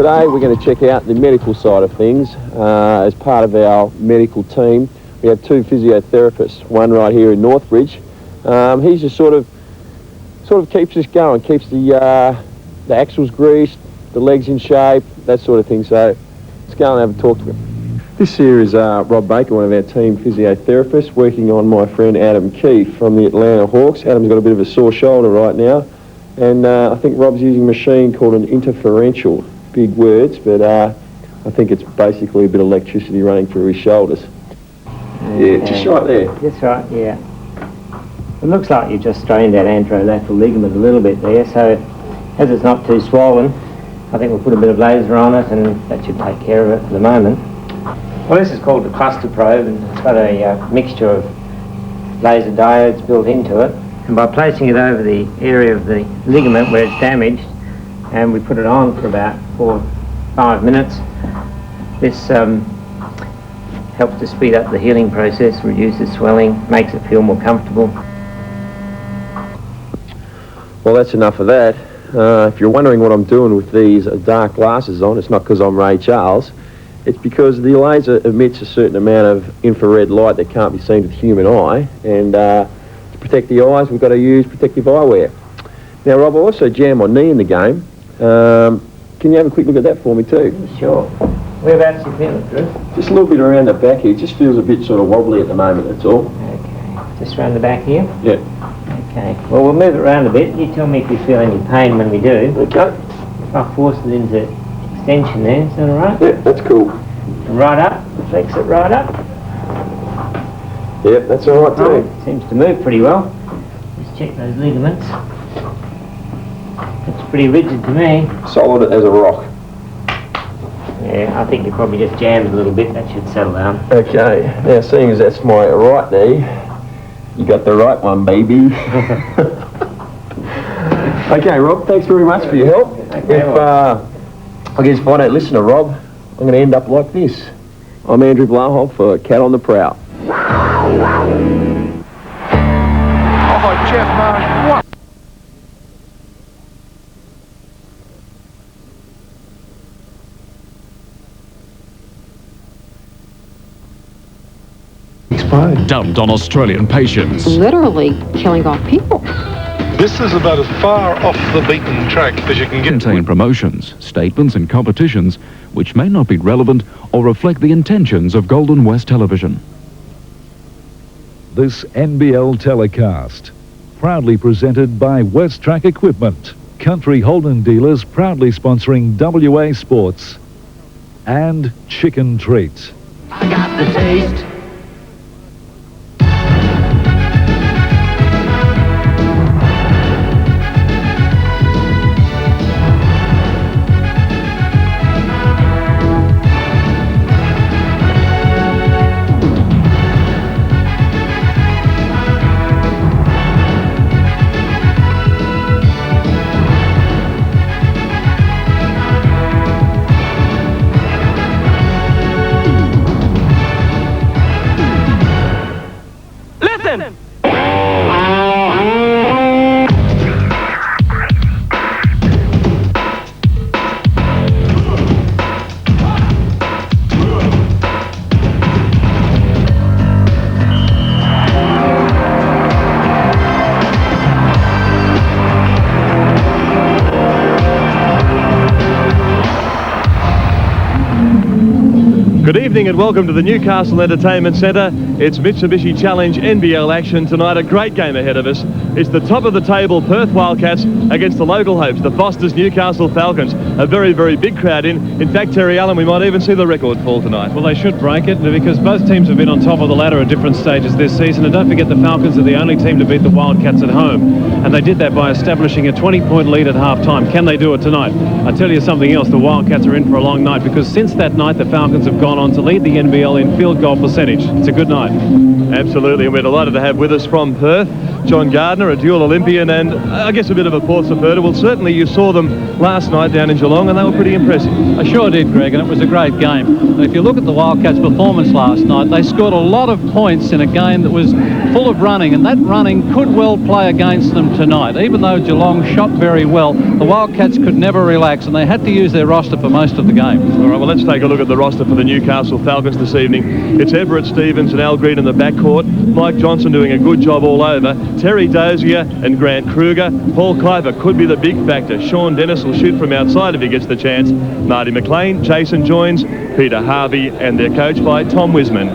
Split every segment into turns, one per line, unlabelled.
Today we're going to check out the medical side of things. As part of our medical team, we have 2 physiotherapists, one right here in Northbridge. He's just sort of keeps us going, keeps the axles greased, the legs in shape, that sort of thing. So let's go and have a talk to him. This here is Rob Baker, one of our team physiotherapists, working on my friend Adam Keefe from the Atlanta Hawks. Adam's got a bit of a sore shoulder right now, and I think Rob's using a machine called an interferential. Big words, but I think it's basically a bit of electricity running through his shoulders. Yeah, just right there.
Just right, yeah. It looks like you've just strained that anterolateral ligament a little bit there, so as it's not too swollen, I think we'll put a bit of laser on it and that should take care of it for the moment. Well, this is called the cluster probe, and it's got a mixture of laser diodes built into it. And by placing it over the area of the ligament where it's damaged, and we put it on for about 4 or 5 minutes, this helps to speed up the healing process, reduces swelling, makes it feel more comfortable.
Well, that's enough of that. If you're wondering what I'm doing with these dark glasses on, it's not because I'm Ray Charles. It's because the laser emits a certain amount of infrared light that can't be seen with the human eye, and to protect the eyes, we've got to use protective eyewear. Now, Rob, I also jammed my knee in the game. Can you have a quick look at that for me too?
Sure. Whereabouts you feel it, Drew?
Just a little bit around the back here. It just feels a bit sort of wobbly at the moment, that's all.
Okay. Just around the back here?
Yeah.
Okay. Well, we'll move it around a bit. You tell me if you feel any pain when we do.
Okay.
If I force it into extension there, is that all right?
Yeah, that's cool.
And right up. Flex it right up.
Yep, that's all right too.
Oh, seems to move pretty well. Just check those ligaments. It's pretty rigid to me.
Solid as a rock.
Yeah, I think you probably just jammed a little bit. That should settle down.
Okay, now seeing as that's my right knee, you got the right one, baby. Okay, Rob, thanks very much for your help.
Okay,
If I guess if I don't listen to Rob, I'm going to end up like this. I'm Andrew Blahoff for Cat on the Prowl.
Oh, Jeff, man, what?
Dumped on Australian patients.
Literally killing off people.
This is about as far off the beaten track as you can get.
Contain promotions, statements and competitions which may not be relevant or reflect the intentions of Golden West Television.
This NBL telecast, proudly presented by West Track Equipment, Country Holden dealers proudly sponsoring WA Sports, and Chicken Treat.
I got the taste.
Good evening and welcome to the Newcastle Entertainment Centre. It's Mitsubishi Challenge NBL action tonight. A great game ahead of us. It's the top of the table Perth Wildcats against the local hopes, the Foster's Newcastle Falcons. A very, very big crowd in. In fact, Terry Allen, we might even see the record fall tonight.
Well, they should break it because both teams have been on top of the ladder at different stages this season. And don't forget, the Falcons are the only team to beat the Wildcats at home. And they did that by establishing a 20-point lead at half-time. Can they do it tonight? I tell you something else, the Wildcats are in for a long night because since that night, the Falcons have gone on to lead the NBL in field goal percentage. It's a good night.
Absolutely, and we're delighted to have with us from Perth John Gardner, a dual Olympian, and I guess a bit of a Port supporter. Well, certainly you saw them last night down in Geelong, and they were pretty impressive.
I sure did, Greg, and it was a great game. And if you look at the Wildcats' performance last night, they scored a lot of points in a game that was full of running, and that running could well play against them tonight. Even though Geelong shot very well, the Wildcats could never relax, and they had to use their roster for most of the game. All right,
well, let's take a look at the roster for the Newcastle Falcons this evening. It's Everett Stevens and Al Green in the backcourt. Mike Johnson doing a good job all over. Terry Dozier and Grant Kruger. Paul Kuiper could be the big factor. Sean Dennis will shoot from outside if he gets the chance. Marty McLean, Jason Joins, Peter Harvey, and they're coached by Tom Wiseman.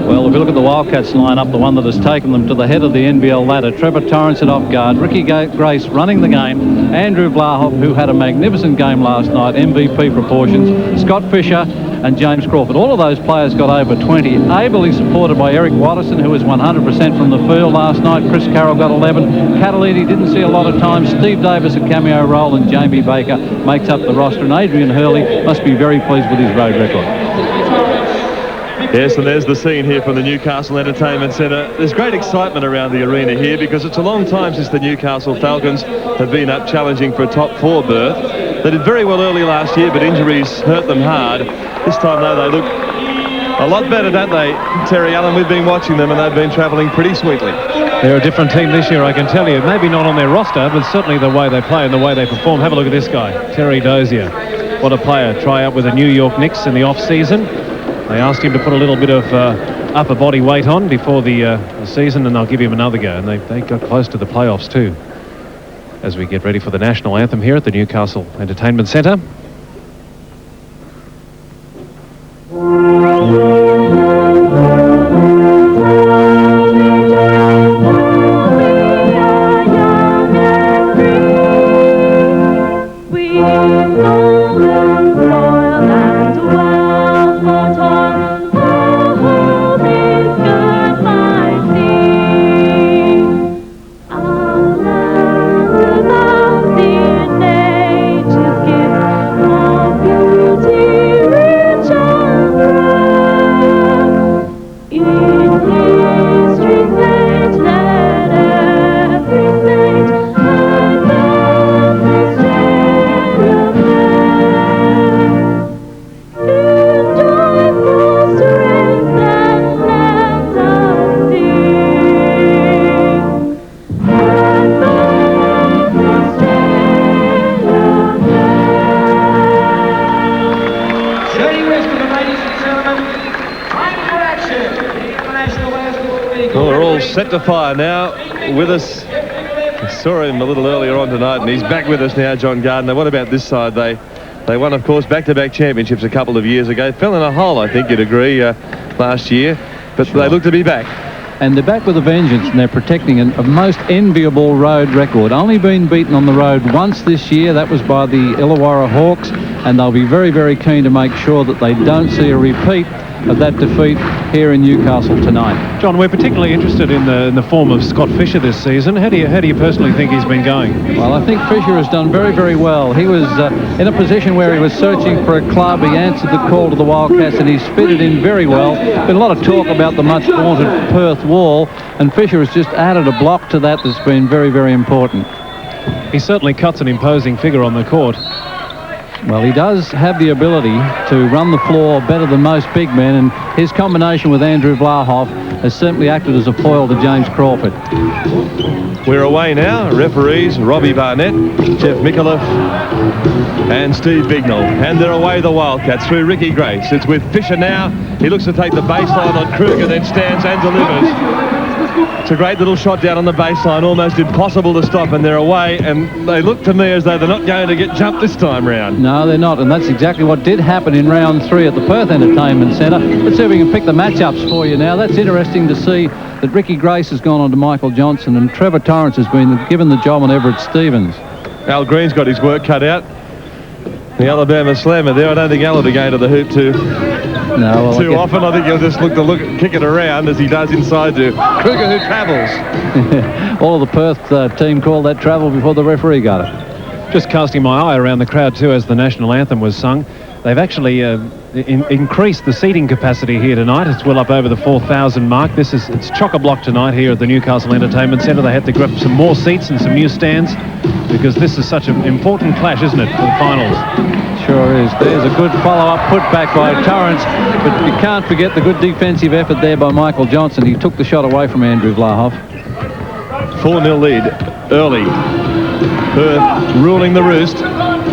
Well, if you look at the Wildcats lineup, the one that has taken them to the head of the NBL ladder, Trevor Torrance at off guard, Ricky Grace running the game, Andrew Vlahoff, who had a magnificent game last night, MVP proportions, Scott Fisher and James Crawford. All of those players got over 20, ably supported by Eric Watterson, who was 100% from the field last night. Chris Carroll got 11. Catalini didn't see a lot of time. Steve Davis a cameo role, and Jamie Baker makes up the roster, and Adrian Hurley must be very pleased with his road record.
Yes, and there's the scene here from the Newcastle Entertainment Centre. There's great excitement around the arena here because it's a long time since the Newcastle Falcons have been up challenging for a top 4 berth. They did very well early last year, but injuries hurt them hard. This time, though, they look a lot better, don't they, Terry Allen? We've been watching them, and they've been travelling pretty sweetly.
They're a different team this year, I can tell you. Maybe not on their roster, but certainly the way they play and the way they perform. Have a look at this guy, Terry Dozier. What a player. Try out with the New York Knicks in the off-season. They asked him to put a little bit of upper body weight on before the season, and they'll give him another go. And they got close to the playoffs too. As we get ready for the national anthem here at the Newcastle Entertainment Centre.
Set to fire now with us. I saw him a little earlier on tonight, and he's back with us now, John Gardner. What about this side? They won, of course, back-to-back championships a couple of years ago. Fell in a hole, I think you'd agree, last year. But sure, they look to be back.
And they're back with a vengeance, and they're protecting a most enviable road record. Only been beaten on the road once this year. That was by the Illawarra Hawks, and they'll be very, very keen to make sure that they don't see a repeat of that defeat here in Newcastle tonight.
John, we're particularly interested in the form of Scott Fisher this season. How do you personally think he's been going?
Well, I think Fisher has done very, very well. He was in a position where he was searching for a club. He answered the call to the Wildcats, and he's fitted in very well. Been a lot of talk about the much vaunted Perth wall, and Fisher has just added a block to that that's been very, very important.
He certainly cuts an imposing figure on the court.
Well, he does have the ability to run the floor better than most big men, and his combination with Andrew Vlahoff has certainly acted as a foil to James Crawford.
We're away now. Referees Robbie Barnett, Jeff Micallef and Steve Bignell. And they're away, the Wildcats, through Ricky Grace. It's with Fisher now. He looks to take the baseline on Kruger, then stands and delivers. It's a great little shot down on the baseline, almost impossible to stop, and they're away, and they look to me as though they're not going to get jumped this time round.
No, they're not, and that's exactly what did happen in round 3 at the Perth Entertainment Centre. Let's see if we can pick the matchups for you now. That's interesting to see that Ricky Grace has gone on to Michael Johnson, and Trevor Torrance has been given the job on Everett Stevens.
Al Green's got his work cut out. The Alabama Slammer there. I don't think Al will be going to the hoop too often. I think he'll just kick it around as he does inside to Kruger, who travels.
All of the Perth team called that travel before the referee got it.
Just casting my eye around the crowd too as the national anthem was sung. They've actually increased the seating capacity here tonight. It's well up over the 4,000 mark. It's chock-a-block tonight here at the Newcastle Entertainment Centre. They had to grab some more seats and some new stands because this is such an important clash, isn't it, for the finals?
Sure is. There's a good follow-up putback by Torrance, but you can't forget the good defensive effort there by Michael Johnson. He took the shot away from Andrew Vlahoff.
4-0 lead early. Perth ruling the roost.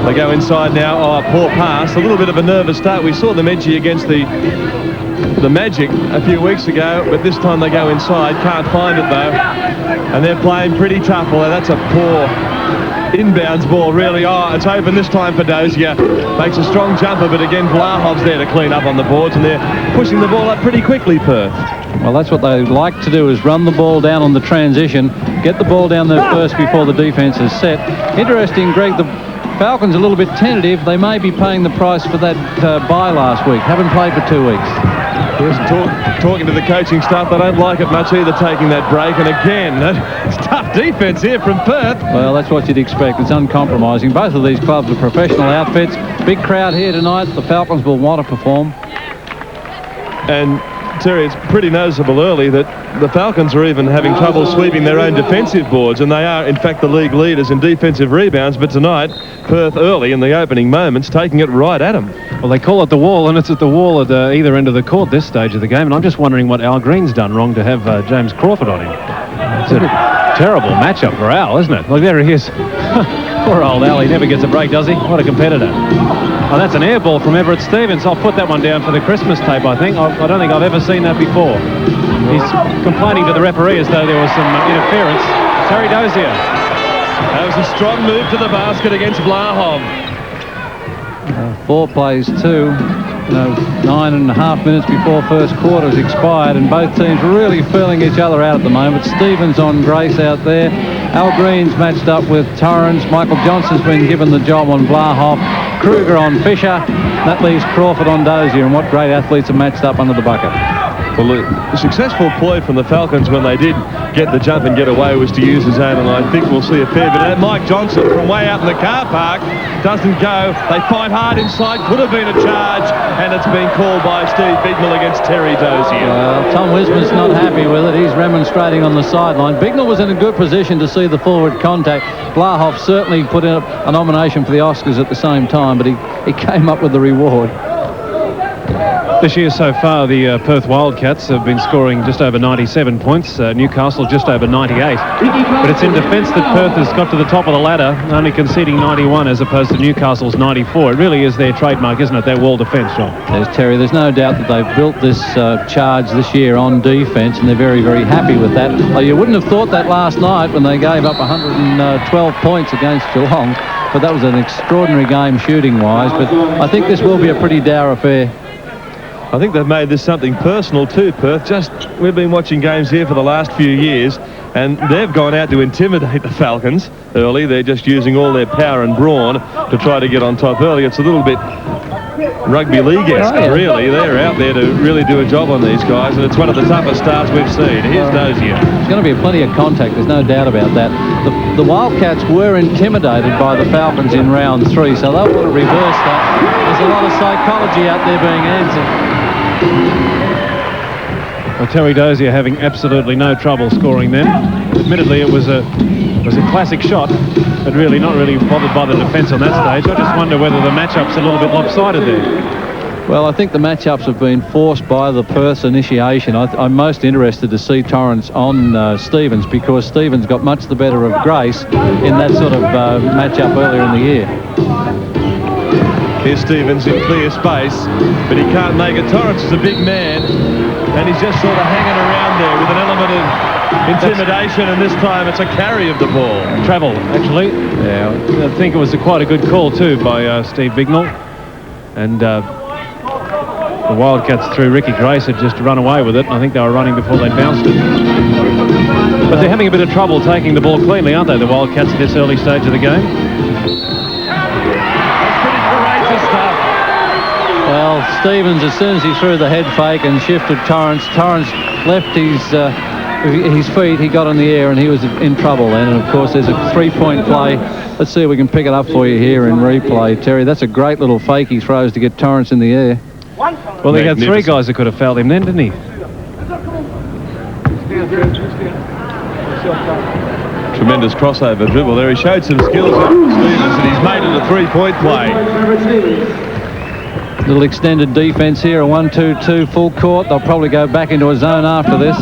They go inside now. Oh, a poor pass. A little bit of a nervous start. We saw them edgy against the Magic a few weeks ago, but this time they go inside. Can't find it though. And they're playing pretty tough. Although that's a poor inbounds ball, really. Oh, it's open this time for Dozier. Makes a strong jumper, but again, Vlahov's there to clean up on the boards, and they're pushing the ball up pretty quickly, Perth.
Well, that's what they like to do, is run the ball down on the transition, get the ball down there first before the defence is set. Interesting, Greg, the Falcons a little bit tentative. They may be paying the price for that bye last week. Haven't played for 2 weeks.
Yes, talking to the coaching staff, they don't like it much either, taking that break. And again, it's tough defence here from Perth.
Well, that's what you'd expect. It's uncompromising. Both of these clubs are professional outfits. Big crowd here tonight. The Falcons will want to perform.
And Terry, it's pretty noticeable early that the Falcons are even having trouble sweeping their own defensive boards, and they are in fact the league leaders in defensive rebounds. But tonight, Perth early in the opening moments taking it right at them.
Well, they call it the wall, and it's at the wall at either end of the court this stage of the game, and I'm just wondering what Al Green's done wrong to have James Crawford on him. It's a terrible matchup for Al, isn't it? Look, there he is. Poor old Al, he never gets a break, does he? What a competitor. Oh, that's an air ball from Everett Stevens. I'll put that one down for the Christmas tape, I think. I don't think I've ever seen that before. He's complaining to the referee as though there was some interference. Terry Dozier.
That was a strong move to the basket against Vlahov.
4 plays 2. 9.5 minutes before first quarter's expired, and both teams really feeling each other out at the moment. Stevens on Grace out there. Al Green's matched up with Torrance. Michael Johnson's been given the job on Vlahoff. Kruger on Fisher. That leaves Crawford on Dozier, and what great athletes are matched up under the bucket.
Well, the successful ploy from the Falcons when they did get the jump and get away was to use his own, and I think we'll see a fair bit of that. Mike Johnson from way out in the car park doesn't go. They fight hard inside. Could have been a charge, and it's been called by Steve Bignell against Terry Dozier.
Tom Wisman's not happy with it. He's remonstrating on the sideline. Bignell was in a good position to see the forward contact. Vlahoff certainly put in a nomination for the Oscars at the same time, but he came up with the reward.
This year so far, the Perth Wildcats have been scoring just over 97 points. Newcastle just over 98. But it's in defence that Perth has got to the top of the ladder, only conceding 91 as opposed to Newcastle's 94. It really is their trademark, isn't it? Their wall defence, John.
There's Terry. There's no doubt that they've built this charge this year on defence, and they're very, very happy with that. Well, you wouldn't have thought that last night when they gave up 112 points against Geelong, but that was an extraordinary game shooting-wise. But I think this will be a pretty dour affair.
I think they've made this something personal too, Perth. We've been watching games here for the last few years, and they've gone out to intimidate the Falcons early. They're just using all their power and brawn to try to get on top early. It's a little bit rugby league-esque, really. They're out there to really do a job on these guys, and it's one of the toughest starts we've seen. Here's Dozier.
There's going to be plenty of contact, there's no doubt about that. The Wildcats were intimidated by the Falcons in round 3, so they'll want to reverse that. There's a lot of psychology out there being answered.
Well, Terry Dozier having absolutely no trouble scoring then. Admittedly, it was a classic shot, but really not really bothered by the defence on that stage. I just wonder whether the matchup's a little bit lopsided there.
Well, I think the matchups have been forced by the Perth's initiation. I'm most interested to see Torrance on Stevens, because Stevens got much the better of Grace in that sort of matchup earlier in the year.
Here's Stevens in clear space, but he can't make it. Torrance is a big man, and he's just sort of hanging around there with an element of intimidation, and this time it's a carry of the ball.
Travel, actually. Yeah, I think it was quite a good call too by Steve Bignell. And the Wildcats through Ricky Grace had just run away with it. I think they were running before they bounced it. But they're having a bit of trouble taking the ball cleanly, aren't they, the Wildcats at this early stage of the game?
Well, Stevens, as soon as he threw the head fake and shifted Torrance, Torrance left his his feet, he got in the air and he was in trouble then. And of course there's a three-point play. Let's see if we can pick it up for you here in replay, Terry. That's a great little fake he throws to get Torrance in the air.
Well, he had three guys that could have fouled him then, didn't he?
Tremendous crossover dribble there. He showed some skills at Stevens, and he's made it a three-point play.
Little extended defence here, a 1-2-2 full court. They'll probably go back into a zone after this.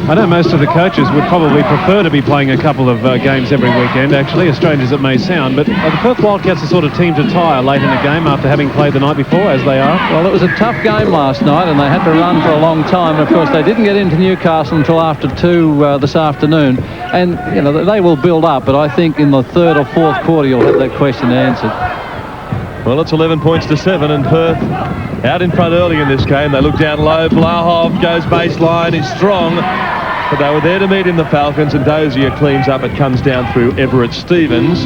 I know most of the coaches would probably prefer to be playing a couple of games every weekend, actually, as strange as it may sound, but are the Perth Wildcats the sort of team to tire late in a game after having played the night before, as they are?
Well, it was a tough game last night, and they had to run for a long time. Of course, they didn't get into Newcastle until after 2 this afternoon, and, you know, they will build up, but I think in the third or fourth quarter you'll have that question answered.
Well, it's 11 points to 7, and Perth out in front early in this game. They look down low. Blahov goes baseline. He's strong. But they were there to meet in the Falcons, and Dozier cleans up. It comes down through Everett Stevens.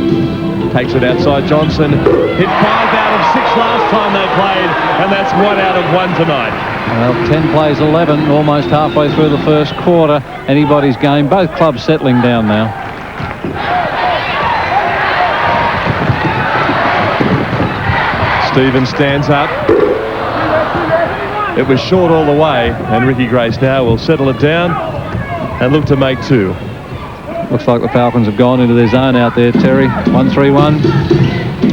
Takes it outside Johnson. Hit 5 out of 6 last time they played, and that's 1 out of 1 tonight.
Well, 10 plays 11, almost halfway through the first quarter. Anybody's game. Both clubs settling down now.
Stevens stands up. It was short all the way, and Ricky Grace now will settle it down and look to make 2.
Looks like the Falcons have gone into their zone out there, Terry. 1-3-1.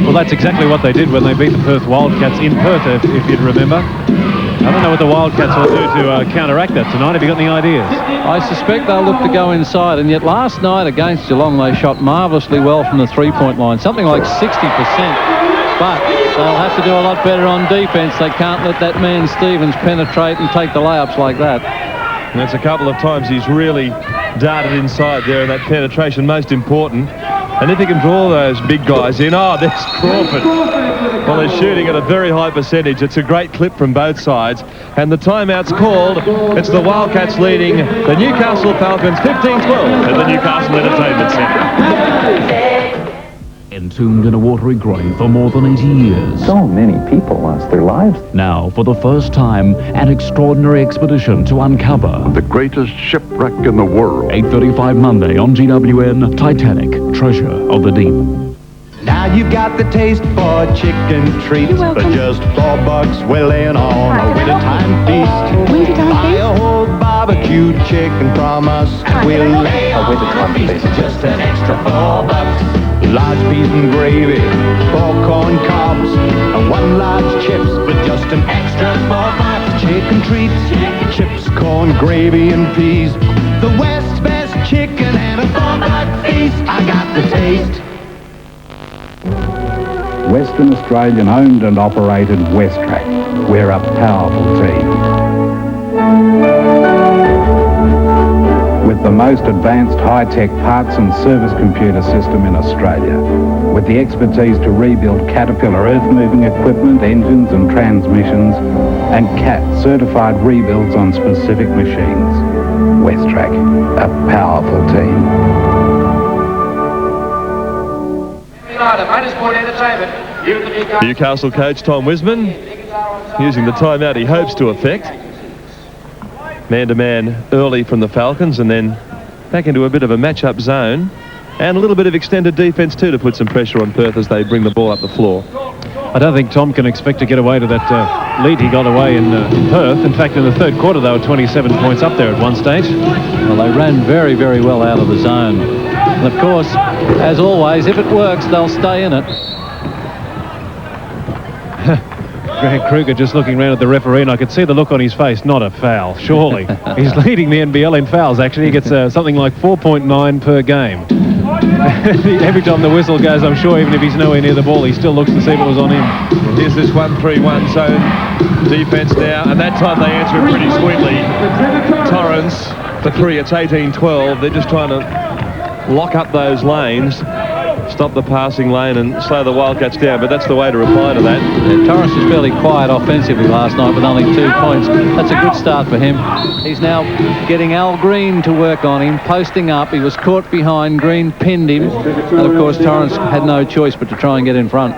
Well, that's exactly what they did when they beat the Perth Wildcats in Perth, if you'd remember. I don't know what the Wildcats will do to counteract that tonight. Have you got any ideas?
I suspect they'll look to go inside, and yet last night against Geelong they shot marvellously well from the three-point line, something like 60%. But they'll have to do a lot better on defence. They can't let that man Stevens penetrate and take the layups like that.
And that's a couple of times he's really darted inside there, and that penetration most important. And if he can draw those big guys in, oh, there's Crawford. Well, they're shooting at a very high percentage. It's a great clip from both sides. And the timeout's called. It's the Wildcats leading the Newcastle Falcons 15-12 at the Newcastle Entertainment Centre.
Entombed in a watery grave for more than 80 years.
So many people lost their lives.
Now, for the first time, an extraordinary expedition to uncover
the greatest shipwreck in the world.
8:35 Monday on GWN, Titanic, Treasure of the Deep.
Now you've got the taste for chicken treats for just $4. We're laying on a wintertime feast. Buy a whole barbecued chicken from us. We'll lay a wintertime feast for just an extra $4. Large peas and gravy, 4 corn cobs, and 1 large chips for just an extra $4. Chicken treats, chips, corn, gravy, and peas. The West's best chicken and a $4 feast. I got the taste.
Western Australian owned and operated WestTrack. We're a powerful team. With the most advanced high-tech parts and service computer system in Australia. With the expertise to rebuild Caterpillar earth-moving equipment, engines and transmissions, and CAT certified rebuilds on specific machines. WestTrack, a powerful team.
Newcastle coach Tom Wisman using the timeout he hopes to effect. Man-to-man early from the Falcons, and then back into a bit of a match-up zone, and a little bit of extended defence too to put some pressure on Perth as they bring the ball up the floor.
I don't think Tom can expect to get away to that lead he got away in Perth. In fact, in the third quarter they were 27 points up there at one stage.
Well, they ran very, very well out of the zone. And of course, as always, if it works, they'll stay in it.
Greg Kruger just looking around at the referee, and I could see the look on his face. Not a foul, surely. He's leading the NBL in fouls, actually. He gets something like 4.9 per game. Every time the whistle goes, I'm sure even if he's nowhere near the ball, he still looks to see if it was on him.
Here's this 1-3-1 zone defence now, and that time they answer it pretty sweetly. Torrance for 3, it's 18-12. They're just trying to lock up those lanes, stop the passing lane and slow the Wildcats down, but that's the way to reply to that.
Yeah, Torrance was fairly quiet offensively last night with only 2 points. That's a good start for him. He's now getting Al Green to work on him, posting up. He was caught behind. Green pinned him, and of course Torrance had no choice but to try and get in front.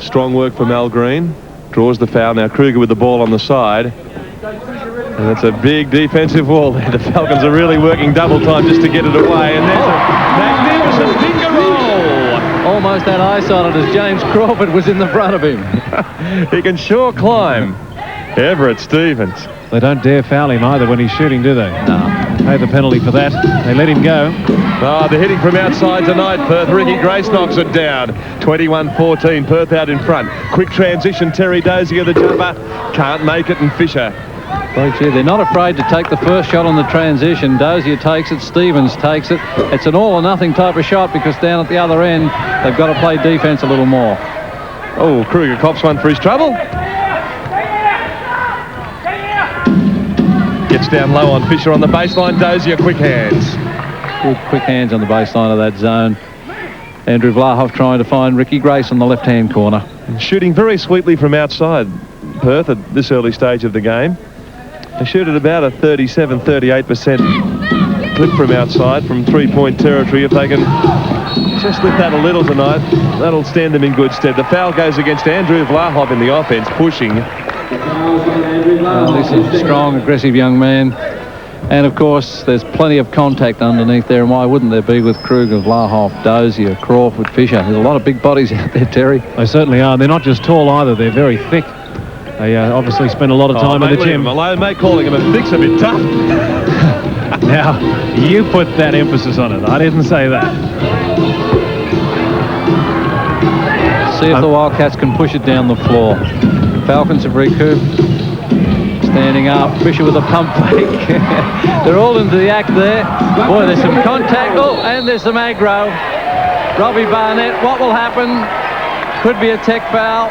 Strong work from Al Green. Draws the foul. Now Kruger with the ball on the side. And that's a big defensive wall there. The Falcons are really working double time just to get it away. And there's a magnificent finger roll.
Almost had eyes on it as James Crawford was in the front of him.
He can sure climb. Everett Stevens.
They don't dare foul him either when he's shooting, do they?
No.
Pay the penalty for that. They let him go.
They're hitting from outside tonight, Perth. Ricky Grace knocks it down. 21-14, Perth out in front. Quick transition, Terry Dozier, the jumper. Can't make it, and Fisher.
Right, yeah, they're not afraid to take the first shot on the transition. Dozier takes it, Stevens takes it. It's an all or nothing type of shot because down at the other end, they've got to play defence a little more.
Oh, Kruger cops one for his trouble. Gets down low on Fisher on the baseline. Dozier, quick hands.
Good quick hands on the baseline of that zone. Andrew Vlahoff trying to find Ricky Grace on the left-hand corner.
And shooting very sweetly from outside, Perth, at this early stage of the game. They shoot at about a 37-38% clip from outside, from three-point territory. If they can just lift that a little tonight, that'll stand them in good stead. The foul goes against Andrew Vlahoff in the offense, pushing.
This is a strong, aggressive young man. And, of course, there's plenty of contact underneath there. And why wouldn't there be with Kruger, Vlahoff, Dozier, Crawford, Fisher? There's a lot of big bodies out there, Terry.
They certainly are. They're not just tall either. They're very thick. They obviously spend a lot of time in the gym.
Alone, mate, calling him a thick's a bit tough.
Now, you put that emphasis on it. I didn't say that.
See if the Wildcats can push it down the floor. Falcons have recouped. Standing up, Fisher with a pump fake. They're all into the act there. Boy, there's some contact. Oh, and there's some aggro. Robbie Barnett, what will happen? Could be a tech foul.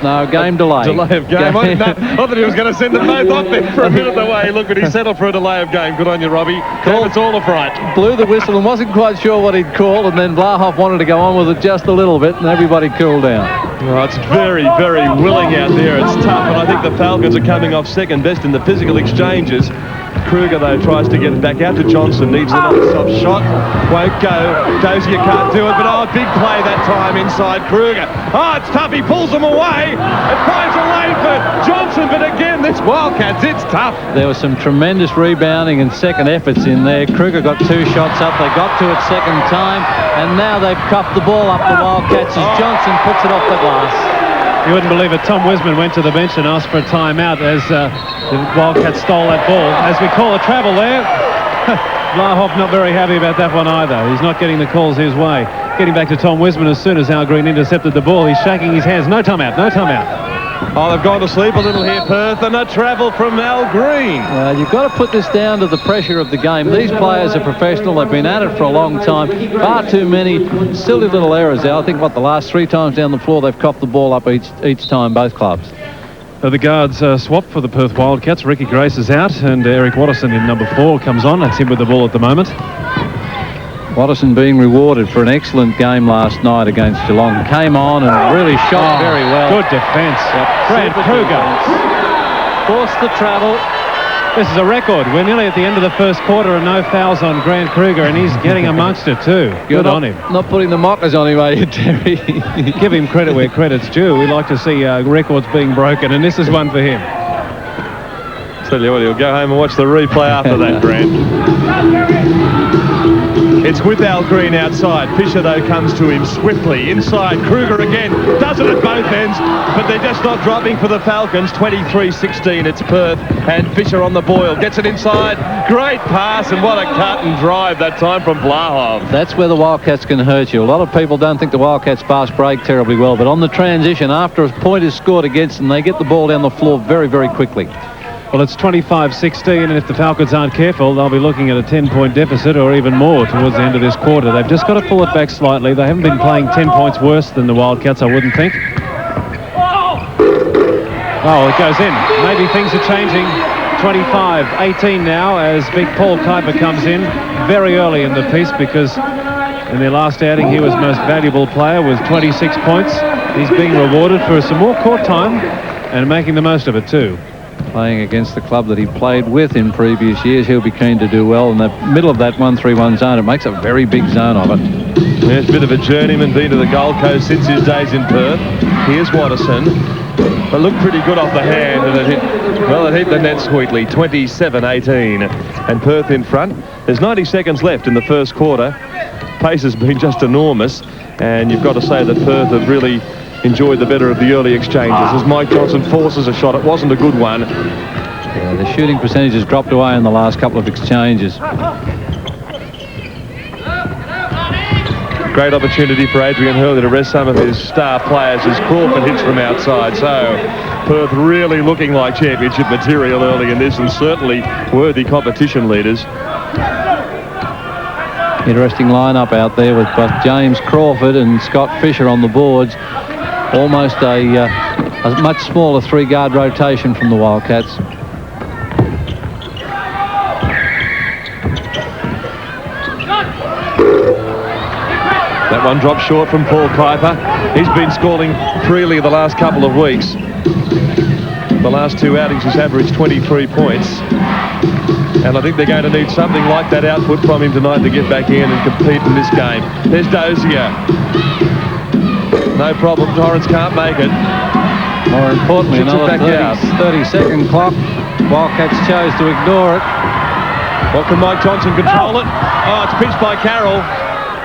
No, game delay.
Delay of game. I thought he was going to send them both off there for a minute away. Look, but he settled for a delay of game. Good on you, Robbie. It's all upright.
Blew the whistle and wasn't quite sure what he'd call, and then Vlahoff wanted to go on with it just a little bit, and everybody cooled down.
Oh, it's very, very willing out there. It's tough, and I think the Falcons are coming off second best in the physical exchanges. Kruger, though, tries to get it back out to Johnson. Needs another soft shot. Won't go. Dozier can't do it, but big play that time inside Kruger. Oh, it's tough. He pulls them away. It finds a lane for Johnson, but again, this Wildcats, it's tough.
There was some tremendous rebounding and second efforts in there. Kruger got 2 shots up. They got to it second time, and now they've cuffed the ball up the Wildcats as Johnson puts it off the glass.
You wouldn't believe it. Tom Wisman went to the bench and asked for a timeout as the Wildcats stole that ball. As we call a travel there, Vlahoff not very happy about that one either. He's not getting the calls his way. Getting back to Tom Wisman as soon as Al Green intercepted the ball. He's shaking his hands. No timeout, no timeout.
Oh, they've gone to sleep a little here, Perth, and a travel from Al Green.
You've got to put this down to the pressure of the game. These players are professional. They've been at it for a long time. Far too many silly little errors there. I think, the last 3 times down the floor, they've copped the ball up each time, both clubs.
The guards swapped for the Perth Wildcats. Ricky Grace is out, and Eric Watterson in number 4 comes on. That's him with the ball at the moment.
Watterson being rewarded for an excellent game last night against Geelong. Came on and really shot very well.
Good defence. Brad Kruger
forced the travel.
This is a record. We're nearly at the end of the first quarter and no fouls on Grant Kruger, and he's getting amongst it too. Good on him.
Not putting the mockers on him, are you, Terry?
Give him credit where credit's due. We like to see records being broken, and this is one for him.
Tell you what, he'll go home and watch the replay after that, Grant. It's with Al Green outside. Fisher, though, comes to him swiftly. Inside, Kruger again. Does it at both ends, but they're just not dropping for the Falcons. 23-16, it's Perth. And Fisher on the boil. Gets it inside. Great pass, and what a cut and drive that time from Vlahoff.
That's where the Wildcats can hurt you. A lot of people don't think the Wildcats pass break terribly well, but on the transition, after a point is scored against them, they get the ball down the floor very, very quickly.
Well, it's 25-16, and if the Falcons aren't careful, they'll be looking at a 10-point deficit or even more towards the end of this quarter. They've just got to pull it back slightly. They haven't been playing 10 points worse than the Wildcats, I wouldn't think. Oh, it goes in. Maybe things are changing. 25-18 now as big Paul Kuiper comes in very early in the piece because in their last outing he was most valuable player with 26 points. He's being rewarded for some more court time and making the most of it too.
Playing against the club that he played with in previous years, he'll be keen to do well in the middle of that 1-3-1 zone. It makes a very big zone of it.
There's a bit of a journeyman, been to the Gold Coast since his days in Perth. Here's Watterson. But looked pretty good off the hand, and it hit the net sweetly, 27-18. And Perth in front. There's 90 seconds left in the first quarter. Pace has been just enormous, and you've got to say that Perth have really enjoyed the better of the early exchanges. As Mike Johnson forces a shot, it wasn't a good one.
Yeah, the shooting percentage has dropped away in the last couple of exchanges.
Great opportunity for Adrian Hurley to rest some of his star players as Crawford hits from outside. So Perth really looking like championship material early in this, and certainly worthy competition leaders.
Interesting lineup out there with both James Crawford and Scott Fisher on the boards. Almost a much smaller three-guard rotation from the Wildcats.
That one dropped short from Paul Kuiper. He's been scoring freely the last couple of weeks. The last two outings he's averaged 23 points. And I think they're going to need something like that output from him tonight to get back in and compete in this game. There's Dozier. No problem, Torrance can't make it.
More importantly, another 30-second clock. Wildcats chose to ignore it.
Well, can Mike Johnson control it? Oh, it's pitched by Carroll.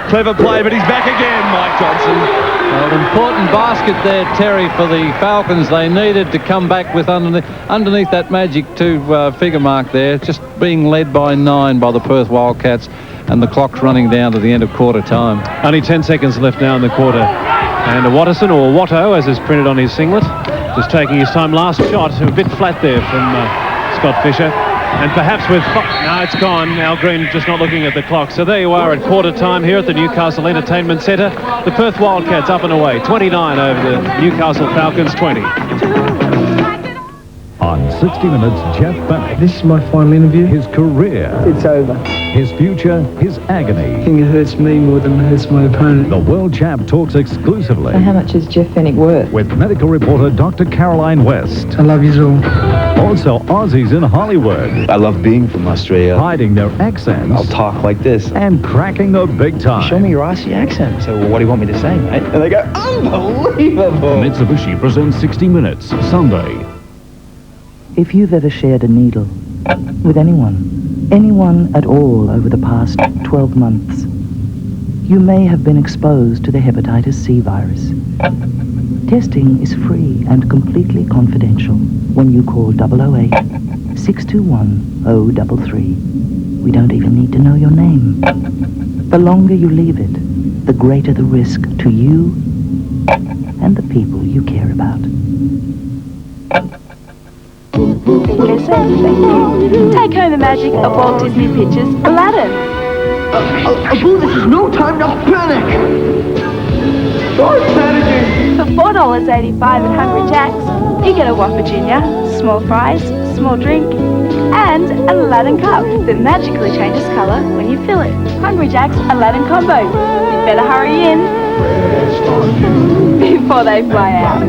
Clever play, but he's back again, Mike Johnson.
An important basket there, Terry, for the Falcons. They needed to come back with underneath that magic two-figure mark there, just being led by 9 by the Perth Wildcats, and the clock's running down to the end of quarter time.
Only 10 seconds left now in the quarter. And Watterson, or Watto, as is printed on his singlet, just taking his time. Last shot, a bit flat there from Scott Fisher. And perhaps with... No, it's gone. Al Green just not looking at the clock. So there you are at quarter time here at the Newcastle Entertainment Centre. The Perth Wildcats up and away. 29 over the Newcastle Falcons 20.
On 60 Minutes, Jeff Bannock.
This is my final interview.
His career.
It's over.
His future, his agony.
I think it hurts me more than it hurts my opponent.
The World Champ talks exclusively.
So how much is Jeff Fennick worth?
With medical reporter Dr. Caroline West.
I love you all.
Also, Aussies in Hollywood.
I love being from Australia.
Hiding their accents.
I'll talk like this.
And cracking the big time.
Show me your Aussie accent. So what do you want me to say, mate? And they go, unbelievable.
Mitsubishi presents 60 Minutes, Sunday.
If you've ever shared a needle with anyone at all over the past 12 months, you may have been exposed to the hepatitis C virus. Testing is free and completely confidential when you call 008-621-033. We don't even need to know your name. The longer you leave it, the greater the risk to you and the people you care about.
Take home the magic of Walt Disney Pictures' Aladdin.
This is no time to panic! Start panicking!
For $4.85 at Hungry Jack's, you get a Whopper Junior, small fries, small drink, and an Aladdin cup that magically changes colour when you fill it. Hungry Jack's Aladdin Combo. You better hurry in before they fly out.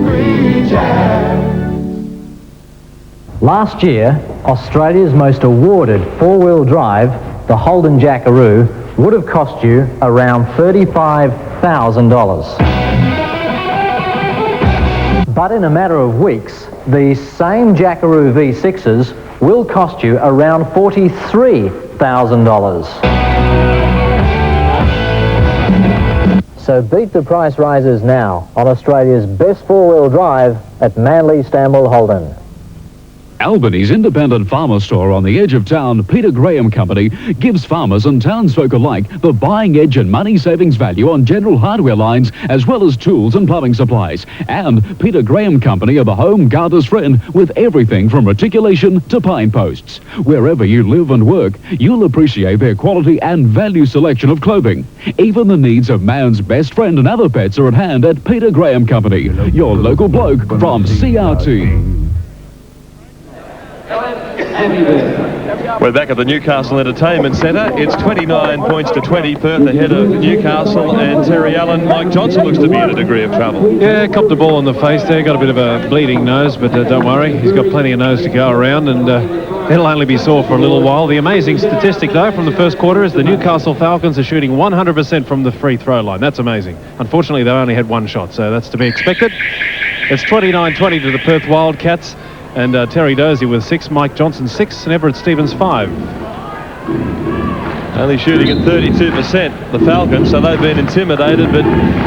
Last year, Australia's most awarded four-wheel drive, the Holden Jackaroo, would have cost you around $35,000. But in a matter of weeks, these same Jackaroo V6s will cost you around $43,000. So beat the price rises now on Australia's best four-wheel drive at Manly Stamble Holden.
Albany's independent farmer store on the edge of town, Peter Graham Company, gives farmers and townsfolk alike the buying edge and money savings value on general hardware lines as well as tools and plumbing supplies. And Peter Graham Company are the home gardener's friend with everything from reticulation to pine posts. Wherever you live and work, you'll appreciate their quality and value selection of clothing. Even the needs of man's best friend and other pets are at hand at Peter Graham Company, your local bloke from CRT.
We're back at the Newcastle Entertainment Centre. It's 29 points to 20. Perth ahead of Newcastle, and Terry Allen. Mike Johnson looks to be in a degree of trouble.
Yeah, copped the ball in the face there. Got a bit of a bleeding nose, but don't worry. He's got plenty of nose to go around, and it'll only be sore for a little while. The amazing statistic, though, from the first quarter is the Newcastle Falcons are shooting 100% from the free throw line. That's amazing. Unfortunately, they only had one shot, so that's to be expected. It's 29-20 to the Perth Wildcats. And Terry Dozy with 6, Mike Johnson 6, and Everett Stevens 5.
Only shooting at 32%, the Falcons, so they've been intimidated, but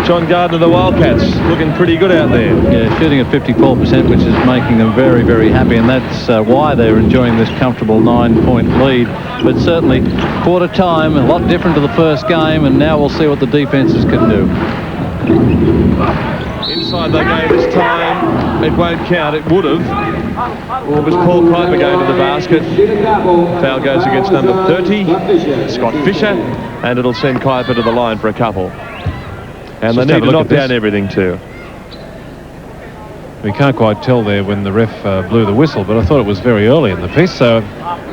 John Gardner, the Wildcats, looking pretty good out there.
Yeah, shooting at 54%, which is making them very, very happy, and that's why they're enjoying this comfortable 9-point lead. But certainly, quarter time, a lot different to the first game, and now we'll see what the defenses can do.
Inside they go this time. It won't count. It would have. Well, it was Paul Kuiper going to the basket. Foul goes against number 30, Scott Fisher, and it'll send Kuiper to the line for a couple. And they need to knock down everything too.
We can't quite tell there when the ref blew the whistle, but I thought it was very early in the piece, so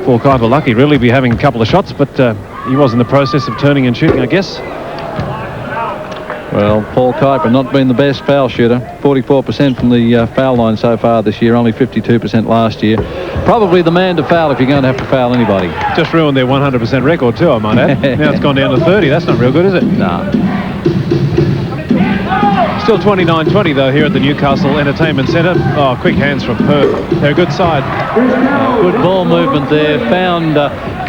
Paul Kuiper lucky really be having a couple of shots, but he was in the process of turning and shooting, I guess.
Well, Paul Kuiper not been the best foul shooter. 44% from the foul line so far this year, only 52% last year. Probably the man to foul if you're going to have to foul anybody.
Just ruined their 100% record too, I might add. Now it's gone down to 30. That's not real good, is it?
No.
Still 29-20 though here at the Newcastle Entertainment Centre. Oh, quick hands from Perth. They're a good side.
Good ball movement there. Found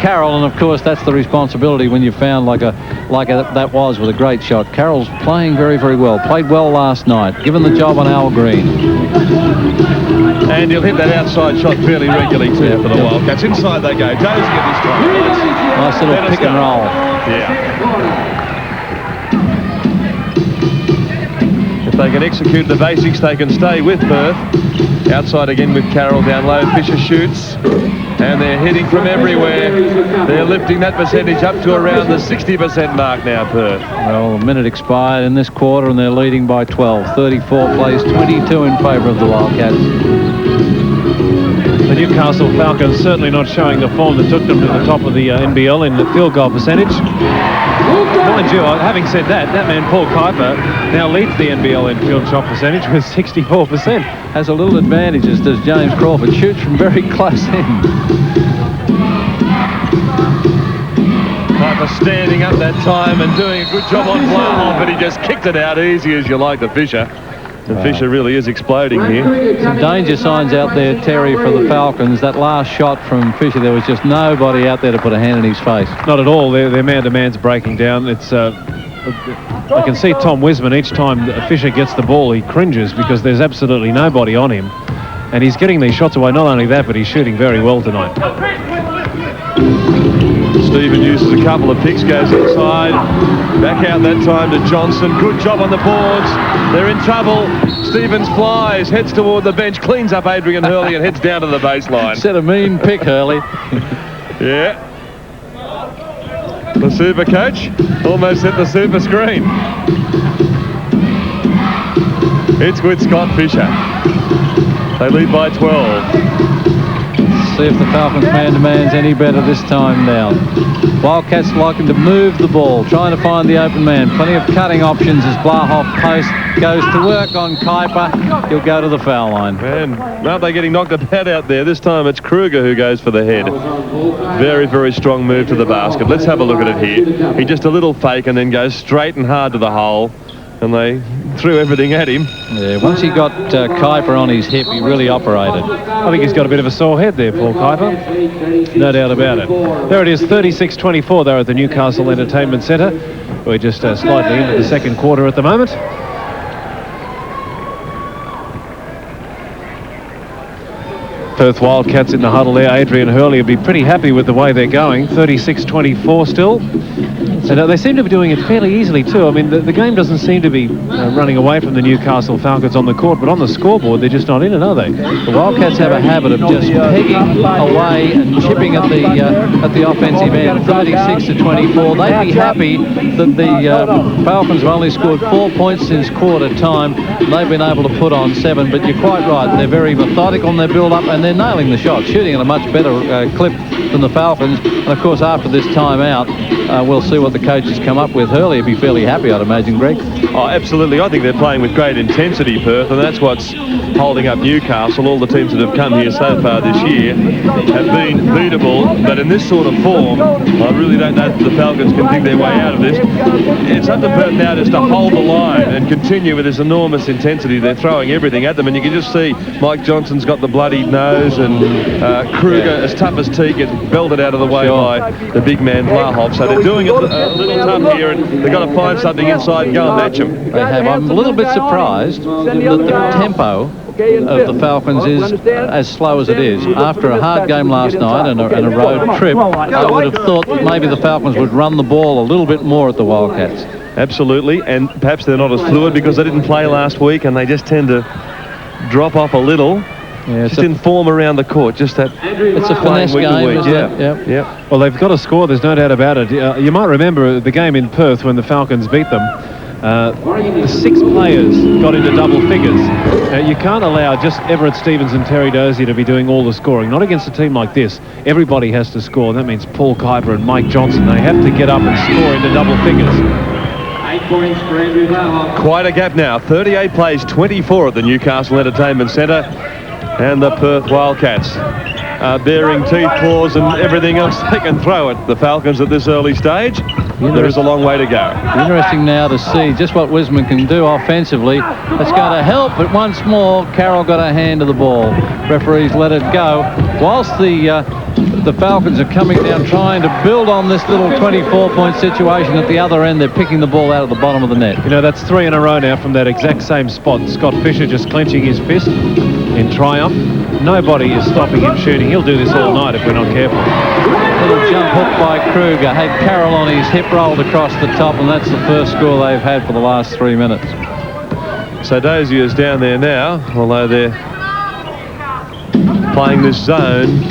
Carroll, and of course that's the responsibility when you found like that was with a great shot. Carroll's playing very, very well. Played well last night. Given the job on Al Green.
And he'll hit that outside shot fairly regularly too for the Wildcats. Inside they go. Dozy at this time.
Nice little pick and roll.
Yeah. If they can execute the basics, they can stay with Perth. Outside again with Carroll down low. Fisher shoots. And they're hitting from everywhere. They're lifting that percentage up to around the 60% mark now, Perth.
Well, a minute expired in this quarter, and they're leading by 12. 34 plays, 22 in favour of the Wildcats.
The Newcastle Falcons certainly not showing the form that took them to the top of the NBL in the field goal percentage. Mind you, having said that, that man Paul Kuiper now leads the NBL in field shot percentage with 64%.
Has a little advantage, as does James Crawford. Shoots from very close in.
Kuiper standing up that time and doing a good job on Blahoff, but he just kicked it out easy as you like to Fisher. And Fisher really is exploding here.
Some danger signs out there, Terry, for the Falcons. That last shot from Fisher, there was just nobody out there to put a hand in his face.
Not at all. Their man-to-man's breaking down. It's I can see Tom Wisman, each time Fisher gets the ball, he cringes because there's absolutely nobody on him. And he's getting these shots away. Not only that, but he's shooting very well tonight.
Stephen uses a couple of picks, goes inside. Back out that time to Johnson. Good job on the boards. They're in trouble. Stevens flies, heads toward the bench, cleans up Adrian Hurley and heads down to the baseline.
Set a mean pick, Hurley.
Yeah. The super coach almost hit the super screen. It's with Scott Fisher. They lead by 12.
See if the Falcons man-to-man's any better this time down. Wildcats liking to move the ball, trying to find the open man. Plenty of cutting options as Blahoff post goes to work on Kuiper. He'll go to the foul line.
Man, aren't they getting knocked about out there? This time it's Kruger who goes for the head. Very, very strong move to the basket. Let's have a look at it here. He just a little fake and then goes straight and hard to the hole. And they threw everything at him.
Yeah, once he got Kuiper on his hip, he really operated.
I think he's got a bit of a sore head there, Paul Kuiper. No doubt about it. There it is, 36-24 there at the Newcastle Entertainment Centre. We're just slightly into the second quarter at the moment. Perth Wildcats in the huddle there. Adrian Hurley will be pretty happy with the way they're going. 36-24 still. And they seem to be doing it fairly easily too. I mean, the game doesn't seem to be running away from the Newcastle Falcons on the court, but on the scoreboard, they're just not in it, are they?
The Wildcats have a habit of just pegging away and chipping at the offensive end, 36 to 24. They'd be happy that the Falcons have only scored 4 points since quarter time. They've been able to put on 7, but you're quite right. They're very methodical in their build-up, and they're nailing the shot, shooting at a much better clip than the Falcons. And of course, after this timeout, we'll see what the coaches come up with. Hurley will be fairly happy, I'd imagine, Greg.
Oh, absolutely. I think they're playing with great intensity, Perth, and that's what's holding up Newcastle. All the teams that have come here so far this year have been beatable, but in this sort of form, I really don't know if the Falcons can dig their way out of this. It's up to Perth now just to hold the line and continue with this enormous intensity. They're throwing everything at them, and you can just see Mike Johnson's got the bloodied nose, and Kruger, as tough as tea, gets belted out of the way by the big man Vlahov. So they're doing it a little tough here, and they've got to find something inside and go and match them.
They have. I'm a little bit surprised that the tempo of the Falcons is as slow as it is. After a hard game last night and a road trip, I would have thought that maybe the Falcons would run the ball a little bit more at the Wildcats.
Absolutely, and perhaps they're not as fluid because they didn't play last week, and they just tend to drop off a little. Yeah, just in form around the court, just that.
It's a finesse game, isn't it?
Yep.
Well, they've got to score, there's no doubt about it. You might remember the game in Perth when the Falcons beat them. The 6 players got into double figures. You can't allow just Everett Stevens and Terry Dozier to be doing all the scoring. Not against a team like this. Everybody has to score. That means Paul Kuiper and Mike Johnson. They have to get up and score into double figures.
8 points for Andrew Vlahov.
Quite a gap now. 38 plays, 24 at the Newcastle Entertainment Centre. And the Perth Wildcats bearing teeth, claws and everything else they can throw at the Falcons at this early stage. There is a long way to go.
Interesting now to see just what Wisman can do offensively. That's going to help, but once more, Carroll got a hand to the ball. Referees let it go. Whilst the Falcons are coming down trying to build on this little 24-point situation at the other end, they're picking the ball out of the bottom of the net.
You know, that's 3 in a row now from that exact same spot. Scott Fisher just clenching his fist in triumph. Nobody is stopping him shooting. He'll do this all night if we're not careful.
Little jump hook by Kruger. Had Carroll on his hip, rolled across the top, and that's the first score they've had for the last 3 minutes.
So Dozier is down there now, although they're playing this zone.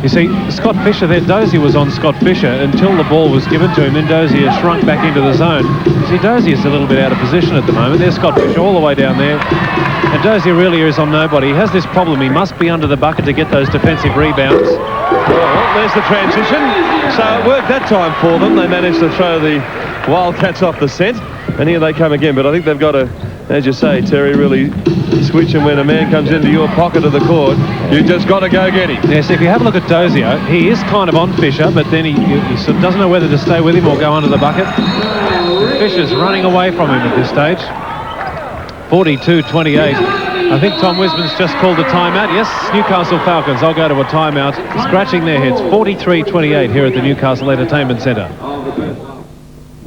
You see, Scott Fisher there, Dozier was on Scott Fisher until the ball was given to him, then Dozier shrunk back into the zone. You see, Dozier's a little bit out of position at the moment. There's Scott Fisher all the way down there. And Dozier really is on nobody. He has this problem. He must be under the bucket to get those defensive rebounds.
Well, there's the transition. So it worked that time for them. They managed to throw the Wildcats off the scent. And here they come again. But I think they've got to, as you say, Terry, really switch. And when a man comes into your pocket of the court, you just got to go get him.
Yes, if you have a look at Dozier, he is kind of on Fisher, but then he sort of doesn't know whether to stay with him or go under the bucket. Fisher's running away from him at this stage. 42-28. I think Tom Wisman's just called a timeout. Yes, Newcastle Falcons, I'll go to a timeout. Scratching their heads. 43-28 here at the Newcastle Entertainment Centre.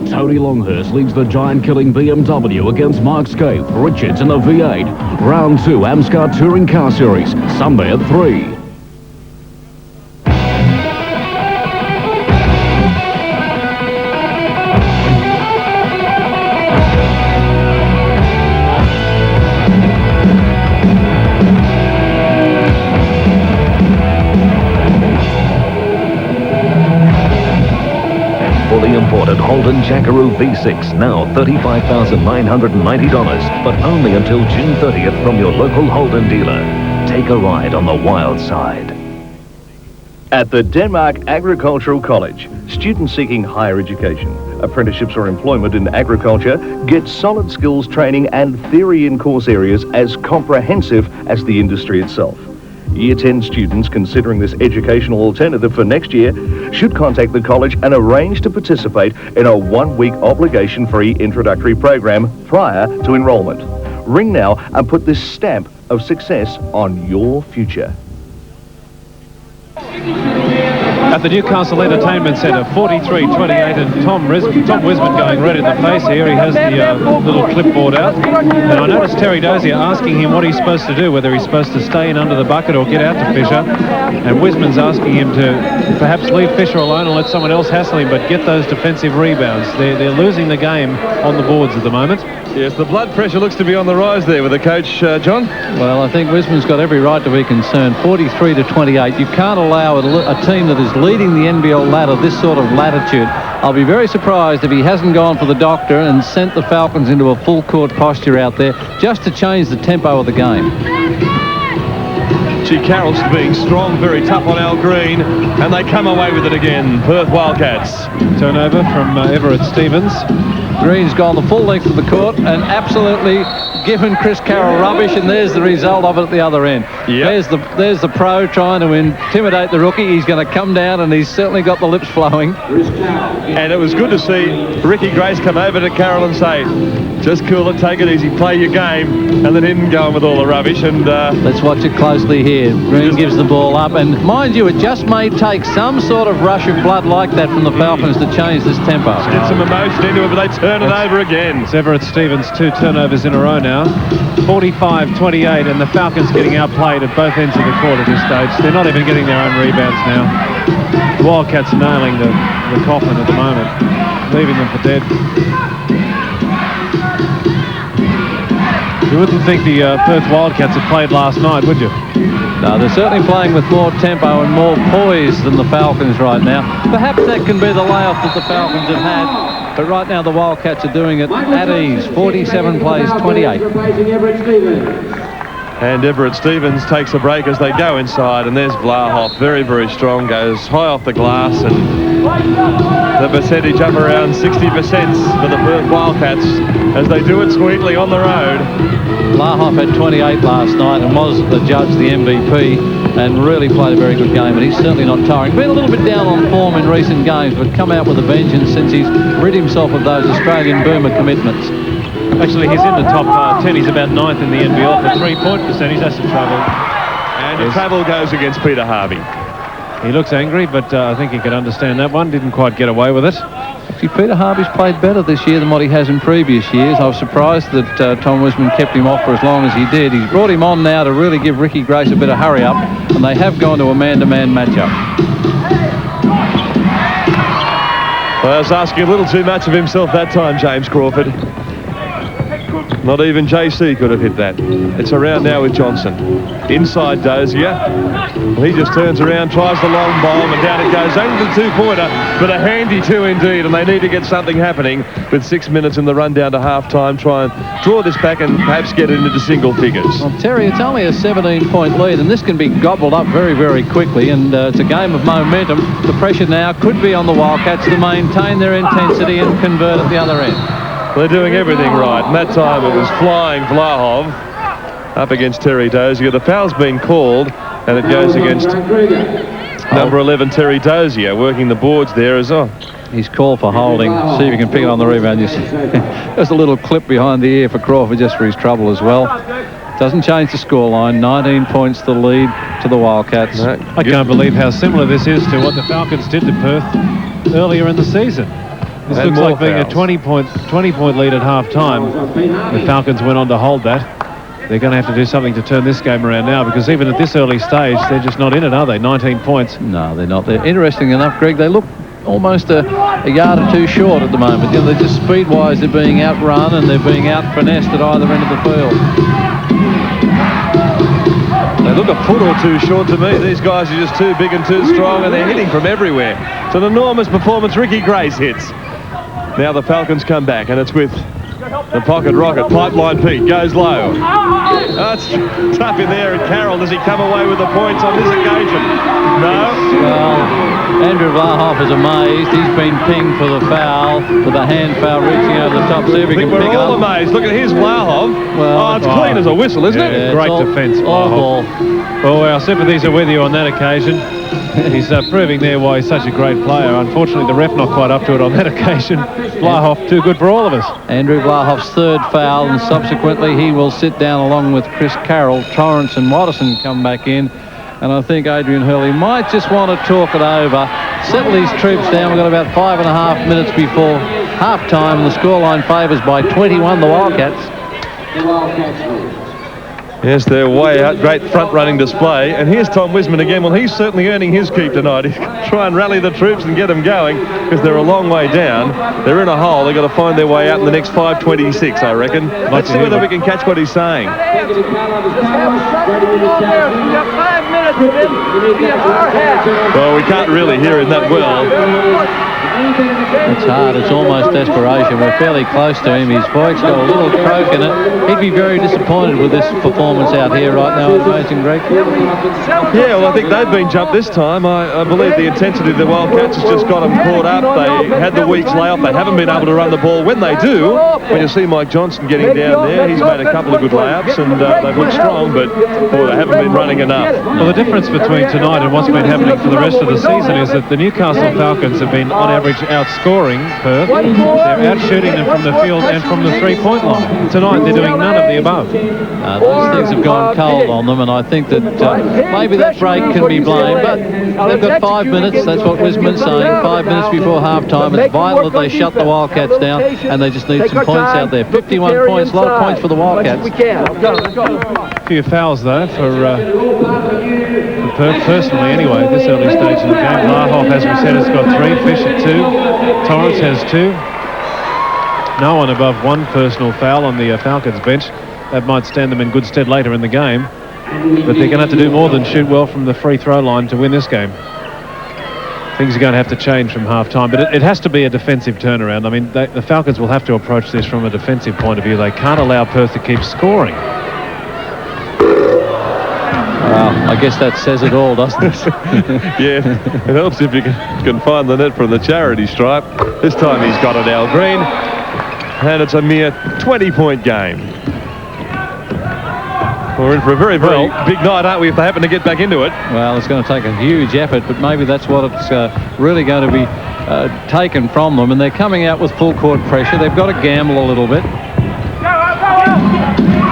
Tony Longhurst leads the giant-killing BMW against Mark Scaife, Richards in the V8. Round 2, Amscar Touring Car Series, Sunday at 3. Imported Holden Jackaroo V6, now $35,990, but only until June 30th from your local Holden dealer. Take a ride on the wild side.
At the Denmark Agricultural College, students seeking higher education, apprenticeships or employment in agriculture get solid skills training and theory in course areas as comprehensive as the industry itself. Year 10 students considering this educational alternative for next year should contact the college and arrange to participate in a 1-week obligation-free introductory program prior to enrolment. Ring now and put this stamp of success on your future.
At the Newcastle Entertainment Centre, 43-28, and Tom Wisman going red in the face here. He has the little clipboard out. And I noticed Terry Dozier asking him what he's supposed to do, whether he's supposed to stay in under the bucket or get out to Fisher. And Wisman's asking him to perhaps leave Fisher alone and let someone else hassle him, but get those defensive rebounds. They're losing the game on the boards at the moment.
Yes, the blood pressure looks to be on the rise there with the coach, John.
Well, I think Wisman's got every right to be concerned. 43-28. You can't allow a team that is leading the NBL ladder this sort of latitude. I'll be very surprised if he hasn't gone for the doctor and sent the Falcons into a full court posture out there just to change the tempo of the game.
Gee, Carroll's being strong, very tough on Al Green, and they come away with it again. Perth Wildcats.
Turnover from Everett Stevens.
Green's gone the full length of the court and absolutely given Chris Carroll rubbish, and there's the result of it at the other end. Yep. There's the pro trying to intimidate the rookie. He's going to come down, and he's certainly got the lips flowing.
And it was good to see Ricky Grace come over to Carroll and say, just cool it, take it easy, play your game, and then him going with all the rubbish. And
let's watch it closely here. Green gives the ball up, and mind you, it just may take some sort of rush of blood like that from the Falcons to change this tempo.
Get some emotion into it, but they turn it over again.
It's Everett Stevens, 2 turnovers in a row now. 45-28, and the Falcons getting outplayed at both ends of the court at this stage. They're not even getting their own rebounds now. The Wildcats nailing the coffin at the moment, leaving them for dead. You wouldn't think the Perth Wildcats had played last night, would you?
No, they're certainly playing with more tempo and more poise than the Falcons right now. Perhaps that can be the layoff that the Falcons have had, but right now the Wildcats are doing it at ease. 47 plays 28.
And Everett Stevens takes a break as they go inside, and there's Vlahoff, very, very strong, goes high off the glass, and the percentage up around 60% for the Perth Wildcats as they do it sweetly on the road.
Vlahoff had 28 last night and was adjudged the MVP and really played a very good game, and he's certainly not tiring. Been a little bit down on form in recent games, but come out with a vengeance since he's rid himself of those Australian boomer commitments.
Actually, he's in the top 10. He's about 9th in the NBL for three-point percentage. That's the trouble.
And the trouble goes against Peter Harvey.
He looks angry, but I think he could understand that one. Didn't quite get away with it.
See, Peter Harvey's played better this year than what he has in previous years. I was surprised that Tom Wisman kept him off for as long as he did. He's brought him on now to really give Ricky Grace a bit of hurry up, and they have gone to a man-to-man matchup.
Well, I was asking a little too much of himself that time, James Crawford. Not even JC could have hit that. It's around now with Johnson. Inside Dozier. Well, he just turns around, tries the long bomb, and down it goes. Only the two-pointer, but a handy two indeed, and they need to get something happening with 6 minutes in the run down to half-time. Try and draw this back and perhaps get it into single figures.
Well, Terry, it's only a 17-point lead, and this can be gobbled up very, very quickly, and it's a game of momentum. The pressure now could be on the Wildcats to maintain their intensity and convert at the other end.
They're doing everything right, and that time it was flying Vlahov up against Terry Dozier. The foul's been called, and it goes against number 11, Terry Dozier, working the boards there as well.
He's called for holding. See if he can pick it on the rebound. There's a little clip behind the ear for Crawford just for his trouble as well. Doesn't change the scoreline. 19 points the lead to the Wildcats.
No, I can't believe how similar this is to what the Falcons did to Perth earlier in the season. This looks like being a 20-point lead at half-time. The Falcons went on to hold that. They're going to have to do something to turn this game around now, because even at this early stage, they're just not in it, are they? 19 points.
No, they're not. They're interesting enough, Greg. They look almost a yard or two short at the moment. You know, they're just speed-wise, they're being outrun and they're being out-finessed at either end of the field.
They look a foot or two short to me. These guys are just too big and too strong, and they're hitting from everywhere. It's an enormous performance. Ricky Grace hits. Now the Falcons come back, and it's with the pocket rocket. Pipeline Pete goes low. That's tough in there, and Carroll, does he come away with the points on this occasion? No.
Well, Andrew Vlahoff is amazed. He's been pinged for the foul, with a hand foul reaching over the top. See if he can pick it up.
We're all amazed. Look at his Vlahoff. Well, it's clean as a whistle, isn't it?
Great defence, Vlahoff. Well, our sympathies are with you on that occasion. He's proving there why he's such a great player. Unfortunately, the ref not quite up to it on that occasion. Vlahoff, too good for all of us.
Andrew Vlahoff's third foul, and subsequently he will sit down along with Chris Carroll. Torrance and Watterson come back in, and I think Adrian Hurley might just want to talk it over, settle these troops down. We've got about 5.5 minutes before half-time, and the scoreline favours by 21 the Wildcats.
Yes, they're way out. Great front-running display. And here's Tom Wisman again. Well, he's certainly earning his keep tonight. He's going to try and rally the troops and get them going because they're a long way down. They're in a hole. They've got to find their way out in the next 5:26, I reckon. Let's see whether we can catch what he's saying. Well, we can't really hear him that well.
It's hard. It's almost desperation. We're fairly close to him. His voice got a little croak in it. He'd be very disappointed with this performance out here right now at Amazing Greek.
Yeah, well, I think they've been jumped this time. I believe the intensity of the Wildcats has just got them caught up. They had the week's layoff. They haven't been able to run the ball. When they do, when you see Mike Johnson getting down there, he's made a couple of good layups and they've looked strong, but boy, they haven't been running enough.
Well, the difference between tonight and what's been happening for the rest of the season is that the Newcastle Falcons have been on average outscoring Perth. They're out shooting them from the field and from the three-point line. Tonight they're doing none of the above.
Those things have gone cold on them, and I think that maybe that break can be blamed, but they've got 5 minutes. That's what Wisman's saying. 5 minutes before half-time. It's vital that they shut the Wildcats down, and they just need some points out there. 51 points, a lot of points for the Wildcats.
A few fouls, though, for Perth, personally, anyway, at this early stage in the game. Larhoff, as we said, has got 3. Fisher 2. Torrance has 2. No one above 1 personal foul on the Falcons bench. That might stand them in good stead later in the game. But they're going to have to do more than shoot well from the free throw line to win this game. Things are going to have to change from half-time, but it has to be a defensive turnaround. I mean, the Falcons will have to approach this from a defensive point of view. They can't allow Perth to keep scoring.
I guess that says it all, doesn't it?
Yeah, it helps if you can find the net from the charity stripe. This time he's got it, Al Green, and it's a mere 20-point game. We're in for a very, very big night, aren't we, if they happen to get back into it?
Well, it's going to take a huge effort, but maybe that's what it's really going to be taken from them, and they're coming out with full court pressure. They've got to gamble a little bit.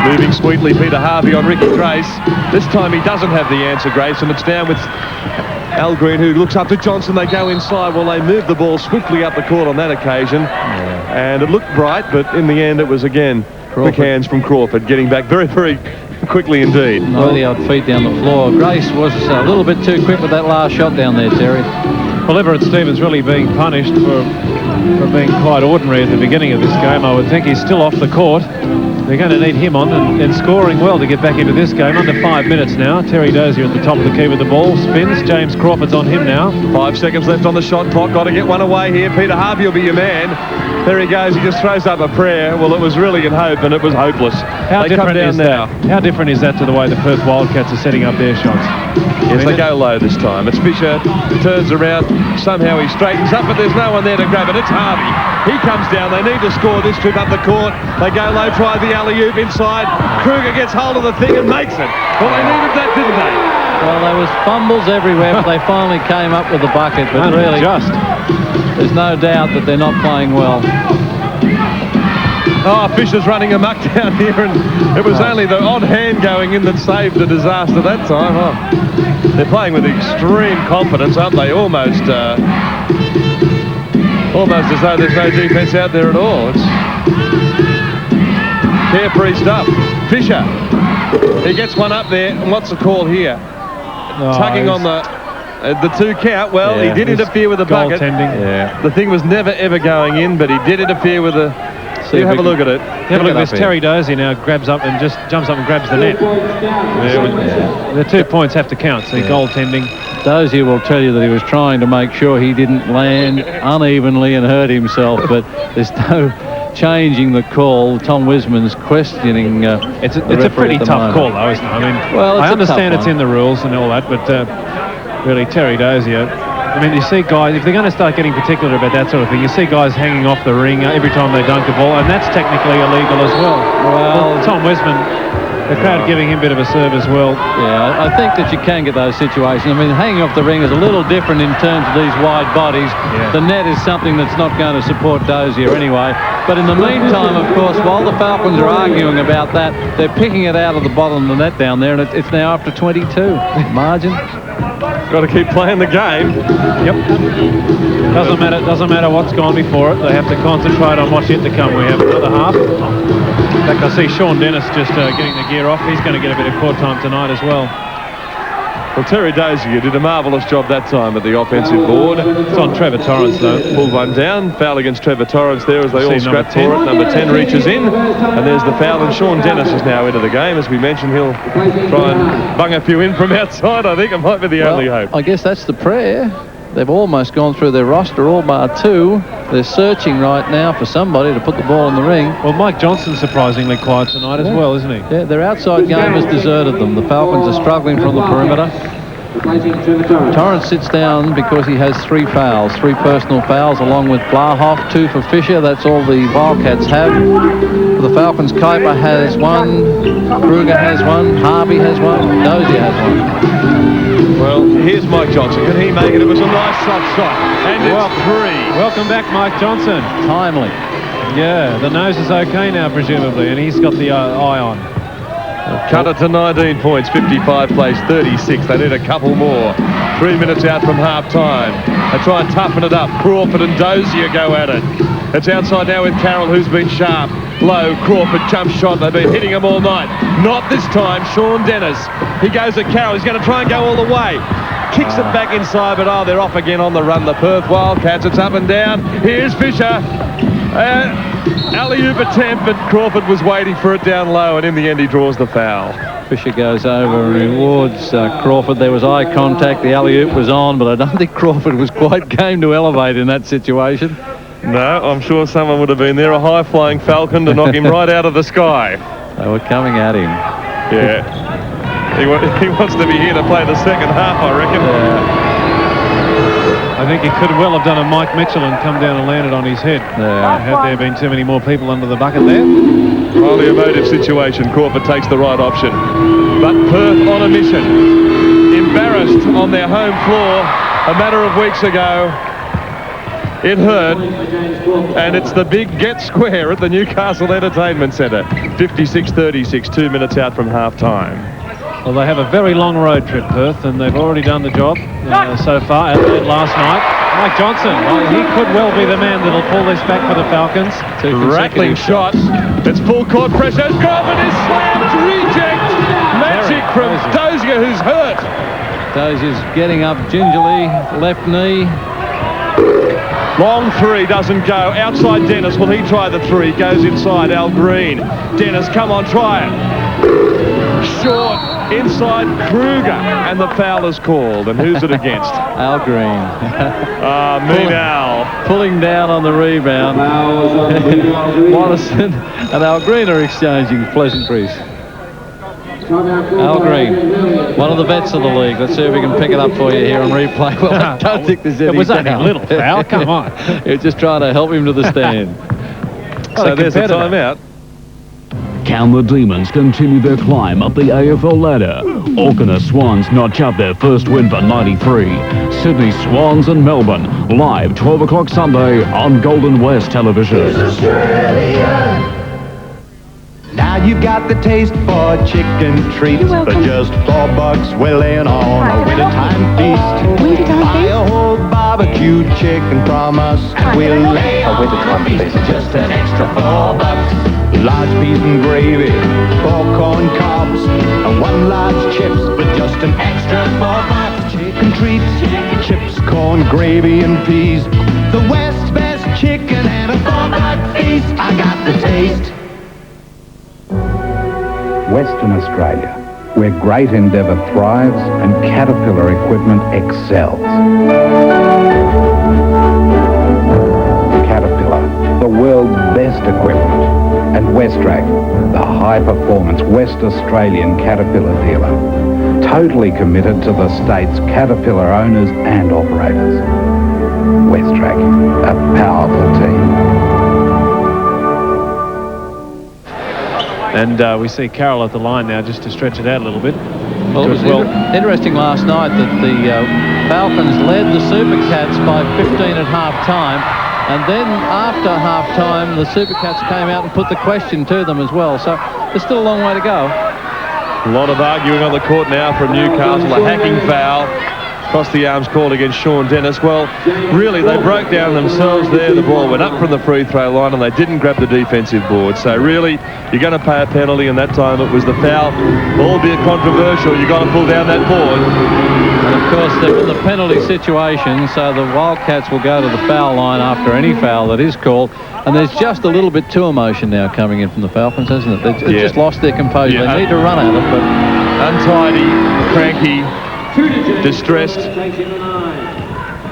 Moving sweetly, Peter Harvey on Ricky Grace. This time he doesn't have the answer, Grace, and it's down with Al Green, who looks up to Johnson. They go inside. Well, they moved the ball swiftly up the court on that occasion, and it looked bright, but in the end it was again quick hands from Crawford, getting back very, very quickly indeed.
90-odd feet down the floor. Grace was a little bit too quick with that last shot down there, Terry.
Well, Everett Stevens really being punished for being quite ordinary at the beginning of this game. I would think he's still off the court. They're going to need him on and scoring well to get back into this game. Under 5 minutes now. Terry Dozier at the top of the key with the ball. Spins. James Crawford's on him now.
5 seconds left on the shot clock. Got to get one away here. Peter Harvey will be your man. There he goes. He just throws up a prayer. Well, it was really in hope, and it was hopeless.
How different is that? How different is that to the way the Perth Wildcats are setting up their shots?
Yes, they go low this time. It's Fisher, turns around, somehow he straightens up, but there's no one there to grab it. It's Harvey. He comes down. They need to score this trip up the court. They go low, try the alley-oop inside. Kruger gets hold of the thing and makes it. Well, they needed that, didn't they?
Well, there was fumbles everywhere, but they finally came up with the bucket. But really, there's no doubt that they're not playing well.
Oh, Fisher's running amok down here, and it was only the odd hand going in that saved the disaster that time. Oh, they're playing with extreme confidence, aren't they? Almost as though there's no defense out there at all. It's carefree stuff. Fisher, he gets one up there, and what's the call here? Tugging on the 2 count. Well, he did interfere with the bucket.
Yeah.
The thing was never ever going in, but he did interfere with the. So you have a look at it.
Have a look at this. Terry Dozier now grabs up and just jumps up and grabs the net. The 2 points have to count, so goaltending.
Dozier will tell you that he was trying to make sure he didn't land unevenly and hurt himself, but there's no changing the call. Tom Wisman's questioning.
It's a pretty tough call, though, isn't it? I mean,
well,
I understand it's in the rules and all that, but really, Terry Dozier. I mean, you see guys, if they're going to start getting particular about that sort of thing, you see guys hanging off the ring every time they dunk the ball, and that's technically illegal as well. Well, Tom Wisman, the crowd giving him a bit of a serve as well.
Yeah, I think that you can get those situations. I mean, hanging off the ring is a little different in terms of these wide bodies. Yeah. The net is something that's not going to support Dozier anyway. But in the meantime, of course, while the Falcons are arguing about that, they're picking it out of the bottom of the net down there, and it's now up to 22 margin.
Got to keep playing the game.
Yep. Doesn't matter what's gone before it. They have to concentrate on what's yet to come. We have another half. In fact, I see Sean Dennis just getting the gear off. He's going to get a bit of court time tonight as well.
Well, Terry Dozier did a marvellous job that time at the offensive board.
It's on Trevor Torrance, though.
Pulled one down. Foul against Trevor Torrance there as they all scrap for it. Number 10 reaches in. And there's the foul. And Sean Dennis is now into the game. As we mentioned, he'll try and bung a few in from outside. I think it might be the only hope.
I guess that's the prayer. They've almost gone through their roster, all bar 2. They're searching right now for somebody to put the ball in the ring.
Well, Mike Johnson's surprisingly quiet tonight as well, isn't he?
Yeah, their outside game has deserted them. The Falcons are struggling from the perimeter. Torrance sits down because he has 3 fouls, 3 personal fouls, along with Blahoff, 2 for Fisher. That's all the Wildcats have. For the Falcons, Kuiper has 1, Kruger has 1, Harvey has 1, Dozier has 1.
Well, here's Mike Johnson. Can he make it? It was a nice soft shot. And it's 3.
Welcome back, Mike Johnson.
Timely.
Yeah, the nose is okay now, presumably, and he's got the eye on.
Cut it to 19 points, 55 plays 36. They need a couple more. 3 minutes out from half-time. They try and toughen it up. Crawford and Dozier go at it. It's outside now with Carroll, who's been sharp. Low, Crawford, jump shot. They've been hitting him all night. Not this time, Sean Dennis. He goes at Carroll. He's going to try and go all the way. Kicks it back inside, but they're off again on the run. The Perth Wildcats. It's up and down. Here's Fisher. Alley-oop attempt, but Crawford was waiting for it down low, and in the end he draws the foul.
Fisher goes over and rewards Crawford. There was eye contact. The alley-oop was on, but I don't think Crawford was quite game to elevate in that situation.
No, I'm sure someone would have been there, a high-flying Falcon to knock him right out of the sky.
They were coming at him.
Yeah. He wants to be here to play the second half, I reckon.
Yeah.
I think he could well have done a Mike Mitchell and come down and landed on his head. Had there been too many more people under the bucket there.
Highly emotive situation. Crawford takes the right option. But Perth on a mission. Embarrassed on their home floor a matter of weeks ago. It hurt. And it's the big get square at the Newcastle Entertainment Centre. 56-36, 2 minutes out from half-time.
Well, they have a very long road trip, Perth, and they've already done the job so far. Adelaide last night. Mike Johnson, he could well be the man that'll pull this back for the Falcons.
Rattling shot. It's full court pressure. Crawford is slammed. Reject. Magic from Dozier, who's hurt.
Dozier's getting up gingerly. Left knee.
Long 3 doesn't go. Outside Dennis. Will he try the 3? Goes inside Al Green. Dennis, come on, try it. Short. Inside Kruger, and the foul is called. And who's it against?
Al Green.
Mean Al.
Pulling down on the rebound. Morrison and Al Green are exchanging pleasantries. Al Green, one of the vets of the league. Let's see if we can pick it up for you here on replay. Well, I don't think there's any.
It was only a little foul, come on.
You're just trying to help him to the stand.
So there's a timeout.
Can the Demons continue their climb up the AFL ladder? Auckland Swans notch up their first win for 93. Sydney Swans and Melbourne, live 12 o'clock Sunday on Golden West Television.
Now you've got the taste for chicken treats for just $4. We're laying on a wintertime feast. Buy a whole barbecued chicken from us. We'll lay on a wintertime feast for just an extra $4. Large peas and gravy, 4 corn cobs, and 1 large chips for just an extra $4. Chicken treats, chips, corn, gravy, and peas. The West's best chicken and a $4 feast. I got the taste.
Western Australia, where Great Endeavour thrives and Caterpillar equipment excels. Caterpillar, the world's best equipment. And Westrac, the high-performance West Australian Caterpillar dealer. Totally committed to the state's Caterpillar owners and operators. Westrac, a powerful team.
And we see Carroll at the line now just to stretch it out a little bit.
Well, it was interesting last night that the Falcons led the Super Cats by 15 at half-time. And then after half-time, the Super Cats came out and put the question to them as well. So there's still a long way to go.
A lot of arguing on the court now from Newcastle. A hacking foul. Cross the arms called against Sean Dennis. Well, really, they broke down themselves there. The ball went up from the free throw line and they didn't grab the defensive board. So really, you're going to pay a penalty, and that time it was the foul. Albeit controversial, you've got to pull down that board.
And of course, they're in the penalty situation, so the Wildcats will go to the foul line after any foul that is called. And there's just a little bit too emotion now coming in from the Falcons, hasn't it? They've just lost their composure. They need to run at it, but
untidy, cranky, distressed,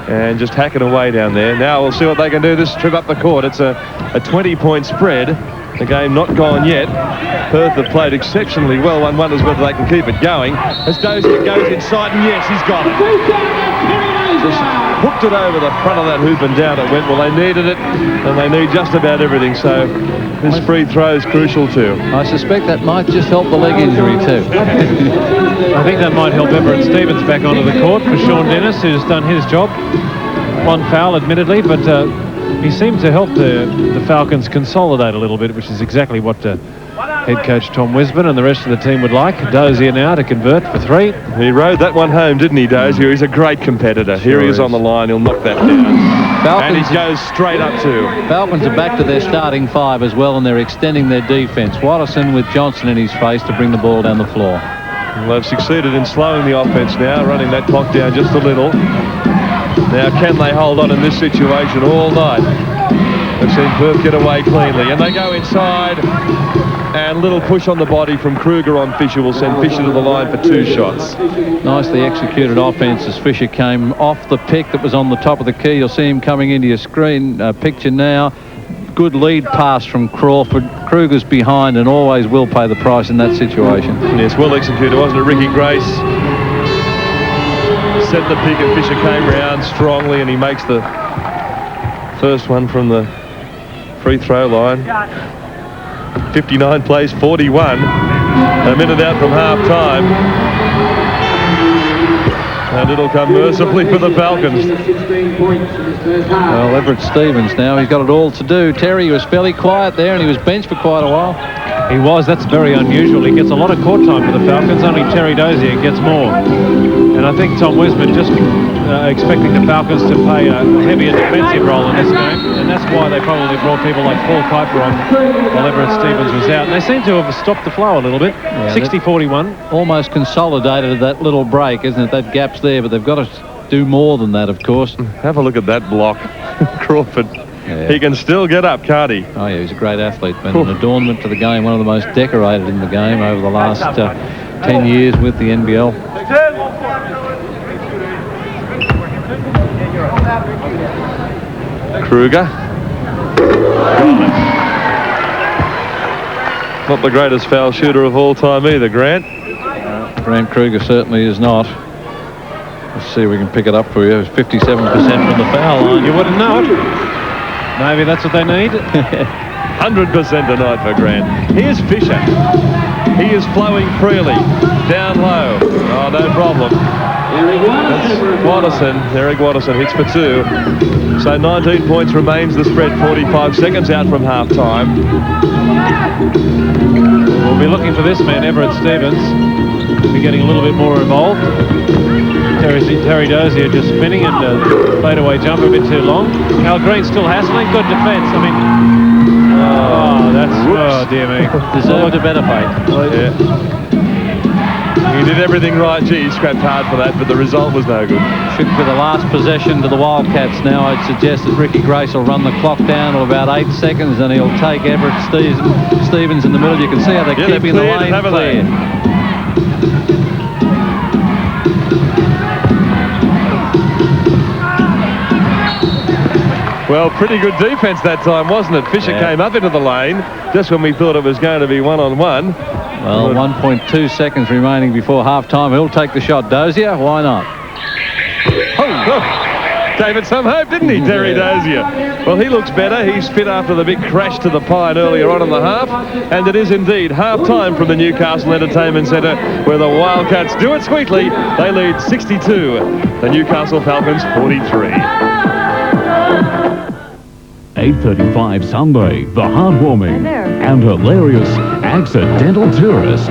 and just hacking away down there. Now we'll see what they can do this trip up the court. It's a 20-point spread. The game not gone yet. Perth have played exceptionally well. One wonders whether they can keep it going. As Dozier goes inside, and yes, he's got it. Just hooked it over the front of that hoop and down it went. Well, they needed it, and they need just about everything. So this free throw is crucial too.
I suspect that might just help the leg injury too.
I think that might help Everett Stevens back onto the court for Sean Dennis, who's done his job. One foul, admittedly, but he seemed to help the Falcons consolidate a little bit, which is exactly what head coach Tom Wisman and the rest of the team would like. Dozier now to convert for three.
He rode that one home, didn't he, Dozier? He's a great competitor. Here he is on the line. He'll knock that down.
Falcons,
and he goes straight up too.
Falcons are back to their starting five as well, and they're extending their defence. Watterson with Johnson in his face to bring the ball down the floor.
Well, they've succeeded in slowing the offence now, running that clock down just a little. Now, can they hold on in this situation all night? They've seen Perth get away cleanly, and they go inside, and little push on the body from Kruger on Fisher will send Fisher to the line for 2 shots.
Nicely executed offence as Fisher came off the pick that was on the top of the key. You'll see him coming into your screen picture now. Good lead pass from Crawford. Kruger's behind and always will pay the price in that situation.
Yes, well executed, wasn't it? Ricky Grace set the pick and Fisher came round strongly, and he makes the first one from the free throw line. 59 plays 41. A minute out from half time. And it'll come mercifully for the Falcons.
Well, Everett Stevens now, he's got it all to do. Terry was fairly quiet there, and he was benched for quite a while.
He was. That's very unusual. He gets a lot of court time for the Falcons. Only Terry Dozier gets more. And I think Tom Wisman just expecting the Falcons to play a heavier defensive role in this game. And that's why they probably brought people like Paul Kuiper on while Everett Stevens was out. And they seem to have stopped the flow a little bit. Yeah, 60-41.
Almost consolidated that little break, isn't it? That gap's there, but they've got to do more than that, of course.
Have a look at that block. Crawford. Yeah. He can still get up, can't he?
Oh, yeah, he's a great athlete. Been an adornment to the game, one of the most decorated in the game over the last 10 years with the NBL.
Kruger. Not the greatest foul shooter of all time either, Grant.
Grant Kruger certainly is not. Let's see if we can pick it up for you. It's 57% from the foul line.
You wouldn't know it. Maybe that's what they need.
100% tonight for Grant. Here's Fisher. He is flowing freely. Down low. Oh, no problem. That's Watterson. Eric Watterson hits for 2. So 19 points remains the spread. 45 seconds out from half time.
We'll be looking for this man, Everett Stevens. Be getting a little bit more involved. Terry Dozier just spinning and played away jumper a bit too long. Al Green still hassling. Good defence. I mean, oh, dear me.
Deserved a better fate.
Yeah. He did everything right. Gee, he scrapped hard for that, but the result was no good.
Should be the last possession to the Wildcats now. I'd suggest that Ricky Grace will run the clock down to about 8 seconds, and he'll take Everett Stevens in the middle. You can see how they're keeping the lane clear.
Well, pretty good defence that time, wasn't it? Fisher came up into the lane just when we thought it was going to be one-on-one.
Well, 1.2 seconds remaining before half-time. He'll take the shot. Dozier, why not?
Oh, look. Gave it some hope, didn't he, Terry Dozier? Well, he looks better. He's fit after the big crash to the pine earlier on in the half. And it is indeed half-time from the Newcastle Entertainment Centre, where the Wildcats do it sweetly. They lead 62. The Newcastle Falcons 43.
8:35 Sunday, the heartwarming and hilarious accidental tourist.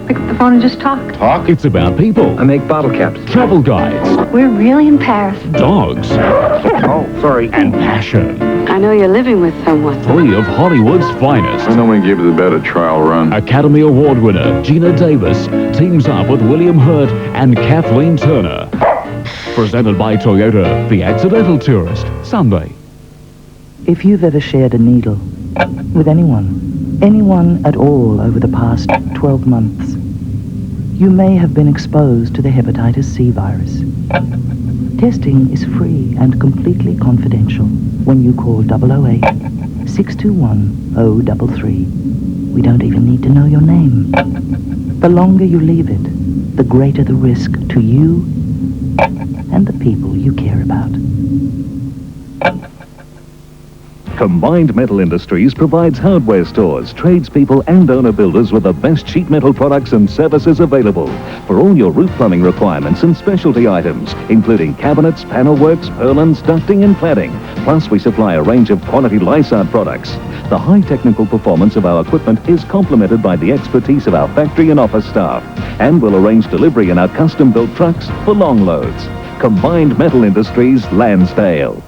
Pick up the phone and just talk.
Talk? It's about people.
I make bottle caps.
Travel guides.
We're really in Paris.
Dogs.
Oh, sorry.
And passion.
I know you're living with someone.
3 of Hollywood's finest.
When we give the bed a trial run.
Academy Award winner Gina Davis teams up with William Hurt and Kathleen Turner. Presented by Toyota, The Accidental Tourist, Sunday.
If you've ever shared a needle with anyone at all over the past 12 months, you may have been exposed to the hepatitis C virus. Testing is free and completely confidential when you call 008 621 033. We don't even need to know your name. The longer you leave it, the greater the risk to you and the people you care about.
Combined Metal Industries provides hardware stores, tradespeople and owner-builders with the best sheet metal products and services available for all your roof plumbing requirements and specialty items, including cabinets, panel works, purlins, ducting and cladding. Plus, we supply a range of quality Lysart products. The high technical performance of our equipment is complemented by the expertise of our factory and office staff, and we'll arrange delivery in our custom-built trucks for long loads. Combined Metal Industries, Lansdale.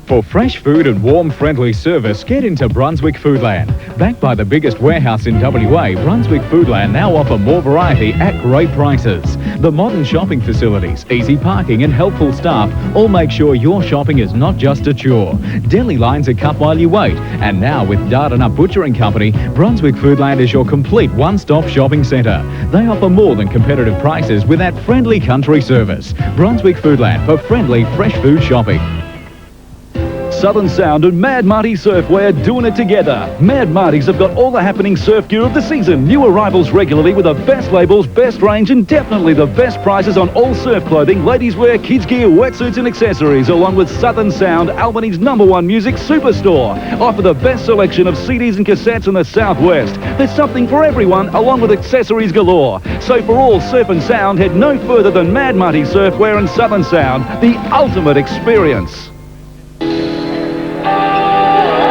For fresh food and warm, friendly service, get into Brunswick Foodland. Backed by the biggest warehouse in WA, Brunswick Foodland now offer more variety at great prices. The modern shopping facilities, easy parking and helpful staff all make sure your shopping is not just a chore. Deli lines are cut while you wait. And now with Dardanup Butchering Company, Brunswick Foodland is your complete one-stop shopping centre. They offer more than competitive prices with that friendly country service. Brunswick Foodland for friendly, fresh food shopping.
Southern Sound and Mad Marty Surfwear doing it together. Mad Marty's have got all the happening surf gear of the season. New arrivals regularly with the best labels, best range and definitely the best prices on all surf clothing, ladies wear, kids gear, wetsuits and accessories, along with Southern Sound, Albany's #1 music superstore. Offer the best selection of CDs and cassettes in the Southwest. There's something for everyone, along with accessories galore. So for all surf and sound, head no further than Mad Marty Surfwear and Southern Sound, the ultimate experience.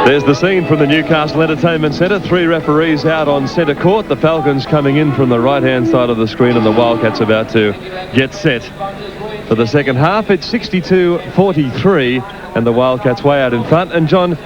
There's the scene from the Newcastle Entertainment Centre. 3 referees out on centre court. The Falcons coming in from the right-hand side of the screen and the Wildcats about to get set for the second half. It's 62-43 and the Wildcats way out in front. And John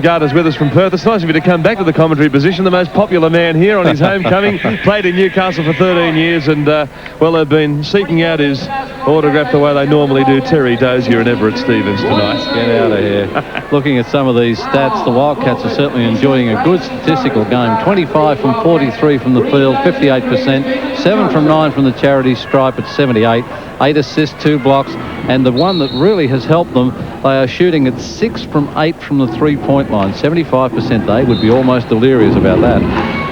Gardner's with us from Perth. It's nice of you to come back to the commentary position. The most popular man here on his homecoming. Played in Newcastle for 13 years and, well, they've been seeking out his autograph the way they normally do. Terry Dozier and Everett Stevens tonight.
Get out of here. Looking at some of these stats, the Wildcats are certainly enjoying a good statistical game. 25 from 43 from the field, 58%. 7 from 9 from the charity stripe at 78. 8 assists, 2 blocks. And the one that really has helped them, they are shooting at 6 from 8 from the three-point line. 75%. They would be almost delirious about that.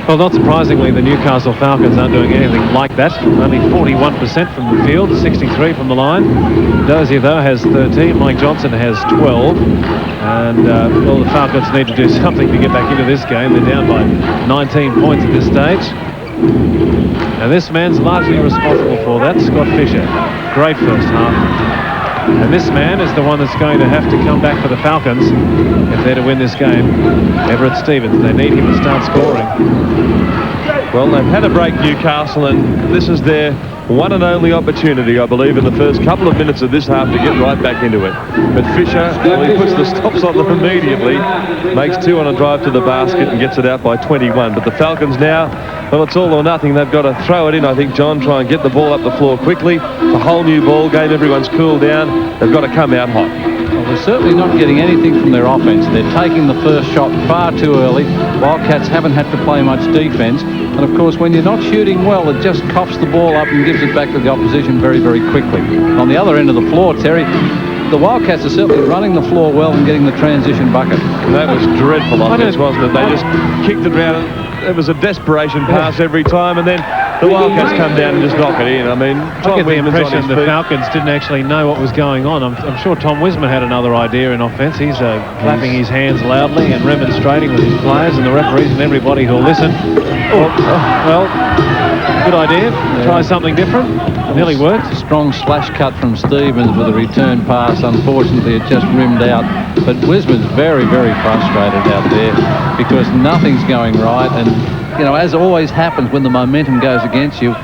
Well, not surprisingly, the Newcastle Falcons aren't doing anything like that. Only 41% from the field, 63 from the line. Dozier, though, has 13. Mike Johnson has 12. And, well, the Falcons need to do something to get back into this game. They're down by 19 points at this stage. And this man's largely responsible for that, Scott Fisher. Great first half. And this man is the one that's going to have to come back for the Falcons if they're to win this game. Everett Stevens, they need him to start scoring.
Well, they've had a break, Newcastle, and this is their one and only opportunity, I believe, in the first couple of minutes of this half to get right back into it. But Fisher, well, he puts the stops on them immediately, makes 2 on a drive to the basket and gets it out by 21. But the Falcons now, well, it's all or nothing. They've got to throw it in, I think, John, try and get the ball up the floor quickly. It's a whole new ball game. Everyone's cooled down. They've got to come out hot.
Well, they're certainly not getting anything from their offense. They're taking the first shot far too early. Wildcats haven't had to play much defense. And, of course, when you're not shooting well, it just coughs the ball up and gives it back to the opposition very, very quickly. On the other end of the floor, Terry, the Wildcats are certainly running the floor well and getting the transition bucket.
That was dreadful offense, wasn't it? They just kicked it around. It was a desperation pass every time, and then the Wildcats come down and just knock it in. I mean,
I get the impression the Falcons didn't actually know what was going on. I'm sure Tom Wisman had another idea in offence. He's clapping his hands loudly and remonstrating with his players and the referees and everybody who'll listen. Well, good idea. Try something different. It nearly worked.
A strong slash cut from Stevens with a return pass. Unfortunately, it just rimmed out. But Wisman's very, very frustrated out there because nothing's going right. And you know, as always happens when the momentum goes against you,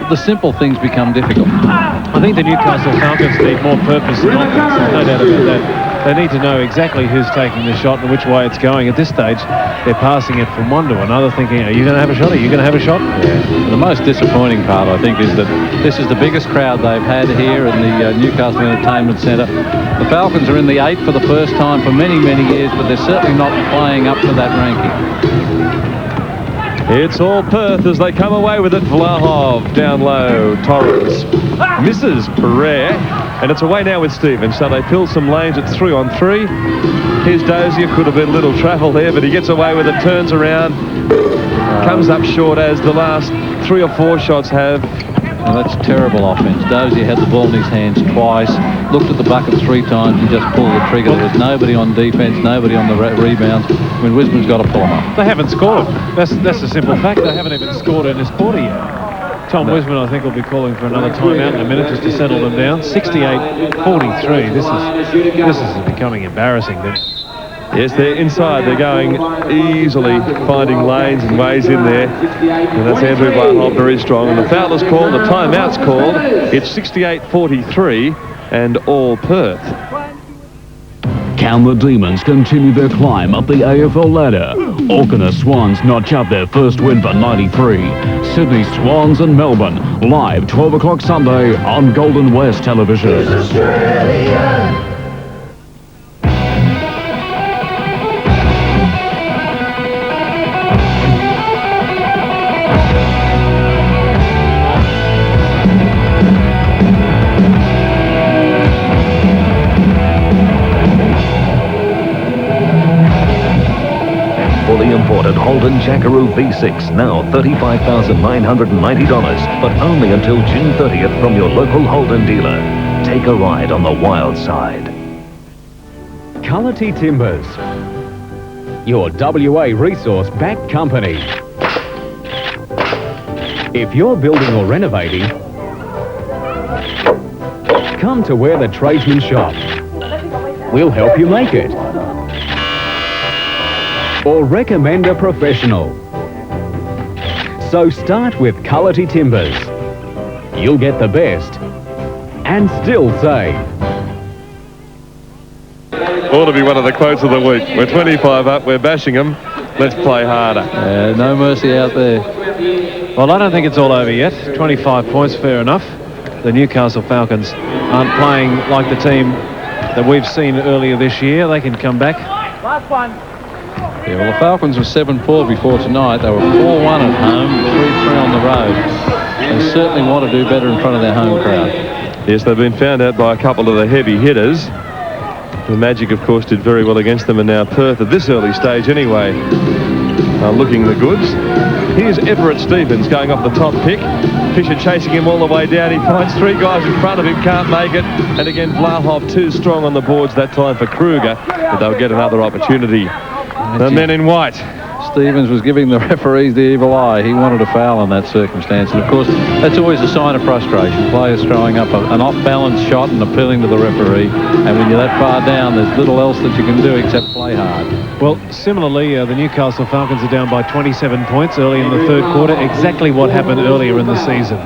the simple things become difficult.
I think the Newcastle Falcons need more purpose and offense. There's no doubt about that. They need to know exactly who's taking the shot and which way it's going. At this stage, they're passing it from one to another, thinking, are you going to have a shot? Are you going to have a shot?
Yeah. The most disappointing part, I think, is that this is the biggest crowd they've had here in the Newcastle Entertainment Centre. The Falcons are in the 8 for the first time for many, many years, but they're certainly not playing up to that ranking.
It's all Perth as they come away with it. Vlahov down low. Torrens misses. Rare. And it's away now with Stevens. So they fill some lanes at 3-on-3. Here's Dozier. Could have been a little travel there, but he gets away with it. Turns around. Comes up short as the last 3 or 4 shots have.
Well, that's terrible offence. Dozier had the ball in his hands twice, looked at the bucket 3 times and just pulled the trigger. There was nobody on defence, nobody on the rebounds. I mean, Wisman's got to pull them up.
They haven't scored. That's a simple fact. They haven't even scored in this quarter yet. Tom Wisman, I think, will be calling for another timeout in a minute just to settle them down. 68-43. This is becoming embarrassing.
Yes, they're inside. They're going easily, finding lanes and ways in there. And that's Andrew Vlahov, very strong. And the foul is called, the timeout's called. It's 68-43 and all Perth.
Can the Demons continue their climb up the AFL ladder? Auckland Swans notch up their first win for 93. Sydney Swans and Melbourne, live 12 o'clock Sunday on Golden West Television.
Fully imported Holden Jackaroo V6, now $35,990, but only until June 30th from your local Holden dealer. Take a ride on the wild side.
Quality Timbers, your WA resource backed company. If you're building or renovating, come to where the tradesmen shop. We'll help you make it. Or recommend a professional. So start with Quality Timbers. You'll get the best and still save.
Ought to be one of the quotes of the week. We're 25 up, we're bashing them. Let's play harder.
No mercy out there.
Well, I don't think it's all over yet. 25 points, fair enough. The Newcastle Falcons aren't playing like the team that we've seen earlier this year. They can come back.
Last one. Yeah, well, the Falcons were 7-4 before tonight. They were 4-1 at home, 3-3 on the road. They certainly want to do better in front of their home crowd.
Yes, they've been found out by a couple of the heavy hitters. The Magic, of course, did very well against them, and now Perth, at this early stage anyway, are looking the goods. Here's Everett Stevens going off the top pick. Fisher chasing him all the way down. He finds 3 guys in front of him, can't make it. And again, Vlahov too strong on the boards that time for Kruger, but they'll get another opportunity. The men in white.
Stevens was giving the referees the evil eye. He wanted a foul in that circumstance. And of course, that's always a sign of frustration. Players throwing up an off-balance shot and appealing to the referee. And when you're that far down, there's little else that you can do except play hard.
Well, similarly, the Newcastle Falcons are down by 27 points early in the third quarter. Exactly what happened earlier in the season.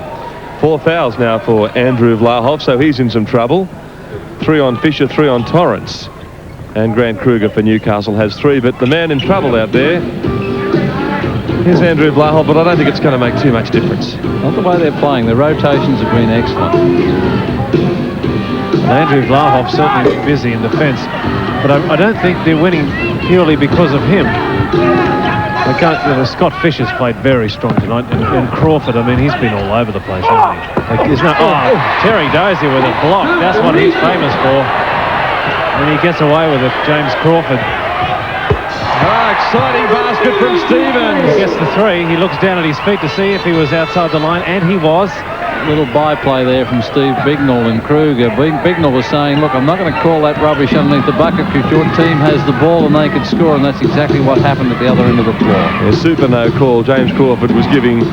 4 fouls now for Andrew Vlahov, so he's in some trouble. 3 on Fisher, 3 on Torrens. And Grant Kruger for Newcastle has 3, but the man in trouble out there is Andrew Vlahov, but I don't think it's going to make too much difference.
Not the way they're playing. The rotations have been excellent.
And Andrew Vlahov certainly been busy in defence, but I don't think they're winning purely because of him. They can't, Scott Fisher's played very strong tonight, and Crawford, I mean, he's been all over the place, hasn't he? Terry Dozier with a block. That's what he's famous for. And he gets away with it, James Crawford.
Exciting basket from Stevens.
He gets the 3. He looks down at his feet to see if he was outside the line, and he was.
A little byplay there from Steve Bignall and Kruger. Bignall was saying, look, I'm not going to call that rubbish underneath the bucket because your team has the ball and they could score, and that's exactly what happened at the other end of the floor.
A super no call. James Crawford was giving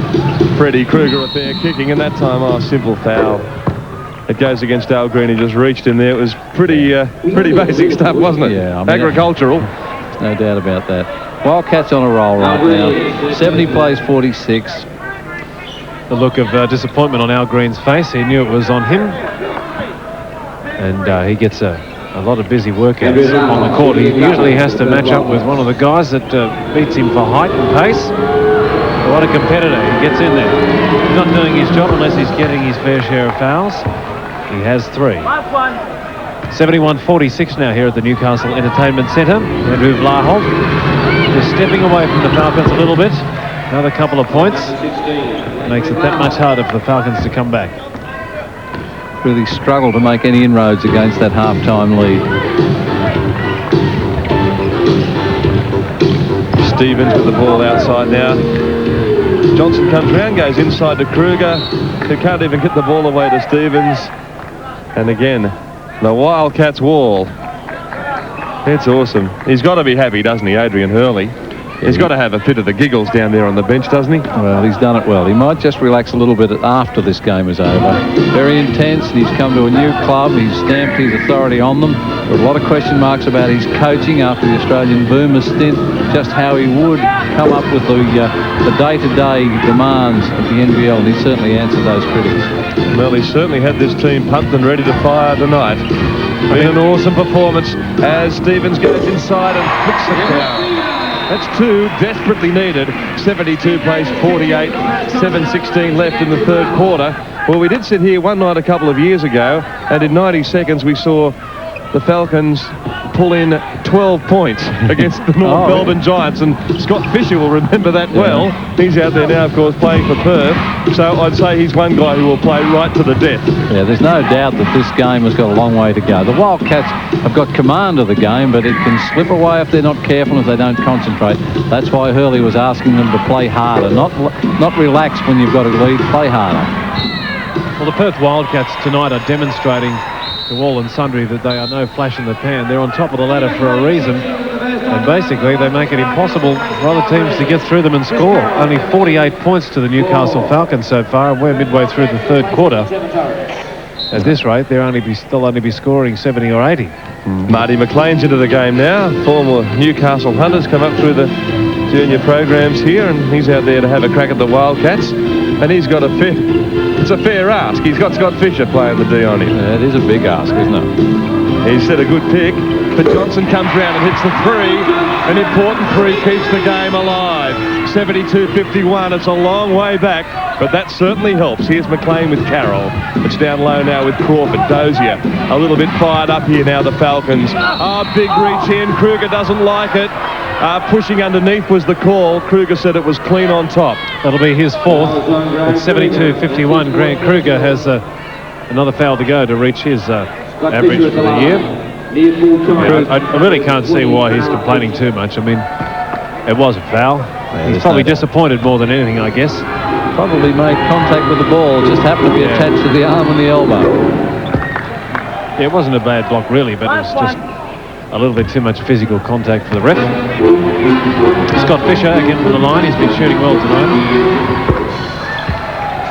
Freddie Kruger a fair kicking, and that time, simple foul. It goes against Al Green. He just reached in there. It was pretty basic stuff, wasn't it?
Yeah, I mean,
agricultural.
No doubt about that. Wildcats on a roll right now. 70 plays 46.
The look of disappointment on Al Green's face. He knew it was on him. And he gets a lot of busy workouts on the court. He usually has to match up with one of the guys that beats him for height and pace. What a competitor. He gets in there. He's not doing his job unless he's getting his fair share of fouls. He has 3. 71-46 now here at the Newcastle Entertainment Centre. Andrew Vlaholt just stepping away from the Falcons a little bit. Another couple of points. Makes it that much harder for the Falcons to come back.
Really struggled to make any inroads against that half-time lead.
Stevens with the ball outside now. Johnson comes round, goes inside to Kruger, who can't even get the ball away to Stevens. And again, the Wildcats wall. It's awesome. He's got to be happy, doesn't he, Adrian Hurley? He's got to have a bit of the giggles down there on the bench, doesn't he?
Well, he's done it well. He might just relax a little bit after this game is over. Very intense, and he's come to a new club. He's stamped his authority on them. There were a lot of question marks about his coaching after the Australian Boomer stint, just how he would come up with the day-to-day demands of the NBL, and he certainly answered those critics.
Well, he certainly had this team pumped and ready to fire tonight. Been an awesome performance as Stevens goes inside and flicks it down. That's 2 desperately needed. 72 plays 48, 7:16 left in the third quarter. Well, we did sit here one night a couple of years ago, and in 90 seconds we saw the Falcons pull in 12 points against the North Melbourne Giants, and Scott Fisher will remember that well. He's out there now, of course, playing for Perth, so I'd say he's one guy who will play right to the death.
Yeah, there's no doubt that this game has got a long way to go. The Wildcats have got command of the game, but it can slip away if they're not careful, if they don't concentrate. That's why Hurley was asking them to play harder, not relax when you've got a lead, play harder.
Well, the Perth Wildcats tonight are demonstrating to all and sundry that they are no flash in the pan. They're on top of the ladder for a reason, and basically they make it impossible for other teams to get through them and score. Only 48 points to the Newcastle Falcons so far, and we're midway through the third quarter. At this rate, they'll only be scoring 70 or 80.
Marty McLean's into the game now. Former Newcastle Hunters come up through the junior programs here, and he's out there to have a crack at the Wildcats. And he's got it's a fair ask. He's got Scott Fisher playing the D on him.
Yeah, it is a big ask, isn't it?
He's set a good pick, but Johnson comes round and hits the 3. An important 3 keeps the game alive. 72-51, it's a long way back, but that certainly helps. Here's McLean with Carroll. It's down low now with Crawford. Dozier a little bit fired up here now, the Falcons. Big reach in. Kruger doesn't like it. Pushing underneath was the call. Kruger said it was clean on top.
That'll be his 4th. At 72-51, Grant Kruger has another foul to go to reach his average for the year. Yeah, I really can't see why he's complaining too much. I mean, it was a foul. He's probably disappointed more than anything, I guess.
Probably made contact with the ball, just happened to be attached to the arm and the elbow.
Yeah, it wasn't a bad block really, but it was just a little bit too much physical contact for the ref. Scott Fisher again from the line. He's been shooting well tonight.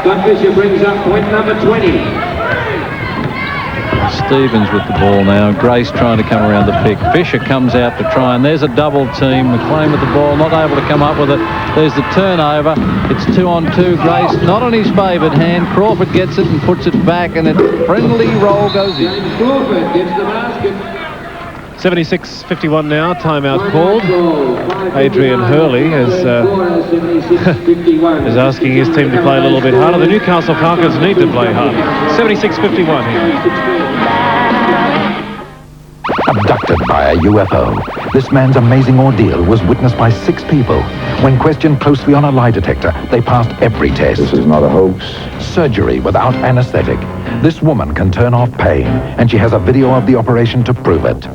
Scott Fisher brings up point number 20.
Stevens with the ball now. Grace trying to come around the pick. Fisher comes out to try, and there's a double team. McLean with the ball, not able to come up with it. There's the turnover. It's 2-on-2. Grace not on his favoured hand. Crawford gets it and puts it back, and a friendly roll goes in.
Crawford gets the basket.
76-51 now, timeout called. Adrian Hurley is asking his team to play a little bit harder. The Newcastle Falcons need to play harder. 76-51 here.
Abducted by a UFO. This man's amazing ordeal was witnessed by 6 people. When questioned closely on a lie detector, they passed every test.
This is not a hoax.
Surgery without anesthetic. This woman can turn off pain, and she has a video of the operation to prove it.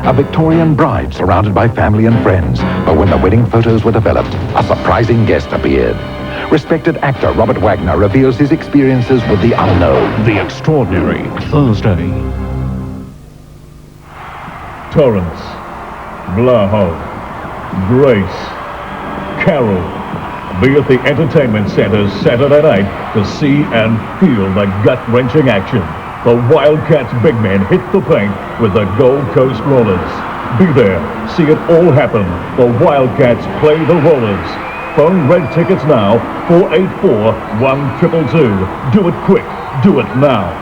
A Victorian bride surrounded by family and friends, but when the wedding photos were developed, a surprising guest appeared. Respected actor Robert Wagner reveals his experiences with the unknown.
The Extraordinary Thursday.
Torrance, Blaholt, Grace, Carroll. Be at the Entertainment Centre Saturday night to see and feel the gut-wrenching action. The Wildcats big men hit the paint with the Gold Coast Rollers. Be there. See it all happen. The Wildcats play the Rollers. Phone red tickets now. 484-1222. Do it quick. Do it now.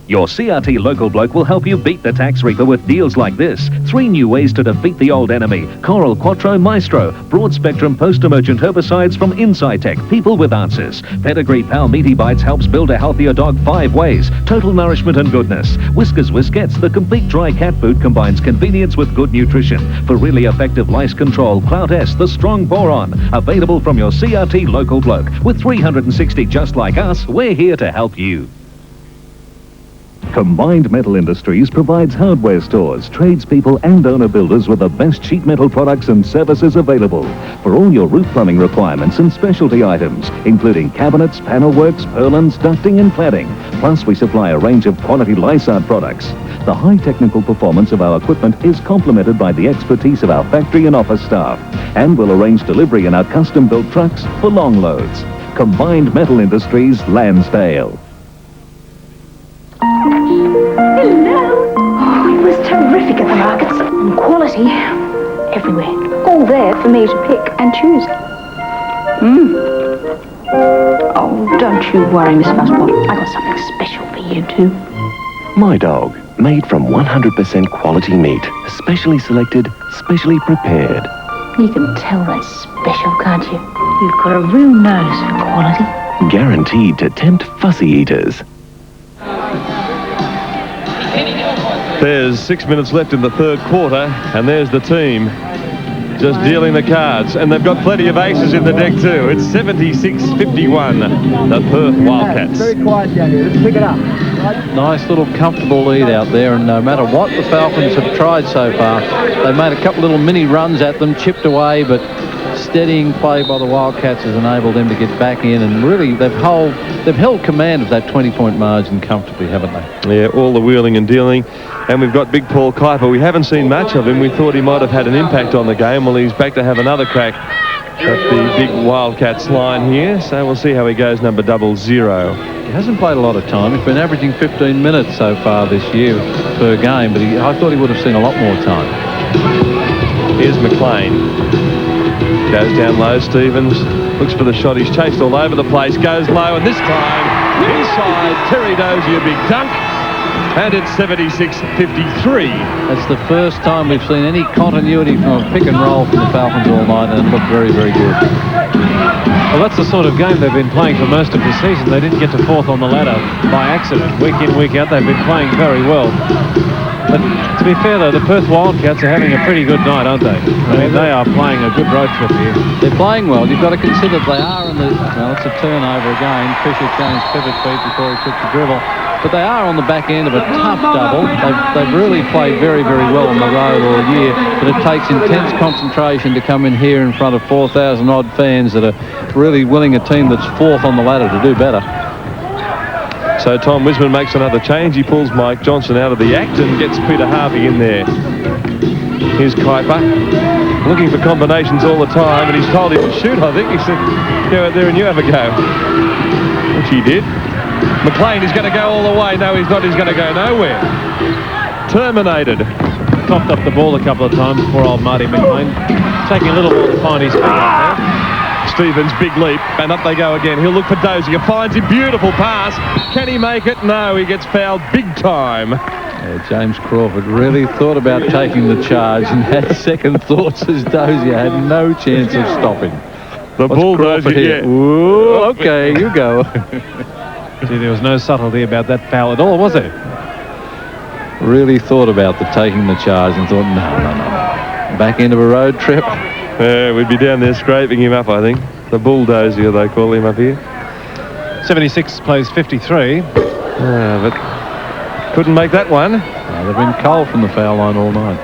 Your CRT local bloke will help you beat the tax reaper with deals like this. 3 new ways to defeat the old enemy. Coral, Quattro, Maestro. Broad spectrum post-emergent herbicides from Inside Tech. People with answers. Pedigree Pal Meaty Bites helps build a healthier dog 5 ways. Total nourishment and goodness. Whiskers Whiskettes, the complete dry cat food, combines convenience with good nutrition. For really effective lice control, Cloud S, the strong boron. Available from your CRT local bloke. With 360 just like us, we're here to help you. Combined Metal Industries provides hardware stores, tradespeople and owner builders with the best sheet metal products and services available for all your roof plumbing requirements and specialty items, including cabinets, panel works, purlins, ducting and cladding. Plus, we supply a range of quality Lysart products. The high technical performance of our equipment is complemented by the expertise of our factory and office staff, and we'll arrange delivery in our custom-built trucks for long loads. Combined Metal Industries, Lansdale.
Hello. Oh, it was terrific at the markets. And quality everywhere. All there for me to pick and choose. Oh, don't you worry, Miss Fuzzbot. I got something special for you too.
My Dog, made from 100% quality meat, specially selected, specially prepared.
You can tell that's special, can't you? You've got a real nose for quality.
Guaranteed to tempt fussy eaters.
There's 6 minutes left in the third quarter, and there's the team just dealing the cards. And they've got plenty of aces in the deck too. It's 76-51, the Perth Wildcats.
Very quiet down here. Let's pick it up.
Nice little comfortable lead out there, and no matter what the Falcons have tried so far, they've made a couple little mini runs at them, chipped away, but steadying play by the Wildcats has enabled them to get back in, and really they've held command of that 20-point margin comfortably, haven't they?
Yeah, all the wheeling and dealing. And we've got big Paul Kuiper. We haven't seen much of him. We thought he might have had an impact on the game. Well, he's back to have another crack at the big Wildcats line here. So we'll see how he goes, number 00.
He hasn't played a lot of time. He's been averaging 15 minutes so far this year per game, but I thought he would have seen a lot more time.
Here's McLean. Goes down low, Stevens. Looks for the shot. He's chased all over the place. Goes low, and this time, inside, Terry Dozier, big dunk. And it's 76-53.
That's the first time we've seen any continuity from a pick and roll from the Falcons all night, and it looked very, very good.
Well, that's the sort of game they've been playing for most of the season. They didn't get to fourth on the ladder by accident. Week in, week out, they've been playing very well. But to be fair, though, the Perth Wildcats are having a pretty good night, aren't they? I mean, they are playing a good road trip here.
They're playing well. You've got to consider they are in the... Well, it's a turnover again. Fisher changed pivot feet before he took the dribble. But they are on the back end of a tough double. They've really played very, very well on the road all year, but it takes intense concentration to come in here in front of 4,000 odd fans that are really willing a team that's fourth on the ladder to do better.
So Tom Wisman makes another change. He pulls Mike Johnson out of the act and gets Peter Harvey in there. Here's Kuiper, looking for combinations all the time, and he's told him to shoot, I think. He said, go out there and you have a go. Which he did. McLean is going to go all the way. No, he's not. He's going to go nowhere. Terminated.
Coughed up the ball a couple of times for old Marty McLean. Taking a little while to find his feet up there.
Stevens, big leap, and up they go again. He'll look for Dozier. Finds him. Beautiful pass. Can he make it? No, he gets fouled big time.
James Crawford really thought about taking the charge and had second thoughts as Dozier had no chance of stopping.
The bulldozer
here. Ooh, okay, you go.
Gee, there was no subtlety about that foul at all, was there?
Really thought about taking the charge and thought, no. Back into a road trip.
Yeah, we'd be down there scraping him up, I think. The bulldozer, they call him up here.
76 plays 53.
But couldn't make that one.
They've been cold from the foul line all night.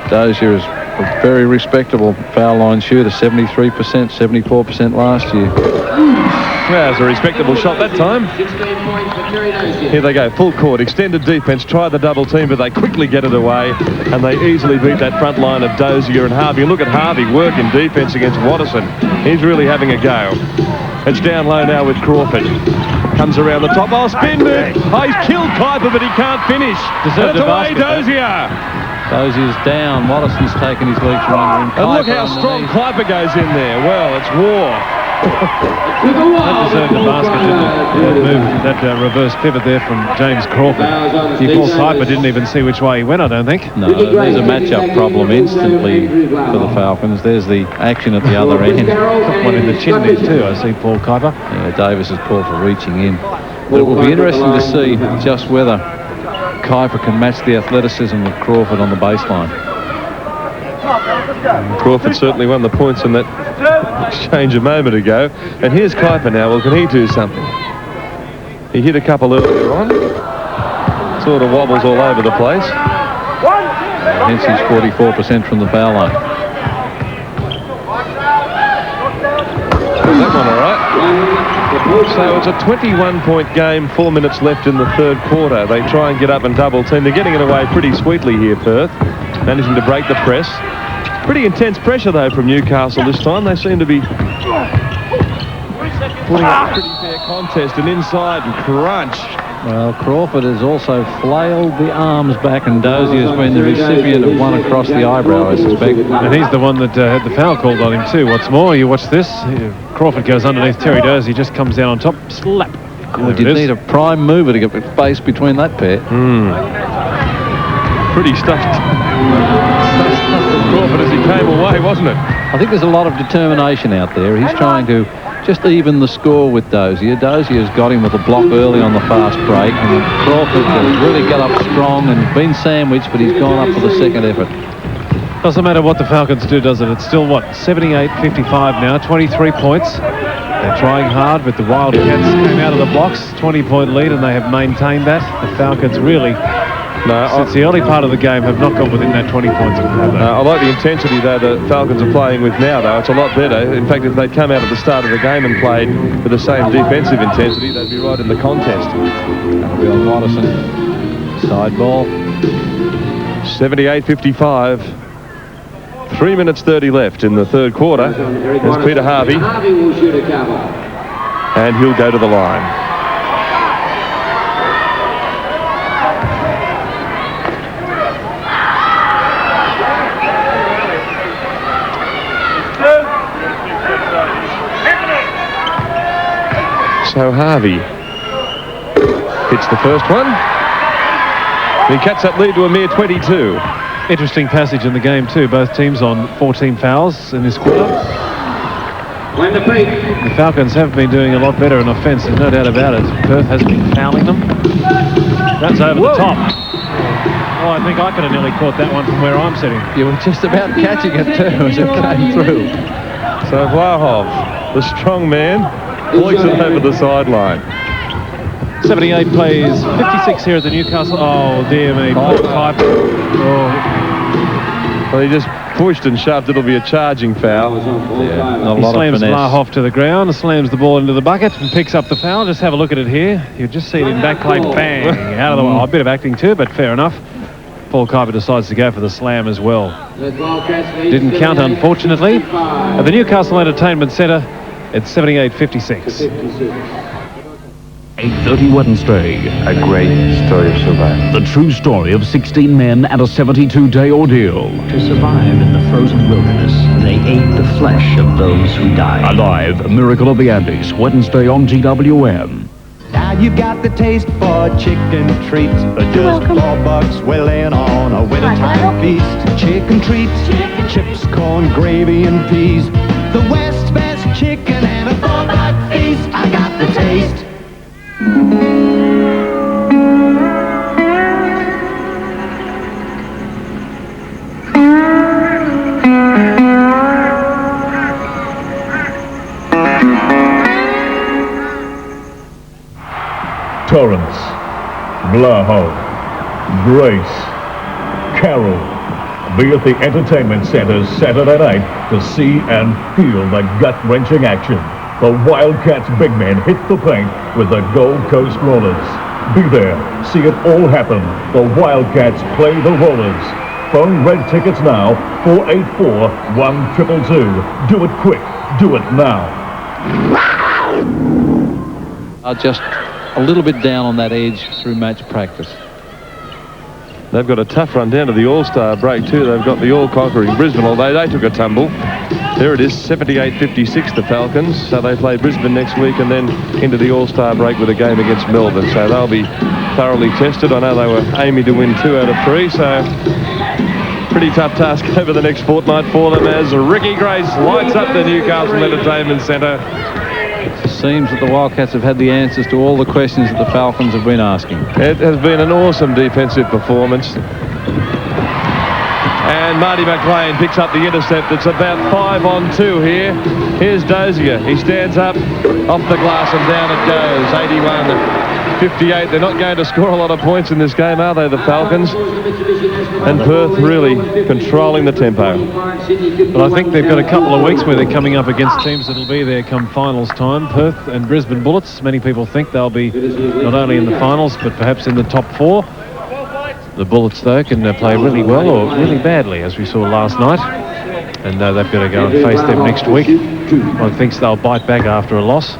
Dozier is a very respectable foul line shooter, 73%, 74% last year.
Well, it's a respectable shot that time. Here they go, full court, extended defence, try the double team, but they quickly get it away, and they easily beat that front line of Dozier and Harvey. Look at Harvey working defence against Watterson. He's really having a go. It's down low now with Crawford. Comes around the top. Oh, spin move. Oh, he's killed Kuiper, but he can't finish.
Deserved
And it's
a
away,
basket,
Dozier.
Dozier's down. Watterson's taken his legs from under him.
And look
Kuiper
how strong
underneath.
Kuiper goes in there. Well, it's war.
That deserved the basket, didn't it? That reverse pivot there from James Crawford. You call Kuiper didn't even see which way he went, I don't think.
No, there's a match-up problem instantly for the Falcons. There's the action at the other end.
Took one in the chin there too, I see Paul Kuiper.
Yeah, Davis is called for reaching in. But it will be interesting to see just whether Kuiper can match the athleticism of Crawford on the baseline.
Crawford certainly won the points in that exchange a moment ago. And here's Kuiper now. Well, can he do something? He hit a couple earlier on. Sort of wobbles all over the place.
Hence he's 44% from the foul line.
That one all right. So it's a 21-point game, 4 minutes left in the third quarter. They try and get up and double team. They're getting it away pretty sweetly here, Perth. Managing to break the press. Pretty intense pressure, though, from Newcastle this time. They seem to be putting up a pretty fair contest. And inside and crunch.
Well, Crawford has also flailed the arms back, and Dozier has been the recipient of one across the eyebrow, I suspect.
And he's the one that had the foul called on him too. What's more, you watch this. Crawford goes underneath Terry Dozier, just comes down on top, slap.
Well, you'd need a prime mover to get space between that pair.
Pretty stuffed. Crawford as he came away, wasn't it?
I think there's a lot of determination out there. He's trying to just even the score with Dozier. Dozier's got him with a block early on the fast break, and Crawford has really got up strong and been sandwiched, but he's gone up for the second effort.
Doesn't matter what the Falcons do, does it? It's still, what, 78-55 now, 23 points. They're trying hard, but the Wildcats came out of the blocks, 20-point lead, and they have maintained that. The Falcons really, since the early part of the game, have not got within that 20 points.
I like the intensity, though, the Falcons are playing with now, though. It's a lot better. In fact, if they'd come out at the start of the game and played with the same defensive intensity, they'd be right in the contest.
That'll be on Watterson. Side ball.
78-55. 3 minutes 30 left in the third quarter. There's Peter Harvey. And he'll go to the line. So Harvey hits the first one. He cuts that lead to a mere 22.
Interesting passage in the game too. Both teams on 14 fouls in this quarter. The Falcons have been doing a lot better in offence, there's no doubt about it. Perth has been fouling them. That's over the top. Oh, I think I could have nearly caught that one from where I'm sitting.
You were just about catching it too as it came through.
So Vlahov, the strong man, points it over the sideline.
78 plays 56 here at the Newcastle. Oh, dear me.
Well, he just pushed and shoved. It'll be a charging foul.
Yeah, not a
he
lot
slams
of finesse.
Vlahov to the ground, slams the ball into the bucket and picks up the foul. Just have a look at it here. You just see it in back play, bang, out of the way. A bit of acting too, but fair enough. Paul Kuiper decides to go for the slam as well. Didn't count, unfortunately. At the Newcastle Entertainment Centre, it's 78-56.
8:30 Wednesday.
A great story of survival.
The true story of 16 men and a 72-day ordeal.
To survive in the frozen wilderness, they ate the flesh of those who died.
Alive, A Miracle of the Andes, Wednesday on GWM.
Now you've got the taste for chicken treats for just $4 we're laying on a wintertime feast. Chicken treats, chips, corn, gravy, and peas. The West's best chicken and a $4 feast. I got the taste.
Torrance, Vlahov, Grace, Carroll. Be at the Entertainment Centre Saturday night to see and feel the gut-wrenching action. The Wildcats big men hit the paint with the Gold Coast Rollers. Be there, see it all happen. The Wildcats play the Rollers. Phone red tickets now, 484-1222. Do it quick, do it now.
Just a little bit down on that edge through match practice.
They've got a tough run down to the All-Star break too. They've got the all-conquering Brisbane, although they took a tumble. There it is, 78-56 the Falcons. So they play Brisbane next week and then into the All-Star break with a game against Melbourne. So they'll be thoroughly tested. I know they were aiming to win 2 out of 3, so pretty tough task over the next fortnight for them as Ricky Grace lights up the Newcastle Entertainment Centre.
It seems that the Wildcats have had the answers to all the questions that the Falcons have been asking.
It has been an awesome defensive performance. And Marty McLean picks up the intercept. It's about 5-on-2 here. Here's Dozier. He stands up off the glass and down it goes. 81-58. They're not going to score a lot of points in this game, are they, the Falcons? And Perth really controlling the tempo.
But I think they've got a couple of weeks where they're coming up against teams that'll be there come finals time. Perth and Brisbane Bullets. Many people think they'll be not only in the finals, but perhaps in the top 4. The Bullets, though, can play really well or really badly, as we saw last night. And they've got to go and face them next week. One thinks they'll bite back after a loss.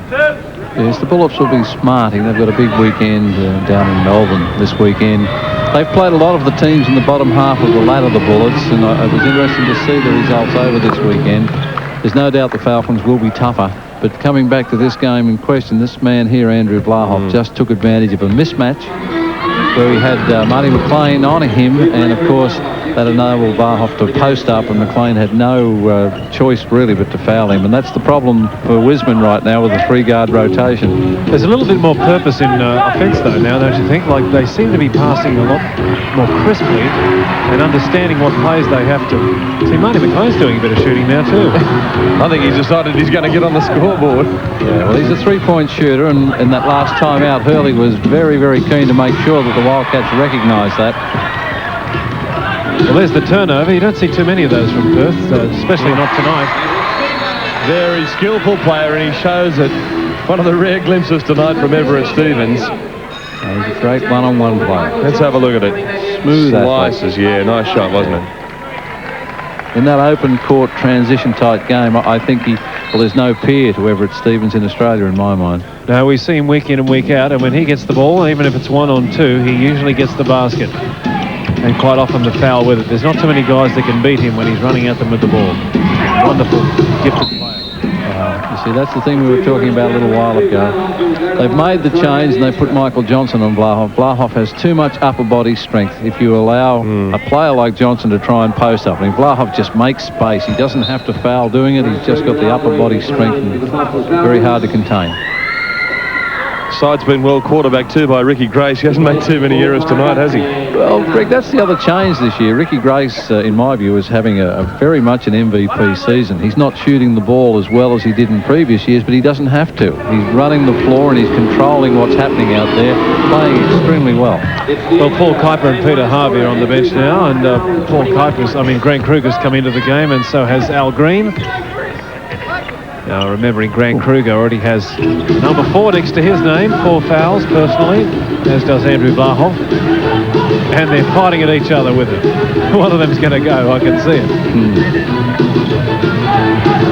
Yes, the Bullets will be smarting. They've got a big weekend down in Melbourne this weekend. They've played a lot of the teams in the bottom half of the ladder, the Bullets, and it was interesting to see the results over this weekend. There's no doubt the Falcons will be tougher. But coming back to this game in question, this man here, Andrew Vlahoff, just took advantage of a mismatch where he had Marty McLean on him, and of course that enabled Vlahoff to post up, and McLean had no choice really but to foul him, and that's the problem for Wisman right now with the 3-guard rotation.
There's a little bit more purpose in offence though now, don't you think? Like they seem to be passing a lot more crisply and understanding what plays they have to. See, Marty McLean's doing a bit of shooting now too.
I think he's decided he's going to get on the scoreboard.
Yeah, well, he's a 3-point shooter, and that last time out, Hurley was very, very keen to make sure that the Wildcats recognised that.
Well, there's the turnover. You don't see too many of those from Perth, especially not tonight.
Very skillful player, and he shows it. One of the rare glimpses tonight from Everett Stevens.
He's a great one-on-one player.
Let's have a look at it.
Smooth
slices, yeah, nice shot, wasn't it?
In that open court transition type game, I think there's no peer to Everett Stevens in Australia in my mind.
No, we see him week in and week out, and when he gets the ball, even if it's 1-on-2, he usually gets the basket. And quite often the foul with it. There's not too many guys that can beat him when he's running at them with the ball. Wonderful, gifted player.
You see, that's the thing we were talking about a little while ago. They've made the change and they put Michael Johnson on Vlahoff. Vlahoff has too much upper body strength. If you allow a player like Johnson to try and post up, I mean, Vlahoff just makes space. He doesn't have to foul doing it. He's just got the upper body strength and very hard to contain.
Side's been well quarterbacked too by Ricky Grace. He hasn't made too many errors tonight, has he?
Well, Greg, that's the other change this year. Ricky Grace, in my view, is having a very much an MVP season. He's not shooting the ball as well as he did in previous years, but he doesn't have to. He's running the floor and he's controlling what's happening out there, playing extremely well.
Well, Paul Kuiper and Peter Harvey are on the bench now, and Grant Kruger's come into the game, and so has Al Green. Now, remembering Grant Kruger already has number 4 next to his name, 4 fouls personally, as does Andrew Vlahoff. And they're fighting at each other with it. One of them's going to go, I can see it.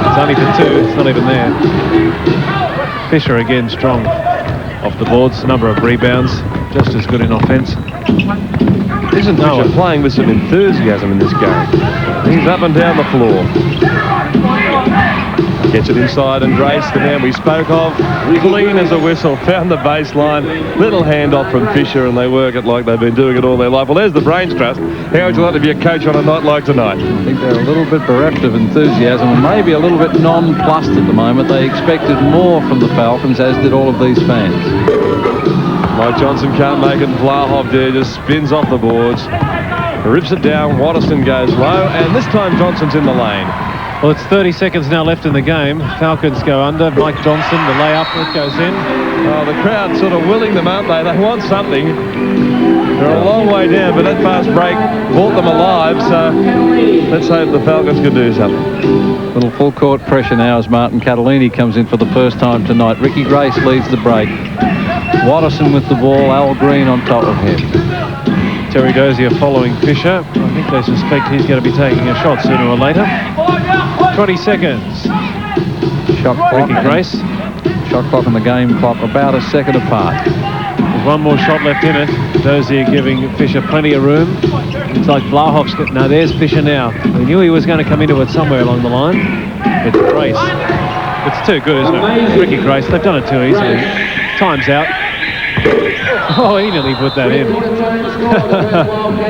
It's only for 2, it's not even there. Fisher again strong off the boards, number of rebounds, just as good in offence.
Isn't Fisher playing with some enthusiasm in this game? He's up and down the floor. Gets it inside, and Grace, the man we spoke of, clean as a whistle, found the baseline. Little handoff from Fisher, and they work it like they've been doing it all their life. Well, there's the brains trust. How would you like to be a coach on a night like tonight?
I think they're a little bit bereft of enthusiasm and maybe a little bit nonplussed at the moment. They expected more from the Falcons, as did all of these fans.
Mike Johnson can't make it. Vlahoff there just spins off the boards, rips it down. Watterson goes low, and this time Johnson's in the lane.
Well, it's 30 seconds now left in the game. Falcons go under. Mike Johnson, the layup, it goes in.
Oh, the crowd sort of willing them, aren't they? They want something. They're a long way down, but that fast break brought them alive, so let's hope the Falcons can do something.
Little full court pressure now as Martin Catalini comes in for the first time tonight. Ricky Grace leads the break. Watterson with the ball, Al Green on top of him.
Terry Dozier following Fisher. I think they suspect he's going to be taking a shot sooner or later. 20 seconds.
Shot clock.
Ricky Grace.
Shot clock and the game clock about a second apart.
one more shot left in it. Dozier giving Fisher plenty of room. Looks like Vlahov's got... No, there's Fisher now. We knew he was going to come into it somewhere along the line. It's Grace. It's too good, isn't it? Ricky Grace, they've done it too easily. Time's out. Oh, he nearly put that in.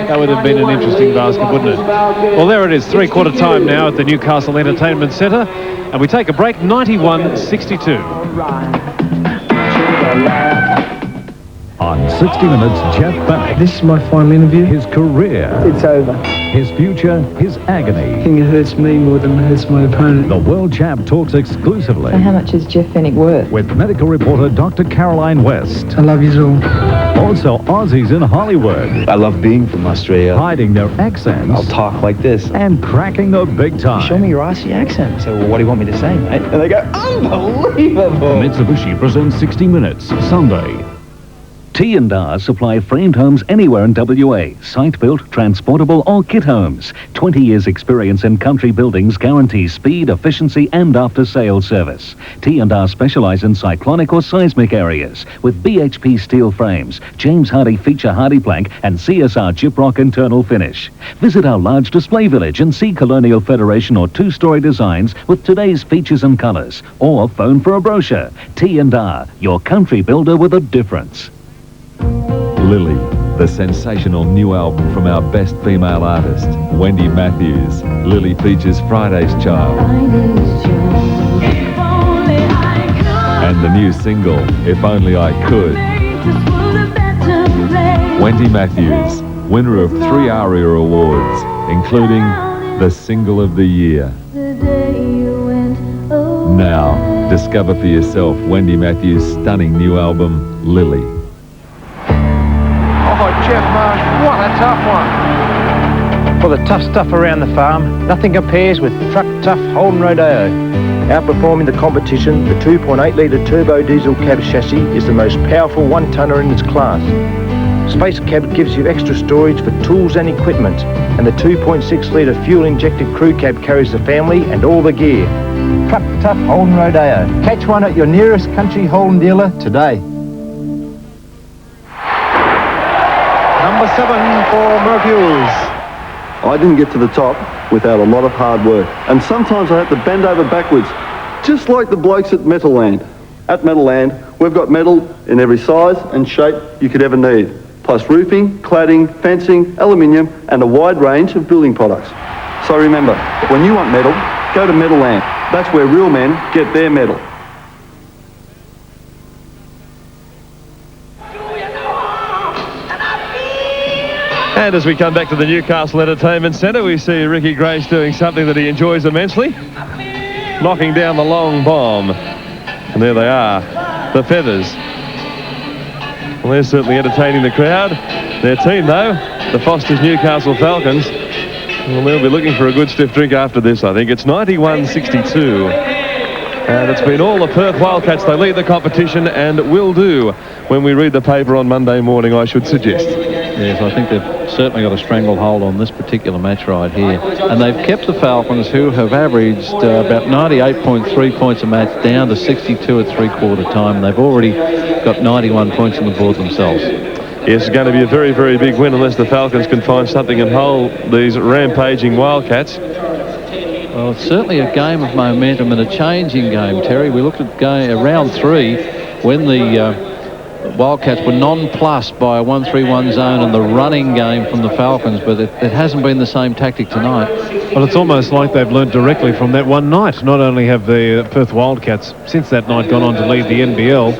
That would have been an interesting basket, wouldn't it? Well, there it is, three-quarter time now at the Newcastle Entertainment Centre. And we take a break, 91-62.
On 60 Minutes, Jeff Bannock.
This is my final interview.
His career.
It's over.
His future, his agony.
I think it hurts me more than it hurts my opponent.
The World Champ talks exclusively.
So how much is Jeff Fennick worth?
With medical reporter Dr. Caroline West.
I love you all.
Also, Aussies in Hollywood.
I love being from Australia.
Hiding their accents.
I'll talk like this.
And cracking the big time.
Show me your Aussie accent. So, well, what do you want me to say, mate? And they go, unbelievable.
Mitsubishi presents 60 Minutes, Sunday.
T&R supply framed homes anywhere in WA, site-built, transportable or kit homes. 20 years experience in country buildings guarantees speed, efficiency and after-sales service. T&R specialise in cyclonic or seismic areas with BHP steel frames, James Hardie feature Hardie plank and CSR Gyprock internal finish. Visit our large display village and see Colonial Federation or two-storey designs with today's features and colours. Or phone for a brochure. T&R, your country builder with a difference.
Lily, the sensational new album from our best female artist, Wendy Matthews. Lily features Friday's Child. And the new single, If Only I Could. Wendy Matthews, winner of 3 ARIA awards, including the Single of the Year. Now, discover for yourself Wendy Matthews' stunning new album, Lily.
Oh, Jeff Marsh, what a tough one. For the tough stuff around the farm, nothing compares with Truck Tough Holden Rodeo. Outperforming the competition, the 2.8 litre turbo diesel cab chassis is the most powerful one-tonner in its class. Space Cab gives you extra storage for tools and equipment, and the 2.6 litre fuel-injected crew cab carries the family and all the gear. Truck Tough Holden Rodeo. Catch one at your nearest country Holden dealer today. Number 7 for Merfules.
I didn't get to the top without a lot of hard work, and sometimes I had to bend over backwards, just like the blokes at Metalland. At Metalland, we've got metal in every size and shape you could ever need, plus roofing, cladding, fencing, aluminium, and a wide range of building products. So remember, when you want metal, go to Metalland. That's where real men get their metal.
And as we come back to the Newcastle Entertainment Centre, we see Ricky Grace doing something that he enjoys immensely, knocking down the long bomb. And there they are, the Feathers. Well, they're certainly entertaining the crowd. Their team, though, the Foster's Newcastle Falcons, well, they'll be looking for a good stiff drink after this, I think. It's 91-62. And it's been all the Perth Wildcats. They lead the competition and will do when we read the paper on Monday morning, I should suggest.
Yes, I think they've certainly got a stranglehold on this particular match right here. And they've kept the Falcons, who have averaged about 98.3 points a match, down to 62 at three-quarter time. They've already got 91 points on the board themselves.
Yes, it's going to be a very, very big win unless the Falcons can find something and hold these rampaging Wildcats.
Well, it's certainly a game of momentum and a changing game, Terry. We looked at round 3 when the Wildcats were nonplussed by a 1-3-1 zone and the running game from the Falcons, but it hasn't been the same tactic tonight.
Well, it's almost like they've learned directly from that one night. Not only have the Perth Wildcats since that night gone on to lead the NBL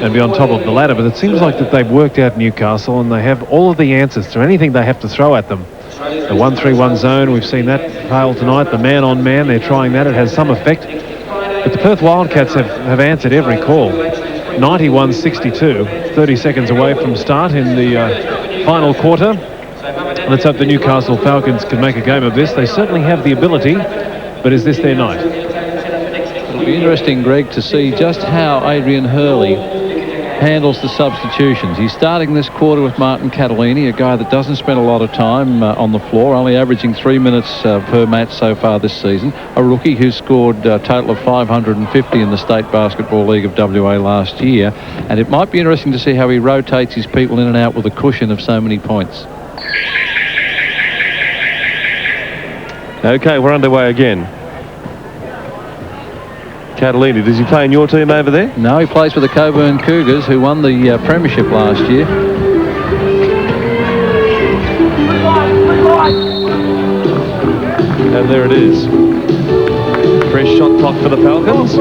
and be on top of the ladder, but it seems like that they've worked out Newcastle and they have all of the answers to anything they have to throw at them. The 1-3-1 zone, we've seen that fail tonight. The man-on-man, they're trying that. It has some effect. But the Perth Wildcats have answered every call. 91-62, 30 seconds away from start in the final quarter. Let's hope the Newcastle Falcons can make a game of this. They certainly have the ability, but is this their night?
It'll be interesting, Greg, to see just how Adrian Hurley handles the substitutions. He's starting this quarter with Martin Catalini, a guy that doesn't spend a lot of time on the floor, only averaging 3 minutes per match so far this season. A rookie who scored a total of 550 in the State Basketball League of WA last year. And it might be interesting to see how he rotates his people in and out with a cushion of so many points.
Okay, we're underway again. Catalini, does he play in your team over there?
No, he plays for the Coburn Cougars, who won the premiership last year.
And there it is. Fresh shot clock for the Falcons.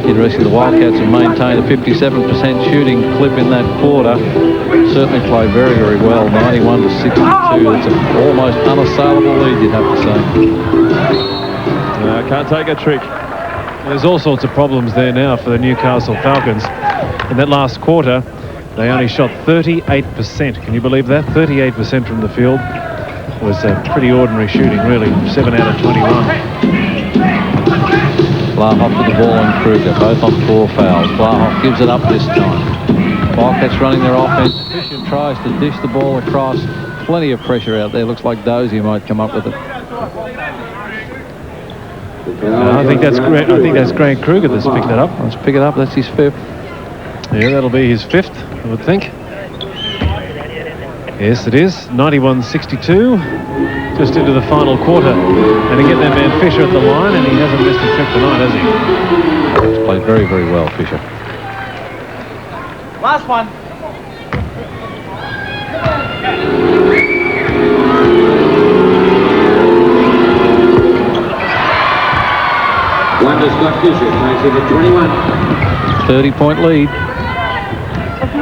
Interesting, the Wildcats have maintained a 57% shooting clip in that quarter. Certainly played very, very well. 91 to 62. That's an almost unassailable lead, you'd have to say.
No, can't take a trick.
There's all sorts of problems there now for the Newcastle Falcons. In that last quarter, they only shot 38%. Can you believe that? 38% from the field. It was pretty ordinary shooting, really. 7 out of 21.
Blahoff with the ball and Kruger, both on 4 fouls. Blahoff gives it up this time. Wildcats running their offense. Fisher tries to dish the ball across. Plenty of pressure out there. Looks like Dozier might come up with it.
I think that's Grant Kruger that's picked it up.
Let's pick it up. That's his 5th.
Yeah, that'll be his 5th, I would think. Yes, it is. 91-62. Just into the final quarter. And again, that man Fisher at the line, and he hasn't missed a trick tonight, has he?
He's played very, very well, Fisher.
Last one.
Wonder Scott Fisher takes it at 21.
30-point lead.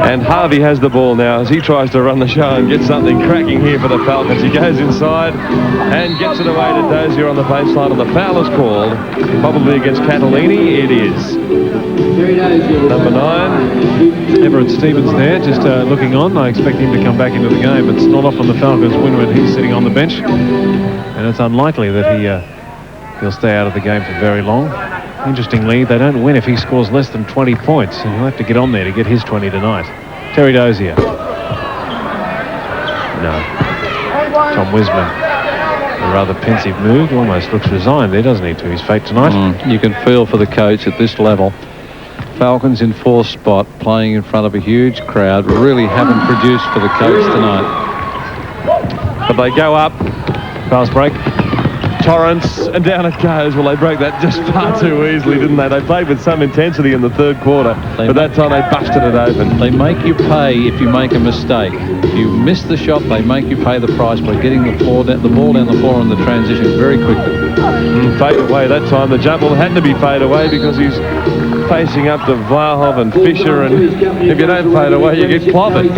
And Harvey has the ball now as he tries to run the show and get something cracking here for the Falcons. He goes inside and gets it away to Dozier on the baseline, and the foul is called, probably against Catalini. It is. Number 9.
Everett Stevens there, just looking on. I expect him to come back into the game. It's not often the Falcons win when he's sitting on the bench, and it's unlikely that he'll stay out of the game for very long. Interestingly, they don't win if he scores less than 20 points, and he'll have to get on there to get his 20 tonight. Terry Dozier. No. Tom Wiseman. A rather pensive mood. Almost looks resigned there, doesn't he, to his fate tonight?
You can feel for the coach at this level. Falcons in 4th spot, playing in front of a huge crowd. Really haven't produced for the coach tonight.
But they go up.
Fast break.
Torrance, and down it goes. Well, they broke that just far too easily, didn't they? They played with some intensity in the 3rd quarter, but that time they busted it open.
They make you pay if you make a mistake. If you miss the shot, they make you pay the price by getting the ball down the floor in the transition very quickly.
Fade away that time. The jump ball had to be fade away because he's facing up to Vlahov and Fisher, and if you don't fade away, you get clobbered.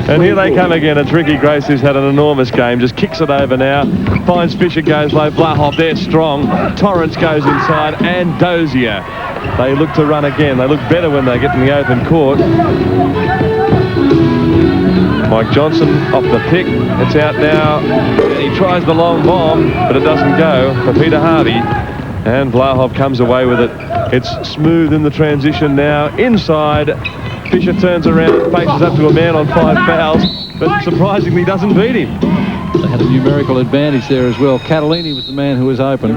And here they come again. It's Ricky Grace, who's had an enormous game. Just kicks it over now. Finds Fisher, goes low. Vlahov there, strong. Torrance goes inside, and Dozier. They look to run again. They look better when they get in the open court. Mike Johnson off the pick. It's out now. And he tries the long bomb, but it doesn't go for Peter Harvey. And Vlahov comes away with it. It's smooth in the transition now. Inside. Fisher turns around, faces up to a man on 5 fouls, but surprisingly doesn't beat him.
They had a numerical advantage there as well. Catalini was the man who was open.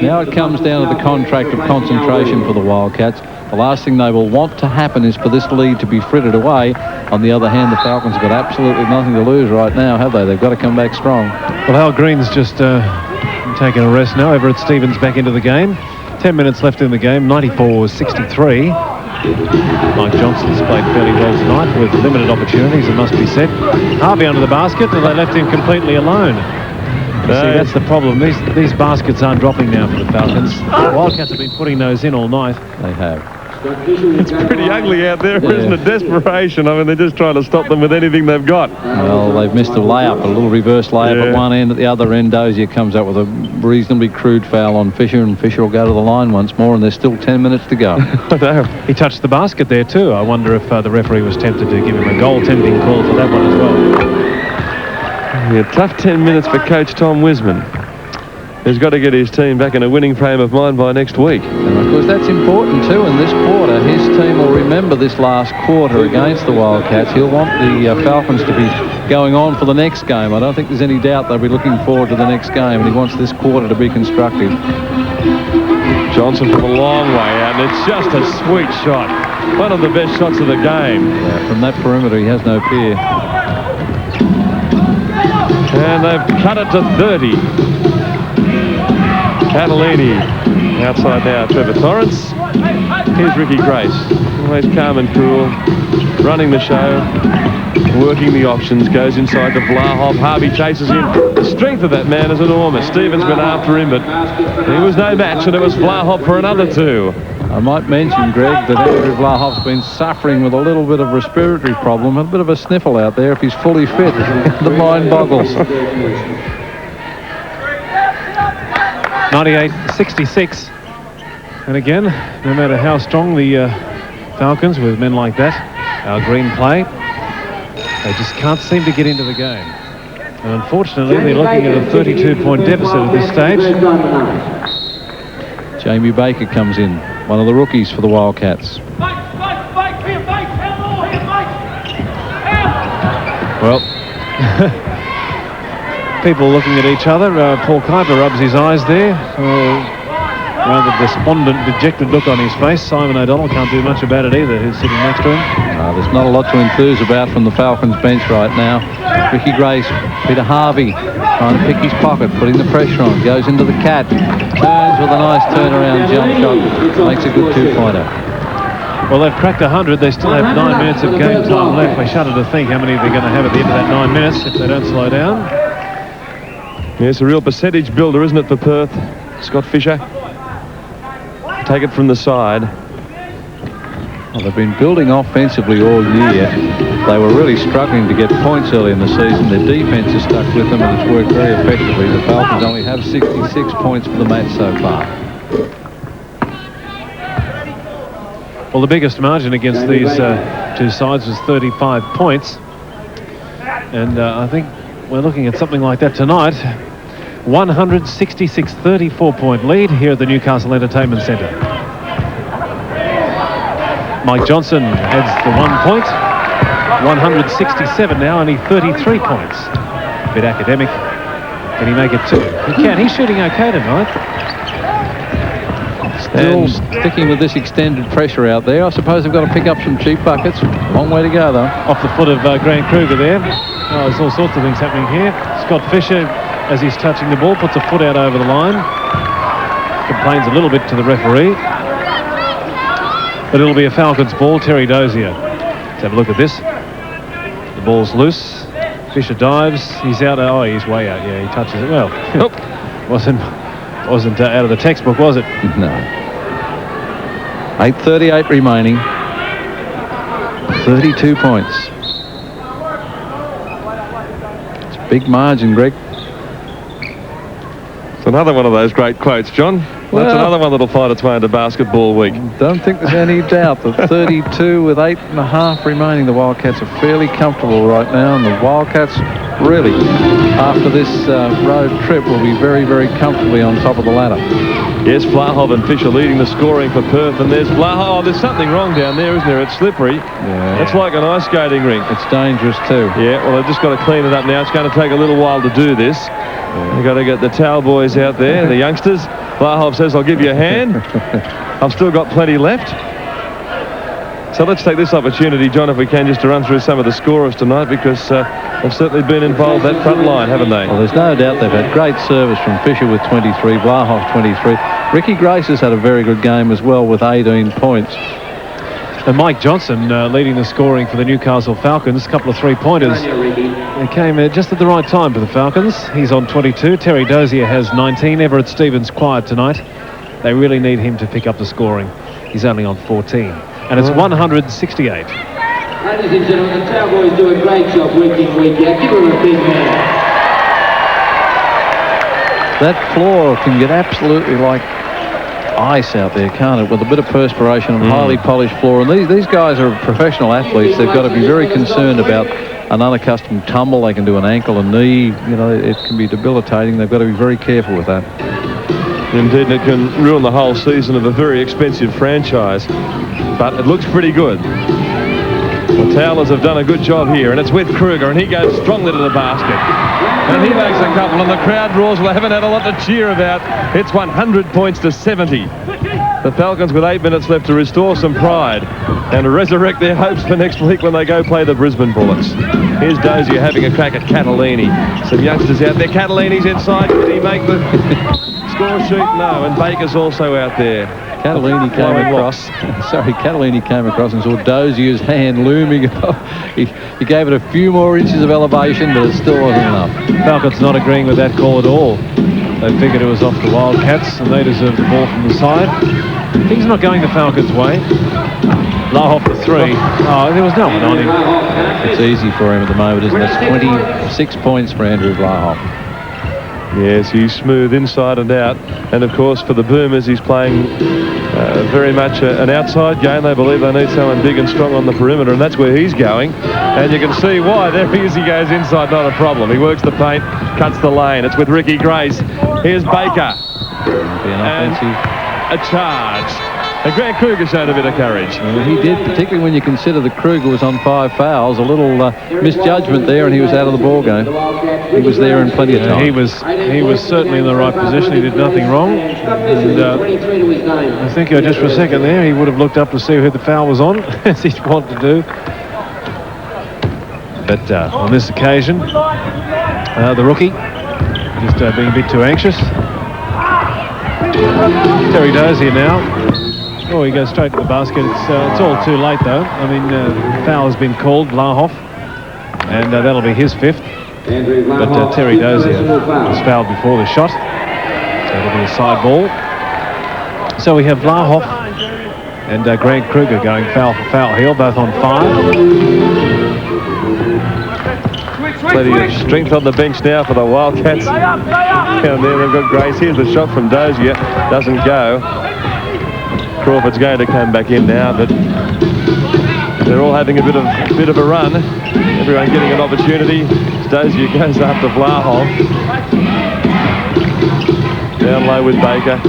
Now it comes down to the contract of concentration for the Wildcats. The last thing they will want to happen is for this lead to be frittered away. On the other hand, the Falcons have got absolutely nothing to lose right now, have they? They've got to come back strong.
Well, Hal Green's just taking a rest now. Everett Stevens back into the game. 10 minutes left in the game. 94-63. Mike Johnson's played fairly well tonight with limited opportunities, it must be said. Harvey under the basket, and they left him completely alone. See, that's the problem. These baskets aren't dropping now for the Falcons. The Wildcats have been putting those in all night.
They have.
It's pretty ugly out there, isn't it? Desperation. I mean, they're just trying to stop them with anything they've got.
Well, they've missed a layup, a little reverse layup at one end. At the other end, Dozier comes up with a reasonably crude foul on Fisher, and Fisher will go to the line once more, and there's still 10 minutes to go.
I know. He touched the basket there too. I wonder if the referee was tempted to give him a goal-tending call for that one as well.
Yeah, tough 10 minutes for Coach Tom Wiseman. He's got to get his team back in a winning frame of mind by next week.
And of course, that's important too in this quarter. His team will remember this last quarter against the Wildcats. He'll want the Falcons to be going on for the next game. I don't think there's any doubt they'll be looking forward to the next game, and he wants this quarter to be constructive.
Johnson from a long way out, and it's just a sweet shot. One of the best shots of the game.
Yeah, from that perimeter, he has no fear.
And they've cut it to 30. Catalini outside now, Trevor Torrance. Here's Ricky Grace, always calm and cool, running the show, working the options, goes inside to Vlahov. Harvey chases him. The strength of that man is enormous. Stevens been after him, but he was no match, and it was Vlahov for another two.
I might mention, Greg, that Andrew Vlahov's been suffering with a little bit of respiratory problem, a bit of a sniffle out there. If he's fully fit, the mind boggles.
98-66. And again, no matter how strong the Falcons with men like that, our green play, they just can't seem to get into the game. And unfortunately, they're looking at a 32-point deficit at this stage.
Jamie Baker comes in, one of the rookies for the Wildcats.
Well, people looking at each other. Paul Kuiper rubs his eyes there. Rather despondent, dejected look on his face. Simon O'Donnell can't do much about it either, who's sitting next to him.
There's not a lot to enthuse about from the Falcons bench right now. Ricky Grace, Peter Harvey, trying to pick his pocket, putting the pressure on, goes into the cat, turns with a nice turnaround jump shot, makes a good two-pointer.
Well, they've cracked 100. They still have 9 minutes of game time left. I shudder to think how many they're going to have at the end of that 9 minutes if they don't slow down.
Yeah, it's a real percentage builder, isn't it, for Perth? Scott Fisher. Take it from the side.
Well, they've been building offensively all year. They were really struggling to get points early in the season. Their defense has stuck with them, and it's worked very effectively. The Falcons only have 66 points for the match so far.
Well, the biggest margin against these two sides was 35 points. And I think we're looking at something like that tonight. 166 34-point lead here at the Newcastle Entertainment Centre. Mike Johnson adds the 1 point. 167 now, only 33 points. A bit academic. Can he make it two? He can. He's shooting okay tonight.
Still sticking with this extended pressure out there. I suppose they've got to pick up some cheap buckets. Long way to go, though.
Off the foot of Grant Kruger there. Oh, there's all sorts of things happening here. Scott Fisher, as he's touching the ball, puts a foot out over the line. Complains a little bit to the referee. But it'll be a Falcons ball. Terry Dozier. Let's have a look at this. The ball's loose. Fisher dives. He's out. Oh, he's way out. Yeah, he touches it. Well, wasn't out of the textbook, was it?
No. 8:38 remaining. 32 points. It's a big margin, Greg.
It's another one of those great quotes, John.
Well,
that's another one that'll find its way into basketball week.
Don't think there's any doubt that 32 with 8.5 remaining, the Wildcats are fairly comfortable right now, and the Wildcats really, after this road trip, will be very, very comfortably on top of the ladder.
Yes, Vlahov and Fisher leading the scoring for Perth, and there's Vlahov. Oh, there's something wrong down there, isn't there? It's slippery.
Yeah.
It's like an ice skating rink.
It's dangerous too.
Yeah, well, they've just got to clean it up now. It's going to take a little while to do this. They've got to get the towel boys out there, the youngsters. Vlahov says, I'll give you a hand. I've still got plenty left. So let's take this opportunity, John, if we can, just to run through some of the scorers tonight, because they've certainly been involved that front line, haven't they?
Well, there's no doubt they've had great service from Fisher with 23, Vlahov 23. Ricky Grace has had a very good game as well with 18 points.
And Mike Johnson leading the scoring for the Newcastle Falcons. A couple of three-pointers. They came just at the right time for the Falcons. He's on 22. Terry Dozier has 19. Everett Stevens quiet tonight. They really need him to pick up the scoring. He's only on 14. And it's 168.
Ladies and gentlemen, the Cowboys do a great job week in, week out. Give them a big hand.
That floor can get absolutely like ice out there, can't it? With a bit of perspiration and highly polished floor. And these guys are professional athletes. They've got to be very concerned about an unaccustomed tumble. They can do an ankle and knee. You know, it can be debilitating. They've got to be very careful with that.
Indeed, it can ruin the whole season of a very expensive franchise. But it looks pretty good. The Towlers have done a good job here, and it's with Kruger, and he goes strongly to the basket. And he makes a couple, and the crowd roars. Well, they haven't had a lot to cheer about. It's 100 points to 70. The Falcons with 8 minutes left to restore some pride and to resurrect their hopes for next week when they go play the Brisbane Bullets. Here's Dozier having a crack at Catalini. Some youngsters out there. Catalini's inside. Did he make the score sheet? No, and Baker's also out there.
Catalini came across. Catalini came across and saw Dozier's hand looming. he gave it a few more inches of elevation, but it still wasn't enough.
Falcons not agreeing with that call at all. They figured it was off the Wildcats, and they deserved the ball from the side. Things not going the Falcons' way. Vlahoff the 3. Oh, there was no one on him.
It's easy for him at the moment, isn't it? It's 26 points for Andrew Vlahoff.
Yes, he's smooth inside and out. And, of course, for the Boomers, he's playing very much an outside game. They believe they need someone big and strong on the perimeter, and that's where he's going. And you can see why. There he is. He goes inside, not a problem. He works the paint, cuts the lane. It's with Ricky Grace. Here's Baker. And a charge. And Grant Kruger showed a bit of courage.
He did, particularly when you consider that Kruger was on 5 fouls. A little misjudgment there, and he was out of the ball game. He was there in plenty of time.
He was certainly in the right position. He did nothing wrong. And I think just for a second there, he would have looked up to see who the foul was on, as he'd want to do. But on this occasion, the rookie just being a bit too anxious. Terry Dozier now. Oh, he goes straight to the basket. It's all too late, though. I mean, foul has been called, Vlahoff, and that'll be his 5th. But Terry Dozier was fouled before the shot, so it'll be a side ball. So we have Vlahoff and Grant Kruger going foul for foul here, both on 5.
Plenty of strength on the bench now for the Wildcats. Down there they've got Grace. Here's the shot from Dozier. Doesn't go. Crawford's going to come back in now, but they're all having a bit of a run. Everyone getting an opportunity. Dozier goes after Vlahoff. Down low with Baker.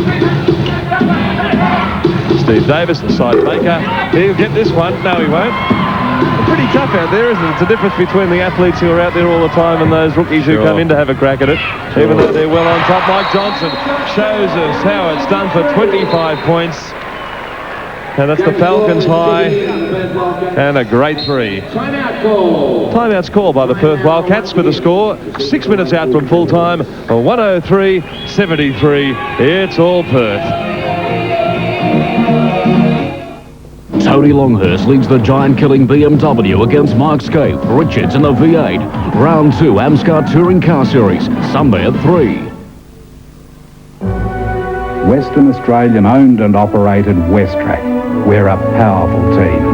Steve Davis inside Baker. He'll get this one. No, he won't. Pretty tough out there, isn't it? It's a difference between the athletes who are out there all the time and those rookies who come in to have a crack at it. Even though they're well on top. Mike Johnson shows us how it's done for 25 points. And that's the Falcons high. And a great 3. Timeout's called by the Perth Wildcats with a score 6 minutes out from full time. 103-73. It's all Perth.
Tony Longhurst leads the giant-killing BMW against Mark Scape, Richards in the V8. Round 2 AMSCAR Touring Car Series, Sunday at 3.
Western Australian owned and operated WestTrack. We're a powerful team.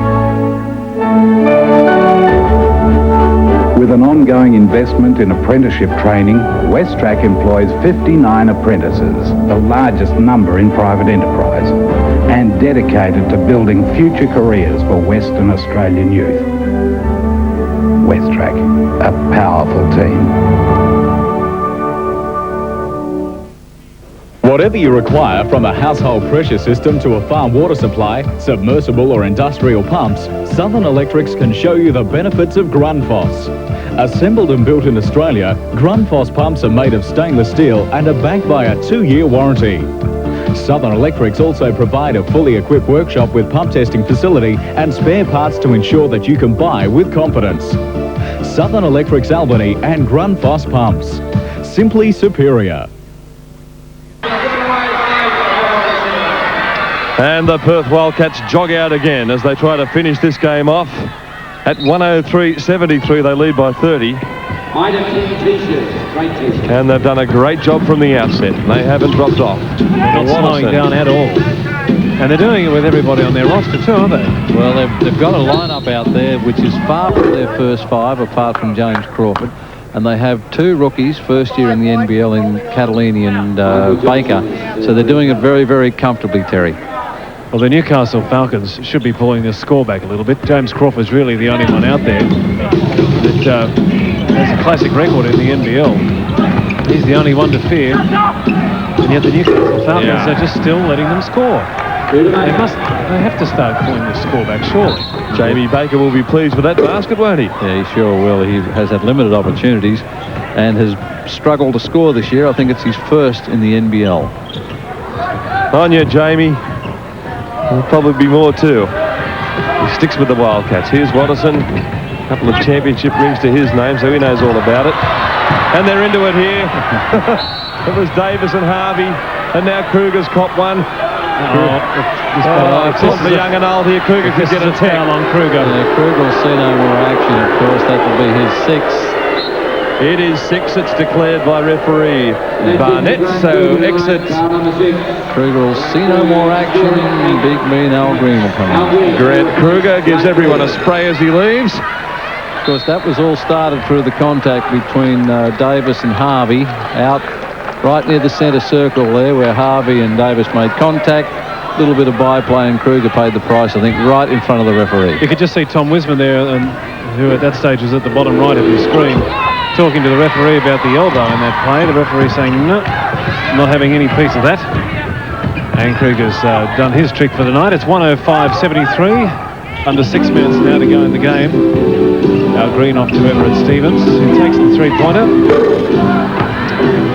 With an ongoing investment in apprenticeship training, WestTrack employs 59 apprentices, the largest number in private enterprise, and dedicated to building future careers for Western Australian youth. WestTrack, a powerful team.
Whatever you require, from a household pressure system to a farm water supply, submersible or industrial pumps, Southern Electrics can show you the benefits of Grundfos. Assembled and built in Australia, Grundfos pumps are made of stainless steel and are backed by a 2-year warranty. Southern Electrics also provide a fully equipped workshop with pump testing facility and spare parts to ensure that you can buy with confidence. Southern Electrics Albany and Grundfos Pumps. Simply superior.
And the Perth Wildcats jog out again as they try to finish this game off. At 103-73, they lead by 30. And they've done a great job from the outset. They haven't dropped off.
They're not slowing down at all. And they're doing it with everybody on their roster too, aren't they?
Well, they've got a lineup out there which is far from their first 5, apart from James Crawford. And they have 2 rookies, first year in the NBL in Catalini and Baker. So they're doing it very, very comfortably, Terry.
Well, the Newcastle Falcons should be pulling this score back a little bit. James Crawford's really the only one out there. that has a classic record in the NBL. He's the only one to fear. And yet the Newcastle Falcons are just still letting them score. They have to start pulling this score back, surely.
Jamie Baker will be pleased with that basket, won't he?
Yeah, he sure will. He has had limited opportunities and has struggled to score this year. I think it's his first in the NBL.
On you, Jamie. There'll probably be more too. He sticks with the Wildcats. Here's Watterson. A couple of championship rings to his name, so he knows all about it. And they're into it here. It was Davis and Harvey, and now Kruger's caught one. It's the young and old here. Kruger could get a foul
on Kruger. Kruger will see no more action, of course. That will be his sixth.
It is 6. It's declared by referee Barnett. So exit.
Kruger will see no more action. Big mean Al Green will come in.
Grant Kruger gives everyone a spray as he leaves.
Of course, that was all started through the contact between Davis and Harvey out right near the centre circle there, where Harvey and Davis made contact. A little bit of byplay, and Kruger paid the price, I think, right in front of the referee.
You could just see Tom Wisman there, who at that stage was at the bottom right of the screen, talking to the referee about the elbow in that play. The referee saying, no, not having any piece of that. And Kruger's done his trick for the night. It's 105-73. Under 6 minutes now to go in the game. Now Green off to Everett Stevens, who takes the three-pointer.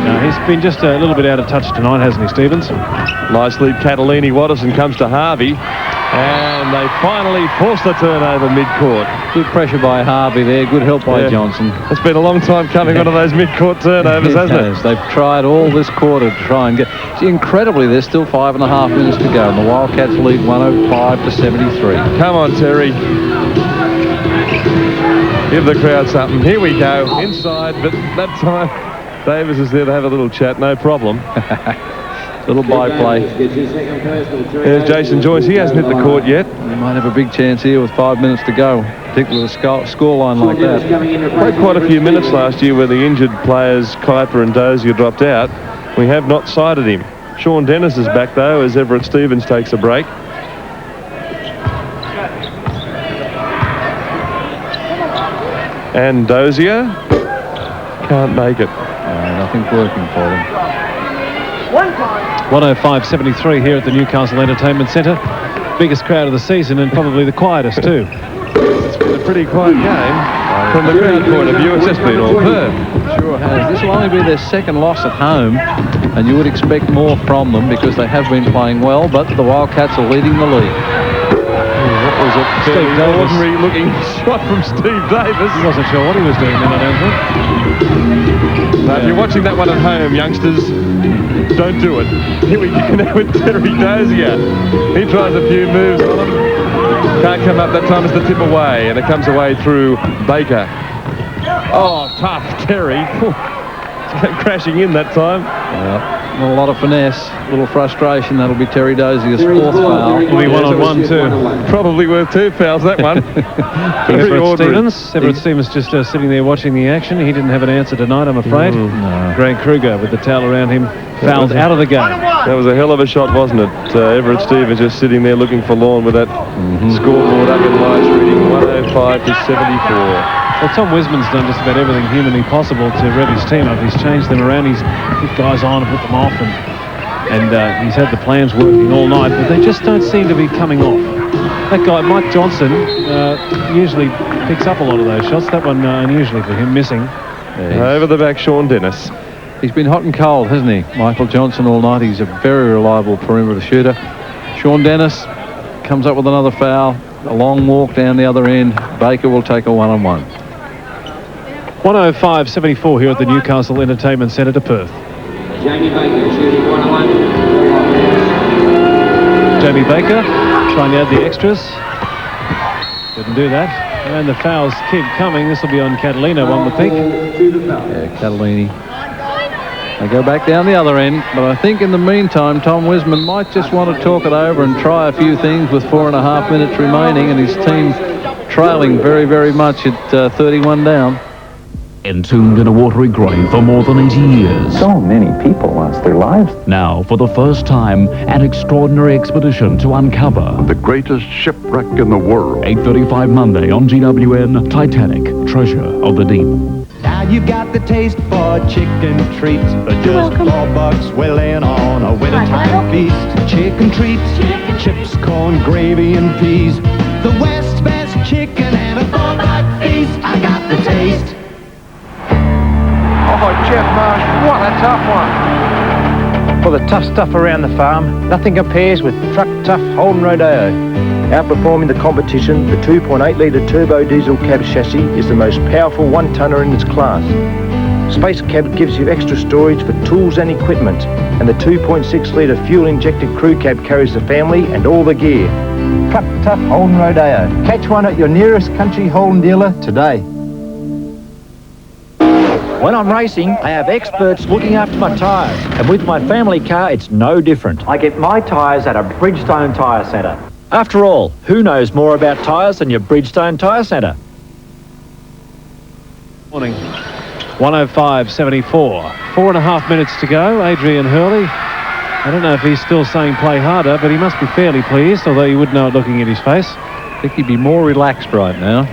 Now he's been just a little bit out of touch tonight, hasn't he, Stevens?
Nice lead. Catalini. Watterson comes to Harvey. And they finally force the turnover mid-court.
Good pressure by Harvey there. Good help by Johnson.
It's been a long time coming on to those mid-court turnovers, hasn't it?
They've tried all this quarter to try and get... Incredibly, there's still 5.5 minutes to go, and the Wildcats lead 105-73.
Come on, Terry. Give the crowd something. Here we go. Inside, but that time Davis is there to have a little chat. No problem.
Little byplay.
There's Jason Joyce. He hasn't hit the court yet.
He might have a big chance here with 5 minutes to go, particularly with a scoreline like that.
Played quite a few minutes last year where the injured players Kuiper and Dozier dropped out. We have not cited him. Sean Dennis is back though as Everett Stevens takes a break. And Dozier can't make it.
Nothing working for them.
105-73 here at the Newcastle Entertainment Centre. Biggest crowd of the season and probably the quietest too.
It's been a pretty quiet game. From the crowd point of view, it's just been all Perth.
Sure has. This will only be their second loss at home, and you would expect more from them because they have been playing well, but the Wildcats are leading the league.
That was a very ordinary looking shot from Steve Davis.
He wasn't sure what he was doing then, I don't think.
Now, if you're watching that one at home, youngsters, don't do it. Here we go now with Terry Dozier. He tries a few moves on him. Can't come up that time as the tip away, and it comes away through Baker. Oh, tough, Terry. Crashing in that time.
Not a lot of finesse, a little frustration. That'll be Terry Dozier's fourth foul.
It'll be one-on-one too.
Probably worth 2 fouls, that one.
Everett Stevens just sitting there watching the action. He didn't have an answer tonight, I'm afraid.
No.
Grant Kruger with the towel around him, fouled out of the game.
That was a hell of a shot, wasn't it? Everett Stevens just sitting there looking forlorn with that scoreboard up in lights reading 105-74.
Well, Tom Wisman's done just about everything humanly possible to rev his team up. He's changed them around. He's put guys on and put them off, and he's had the plans working all night, but they just don't seem to be coming off. That guy, Mike Johnson, usually picks up a lot of those shots. That one unusually for him, missing.
Over the back, Sean Dennis.
He's been hot and cold, hasn't he? Michael Johnson all night. He's a very reliable perimeter shooter. Sean Dennis comes up with another foul. A long walk down the other end. Baker will take a one-on-one.
105-74 here at the Newcastle Entertainment Centre to Perth.
Jamie Baker shooting 1-on-1.
Jamie Baker trying to add the extras. Didn't do that. And the fouls keep coming. This will be on Catalina, one would think.
Yeah, Catalini. They go back down the other end, but I think in the meantime Tom Wisman might just want to talk it over and try a few things with 4.5 minutes remaining, and his team trailing very, very much at 31 down.
Entombed in a watery grave for more than 80 years.
So many people lost their lives.
Now, for the first time, an extraordinary expedition to uncover
the greatest shipwreck in the world.
8:35 Monday on GWN, Titanic. treasure of the deep.
Now you've got the taste for chicken treats for just $4 well in on a wintertime feast. Chicken treats, chips, corn, gravy, and peas. The West's best chicken and a $4 feast. I got the taste.
Oh, Jeff Marsh, what a tough one. For the tough stuff around the farm, nothing compares with truck tough Holden Rodeo. Outperforming the competition, the 2.8 litre turbo diesel cab chassis is the most powerful one-tonner in its class. Space Cab gives you extra storage for tools and equipment, and the 2.6 litre fuel-injected crew cab carries the family and all the gear. Truck tough Holden Rodeo. Catch one at your nearest country Holden dealer today.
When I'm racing, I have experts looking after my tyres, and with my family car, it's no different. I get my tyres at a Bridgestone Tyre Centre. After all, who knows more about tyres than your Bridgestone Tyre Centre?
Morning. 105.74. 4.5 minutes to go. Adrian Hurley. I don't know if he's still saying play harder, but he must be fairly pleased, although you wouldn't know it looking at his face.
I think he'd be more relaxed right now.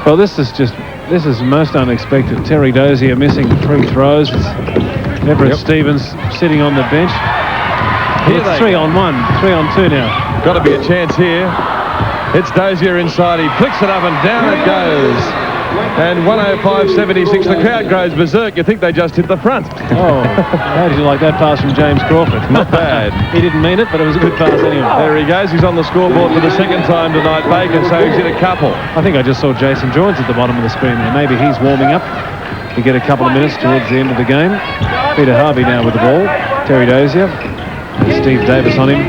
Well, this is most unexpected. Terry Dozier missing 3 throws. Everett Stevens sitting on the bench. It's 3 on 1, 3 on 2 now.
Got to be a chance here. It's Dozier inside. He flicks it up and down it goes. And 105.76. The crowd goes berserk. You think they just hit the front.
Oh, how did you like that pass from James Crawford?
Not bad.
He didn't mean it, but it was a good pass anyway.
There he goes. He's on the scoreboard for the second time tonight, Baker, so he's hit a couple.
I think I just saw Jason Joynes at the bottom of the screen there. Maybe he's warming up to get a couple of minutes towards the end of the game. Peter Harvey now with the ball. Terry Dozier. Steve Davis on him.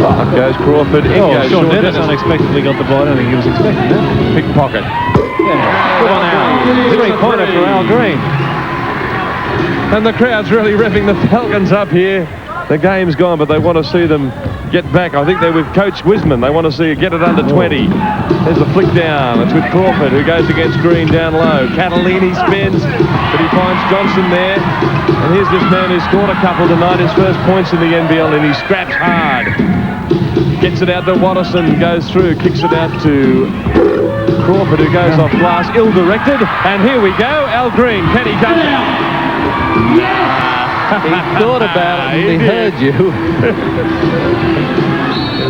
Up goes Crawford. In goes
Sean Dennis unexpectedly got the ball. I don't think he was expecting that.
Pickpocket.
Yeah, good on Al. 3-pointer for Al Green.
And the crowd's really revving the Falcons up here. The game's gone, but they want to see them get back. I think they're with Coach Wisman. They want to see get it under 20. There's the flick down. It's with Crawford, who goes against Green down low. Catalini spins, but he finds Johnson there. And here's this man who scored a couple tonight, his first points in the NBL, and he scraps hard. Gets it out to Watterson, goes through, kicks it out to Crawford, who goes off glass, ill-directed. And here we go, Al Green. Can he dunk it?
He thought about it and he heard you.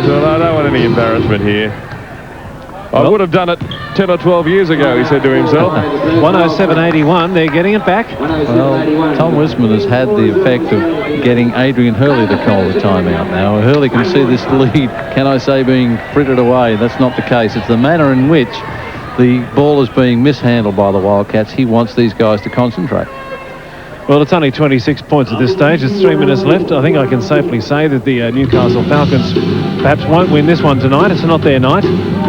Well, I don't want any embarrassment here. I would have done it 10 or 12 years ago, he said to himself.
107.81, they're getting it back.
Well, Tom Wisman has had the effect of getting Adrian Hurley to call the timeout now. Hurley can see this lead, can I say, being frittered away. That's not the case. It's the manner in which the ball is being mishandled by the Wildcats. He wants these guys to concentrate.
Well, it's only 26 points at this stage. There's 3 minutes left. I think I can safely say that the Newcastle Falcons perhaps won't win this one tonight. It's not their night.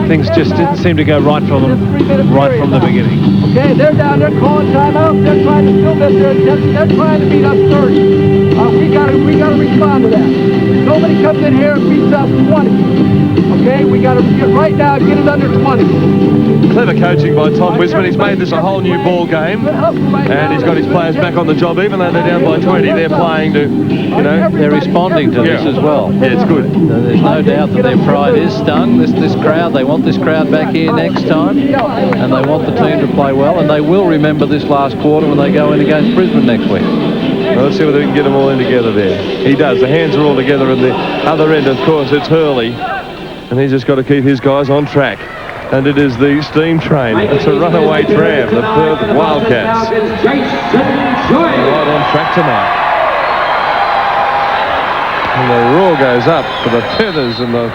Things just didn't seem to go right for them right from the beginning.
Okay, they're down there calling timeout. They're trying to still get their attention. They're trying to beat us 30. We gotta respond to that. Nobody comes in here and beats us 20. Okay, we gotta right now get it under 20.
Clever coaching by Tom Wisman. He's made this a whole new ball game, and he's got his players back on the job. Even though they're down by 20, they're playing to, you know,
they're responding to this as well.
Yeah, it's good.
There's no doubt that their pride is stung. This crowd, they want this crowd back here next time, and they want the team to play well, and they will remember this last quarter when they go in against Brisbane next week.
Well, let's see whether we can get them all in together there. He does. The hands are all together, and the other end, of course, it's Hurley, and he's just got to keep his guys on track. And it is the steam train. It's a runaway tram, the Perth Wildcats. Right on track tonight. And the roar goes up for the Feathers and the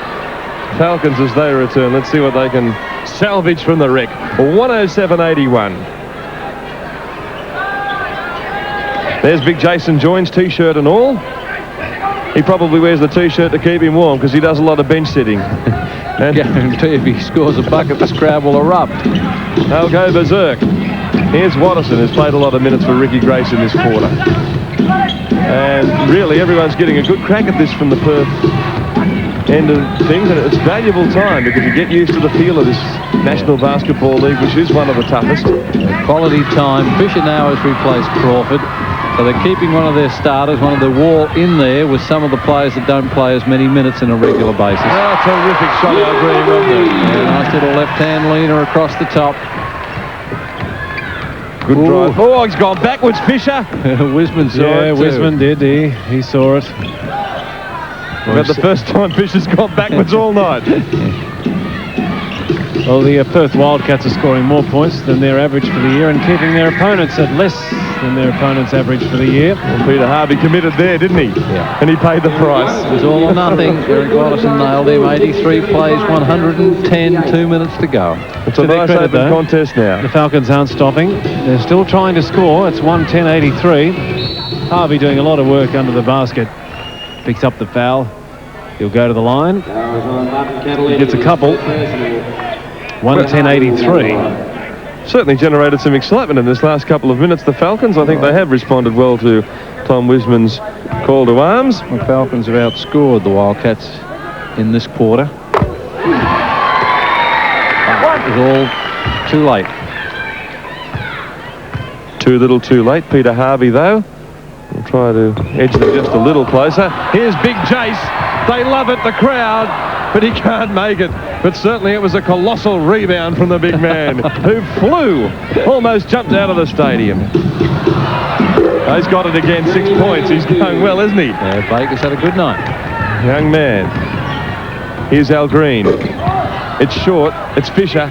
Falcons as they return. Let's see what they can salvage from the wreck. 107.81. There's big Jason Joynes, T-shirt and all. He probably wears the T-shirt to keep him warm because he does a lot of bench sitting.
I guarantee if he scores a bucket, this crowd will erupt.
They'll go berserk. Here's Watterson, who's played a lot of minutes for Ricky Grace in this quarter. And really, everyone's getting a good crack at this from the Perth end of things, and it's valuable time because you get used to the feel of this National Basketball League, which is one of the toughest.
Quality time. Fisher now has replaced Crawford. So they're keeping one of their starters, one of their wall in there with some of the players that don't play as many minutes in a regular basis.
Oh, terrific shot out Green, wasn't it?
Yeah, nice little left-hand leaner across the top.
Good drive. Oh, he's gone backwards, Fisher.
Wisman saw it too.
Wisman did. He saw it.
About the first time Fisher's gone backwards all night.
Well, the Perth Wildcats are scoring more points than their average for the year and keeping their opponents at less than their opponent's average for the year.
Well, Peter Harvey committed there, didn't he?
Yeah.
And he paid the price.
It was all or nothing. Eric Watterson nailed him. 83 plays, 110, 2 minutes to go.
It's a nice open contest now.
The Falcons aren't stopping. They're still trying to score. It's 110-83. Harvey doing a lot of work under the basket. Picks up the foul. He'll go to the line. He gets a couple. 110-83.
Certainly generated some excitement in this last couple of minutes. The Falcons, I think they have responded well to Tom Wisman's call to arms.
The Falcons have outscored the Wildcats in this quarter. It was all too late.
Too little too late. Peter Harvey, though, will try to edge them just a little closer. Here's Big Jace. They love it, the crowd, but he can't make it. But certainly it was a colossal rebound from the big man who flew, almost jumped out of the stadium. He's got it again, 6 points. He's going well, isn't he?
Yeah, Baker's had a good night.
Young man. Here's Al Green. It's short. It's Fisher.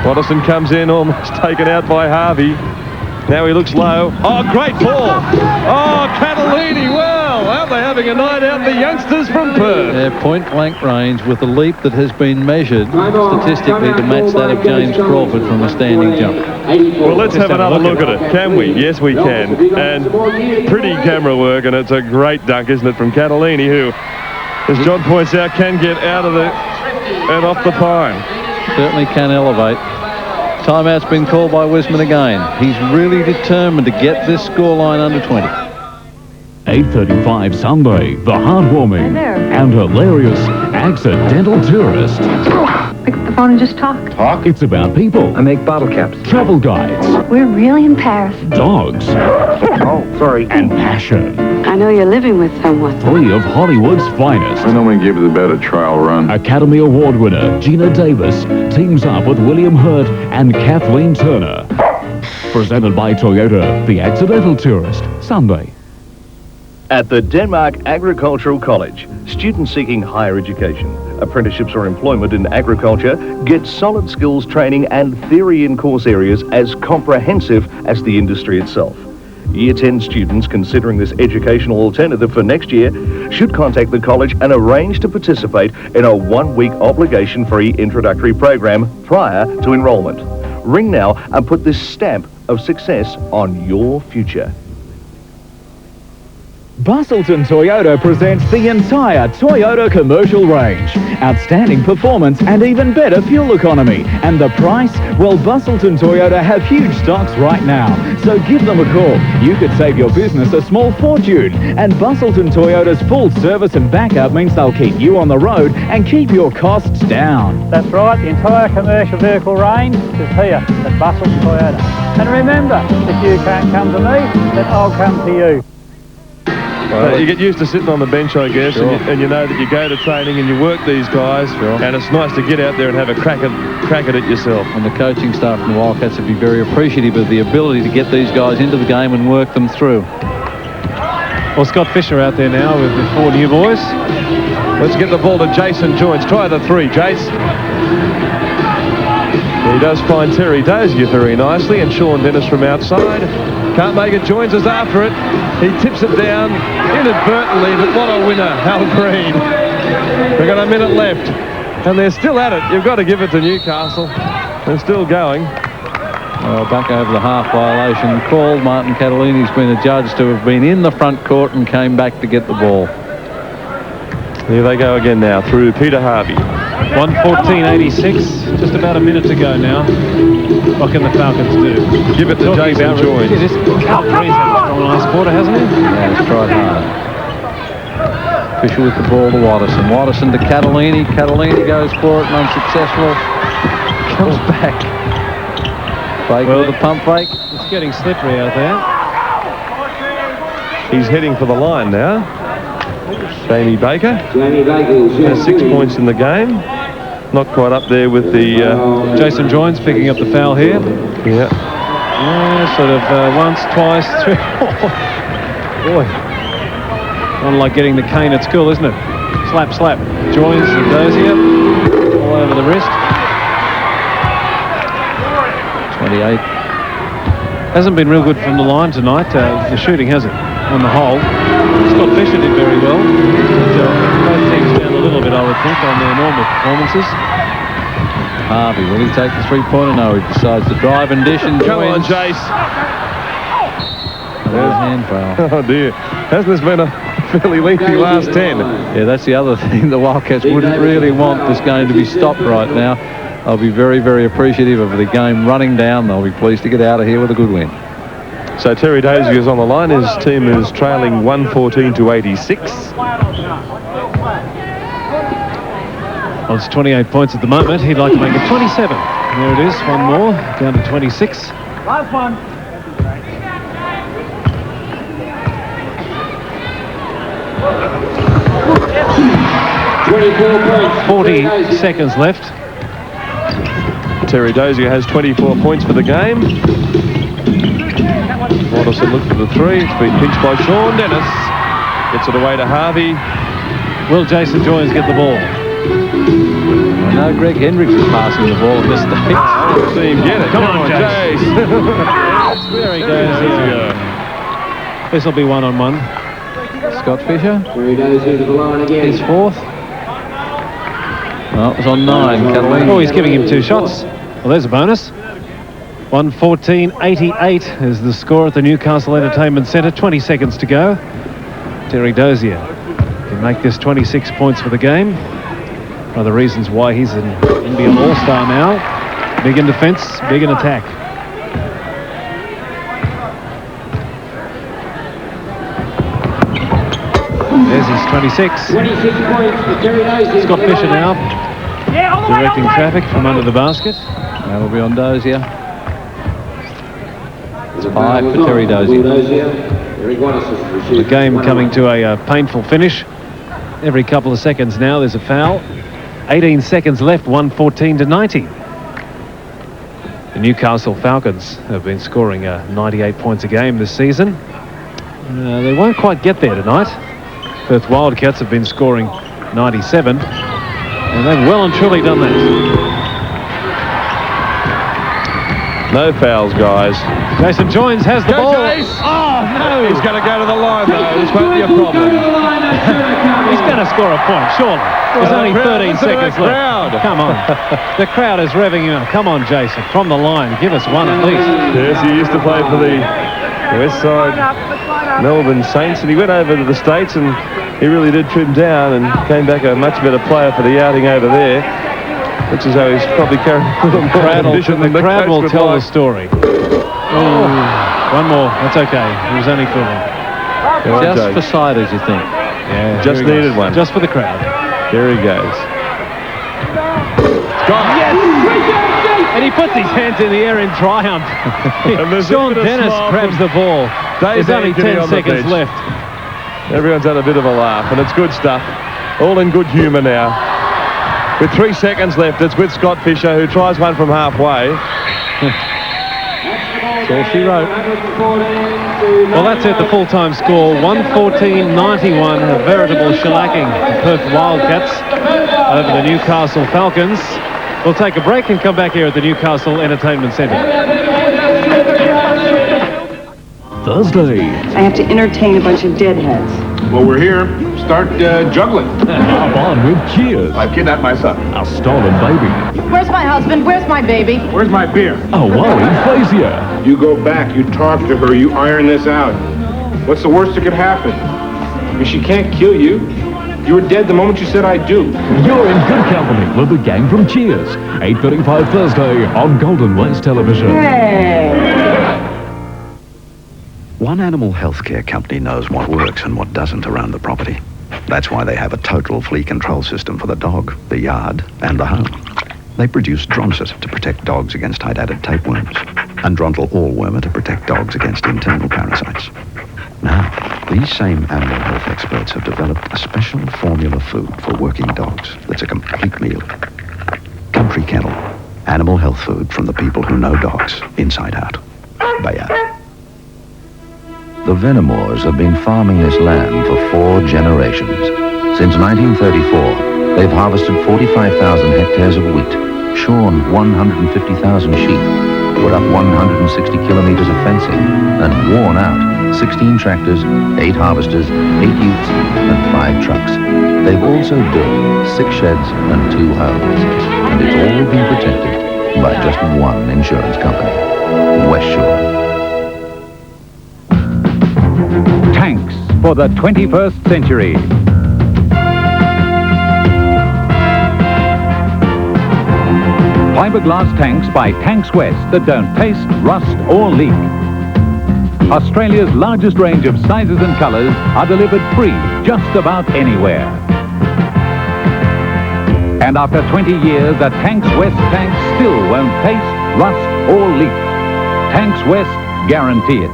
Watterson comes in, almost taken out by Harvey. Now he looks low. Oh, great ball. Oh, Catalini. Well, aren't they having a night out, the youngsters from Perth?
Yeah, point-blank range with a leap that has been measured statistically to match that of James Crawford from a standing jump.
Well, let's have another look at it. Can we? Yes, we can. And pretty camera work, and it's a great dunk, isn't it, from Catalini, who, as John points out, can get out of the and off the pine.
Certainly can elevate. Timeout's been called by Wisman again. He's really determined to get this scoreline under 20.
8:35 Sunday, the heartwarming and hilarious accidental tourist.
Pick up the phone and just talk.
Talk? It's about people.
I make bottle caps.
Travel guides.
We're really in Paris.
Dogs.
Oh, sorry.
And passion.
I know you're living with someone.
3 of Hollywood's finest.
Why don't we give the bed a trial run?
Academy Award winner Gina Davis teams up with William Hurt and Kathleen Turner. Presented by Toyota, the accidental tourist, Sunday.
At the Denmark Agricultural College, students seeking higher education, apprenticeships or employment in agriculture get solid skills training and theory in course areas as comprehensive as the industry itself. Year 10 students considering this educational alternative for next year should contact the college and arrange to participate in a 1-week obligation-free introductory program prior to enrolment. Ring now and put this stamp of success on your future.
Bustleton Toyota presents the entire Toyota commercial range. Outstanding performance and even better fuel economy. And the price? Well, Bustleton Toyota have huge stocks right now. So give them a call. You could save your business a small fortune. And Bustleton Toyota's full service and backup means they'll keep you on the road and keep your costs down.
That's right, the entire commercial vehicle range is here at Bustleton Toyota. And remember, if you can't come to me, then I'll come to you.
Well, you get used to sitting on the bench, I guess,
Sure.
and you know that you go to training and you work these guys, and it's nice to get out there and have a crack at it yourself.
And the coaching staff from the Wildcats would be very appreciative of the ability to get these guys into the game and work them through.
Well, Scott Fisher out there now with the 4 new boys.
Let's get the ball to Jason Joynes. Try the 3, Jace. He does find Terry Dozier very nicely, and Sean Dennis from outside. Can't make it. Joynes is after it. He tips it down inadvertently, but what a winner, Al Green. We've got a minute left, and they're still at it. You've got to give it to Newcastle. They're still going.
Well, back over the half violation called. Martin Catalini's been adjudged to have been in the front court and came back to get the ball.
Here they go again now through Peter Harvey.
1:14.86, just about a minute to go now. What can the Falcons do?
Give it to Jason Joynes.
Al Green's had a strong last quarter, hasn't he?
Yeah, he's tried hard. Fisher with the ball to Watterson. Watterson to Catalini. Catalini goes for it and unsuccessful. Comes back. Baker with a pump fake.
It's getting slippery out there.
He's heading for the line now. Jamie Baker has 6 points in the game. Not quite up there with the...
Jason Joins picking up the foul here.
Yeah.
Sort of once, twice, three. Boy. Kind of like getting the cane at school, isn't it? Slap, slap. Joins and Dozier. All over the wrist. 28. Hasn't been real good from the line tonight. The shooting hasn't, on the whole. Scott Fisher did very well. Both teams down a little bit, I would think, on their normal performances.
Harvey, will he take the three-pointer? No, he decides to drive and dish and
Come on, Jace.
Hand foul.
Oh, dear. Hasn't this been a fairly lengthy last 10?
Yeah, that's the other thing. The Wildcats wouldn't really want this game to be stopped right now. They'll be very, very appreciative of the game running down. They'll be pleased to get out of here with a good win.
So Terry Dozier is on the line. His team is trailing 114 to 86.
Well, it's 28 points at the moment. He'd like to make it 27. There it is, one more, down to 26.
Last one.
40 seconds left.
Terry Dozier has 24 points for the game. Waterson looked for the three. It's been pinched by Sean Dennis. Gets it away to Harvey.
Will Jason Joins get the ball?
I know Greg Hendricks is passing the ball at this stage.
I want to see him get it. Come on, Jace.
There he goes. This will be one-on-one.
Scott Fisher.
Terry Dozier to the line again.
He's fourth.
Well, it was on 9, Catalina.
Oh, he's giving him 2 shots. Well, there's a bonus. 114.88 is the score at the Newcastle Entertainment Centre. 20 seconds to go. Terry Dozier can make this 26 points for the game. One of the reasons why he's an NBL All-Star now. Big in defence, big in attack. There's his 26.
26 points for Terry Dozier.
Scott Fisher now directing traffic from under the basket.
That'll be on Dozier. It's 5 for Terry Dozier.
The game coming to a painful finish. Every couple of seconds now there's a foul. 18 seconds left, 114 to 90. The Newcastle Falcons have been scoring 98 points a game this season. They won't quite get there tonight. Perth Wildcats have been scoring 97, and they've well and truly done that.
No fouls, guys.
Jason Joins has the ball.
Jace.
Oh, no!
He's going to go to the line, though. This won't be a problem.
He's going to score a point, surely. There's only 13 seconds left. Come on. The crowd is revving you up. Come on, Jason. From the line, give us one at least.
Yes, he used to play for the West Side Melbourne Saints, and he went over to the States, and he really did trim down and came back a much better player for the outing over there. Which is how he's probably carrying a little more ambition than the crowd will
tell the story. Oh, one more. That's okay. He was only filming.
Just for siders, you think?
Yeah.
Just needed one.
Just for the crowd.
Here he goes.
Yes! And he puts his hands in the air in triumph. Sean Dennis grabs the ball. There's only 10 seconds left.
Everyone's had a bit of a laugh, and it's good stuff. All in good humour now. With 3 seconds left, it's with Scott Fisher, who tries one from halfway.
That's all she wrote. Well, that's it, the full-time score. 114-91, a veritable shellacking for Perth Wildcats over the Newcastle Falcons. We'll take a break and come back here at the Newcastle Entertainment Centre.
Thursday.
I have to entertain a bunch of deadheads.
Well, we're here. Start juggling.
Come on with Cheers.
I've kidnapped my son.
A stolen baby.
Where's my husband? Where's my baby?
Where's my beer?
A worried Frazier.
You go back, you talk to her, you iron this out. What's the worst that could happen? I mean, she can't kill you. You were dead the moment you said I do.
You're in good company with the gang from Cheers. 8:35 Thursday on Golden West Television.
One animal healthcare company knows what works and what doesn't around the property. That's why they have a total flea control system for the dog, the yard, and the home. They produce Dronset to protect dogs against hydatid tapeworms, and Drontal All-Wormer to protect dogs against internal parasites. Now,
These same animal health experts have developed a special formula food for working dogs that's a complete meal. Country Kennel, animal health food from the people who know dogs inside out. Bayer.
The Venamours have been farming this land for 4 generations. Since 1934, they've harvested 45,000 hectares of wheat, shorn 150,000 sheep, put up 160 kilometers of fencing, and worn out 16 tractors, 8 harvesters, 8 utes, and 5 trucks. They've also built 6 sheds and 2 homes, and it's all been protected by just one insurance company, West Shore.
Tanks for the 21st century. Fiberglass tanks by Tanks West that don't paste, rust or leak. Australia's largest range of sizes and colours are delivered free just about anywhere. And after 20 years, a Tanks West tank still won't paste, rust or leak. Tanks West guarantee it.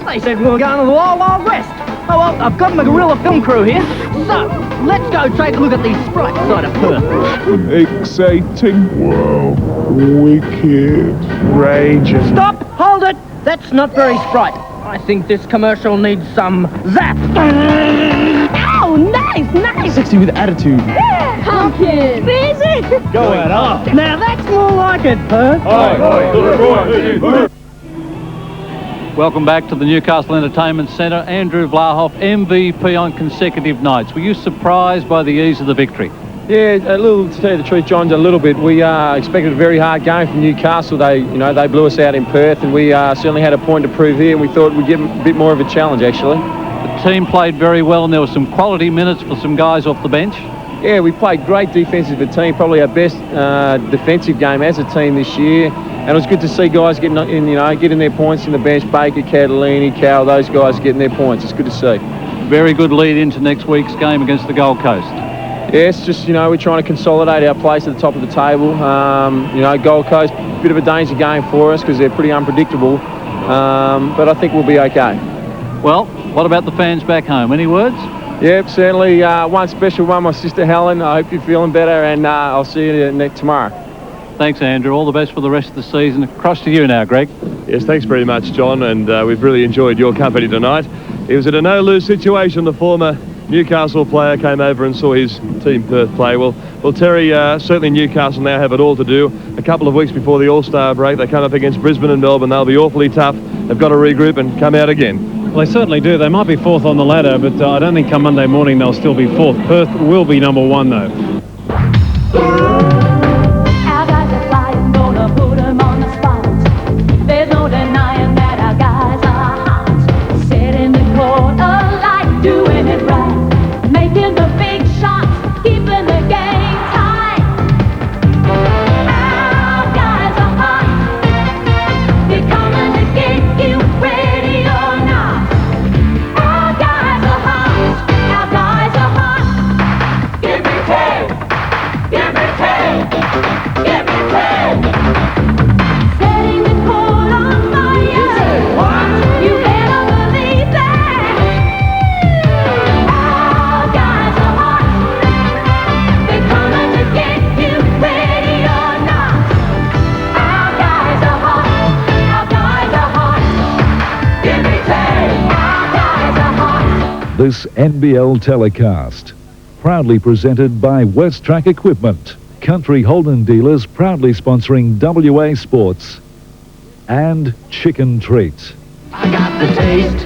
They said we were going to the Wild Wild West. Oh well, I've got my guerrilla film crew here. So, let's go take a look at the Sprite side of Perth.
Exciting. Wow. Wicked. Rageous.
Stop! Hold it! That's not very Sprite. I think this commercial needs some zap. Oh, nice, nice!
Sexy with attitude.
Yeah, pumpkin. Busy.
Going up.
Now that's more like it, Perth.
Welcome back to the Newcastle Entertainment Centre. Andrew Vlahoff, MVP on consecutive nights. Were you surprised by the ease of the victory?
Yeah, a little, to tell you the truth, John, a little bit. We expected a very hard game from Newcastle. They blew us out in Perth, and we certainly had a point to prove here, and we thought we'd give them a bit more of a challenge, actually.
The team played very well, and there were some quality minutes for some guys off the bench.
Yeah, we played great defensive as a team, probably our best defensive game as a team this year. And it was good to see guys getting their points in the bench. Baker, Catalini, Cal, those guys getting their points. It's good to see.
Very good lead into next week's game against the Gold Coast.
Yeah, it's just, we're trying to consolidate our place at the top of the table. Gold Coast, a bit of a danger game for us because they're pretty unpredictable. But I think we'll be okay.
Well, what about the fans back home? Any words?
Yep, certainly. One special one, my sister Helen. I hope you're feeling better, and I'll see you tomorrow.
Thanks, Andrew. All the best for the rest of the season. Across to you now, Greg.
Yes, thanks very much, John, and we've really enjoyed your company tonight. It was at a no-lose situation. The former Newcastle player came over and saw his team Perth play. Well, Terry, certainly Newcastle now have it all to do. A couple of weeks before the All-Star break, they come up against Brisbane and Melbourne. They'll be awfully tough. They've got to regroup and come out again.
Well, they certainly do. They might be 4th on the ladder, but I don't think come Monday morning they'll still be 4th. Perth will be number 1, though.
This NBL telecast, proudly presented by West Track Equipment, Country Holden dealers proudly sponsoring WA Sports, and Chicken Treats.
I got the taste.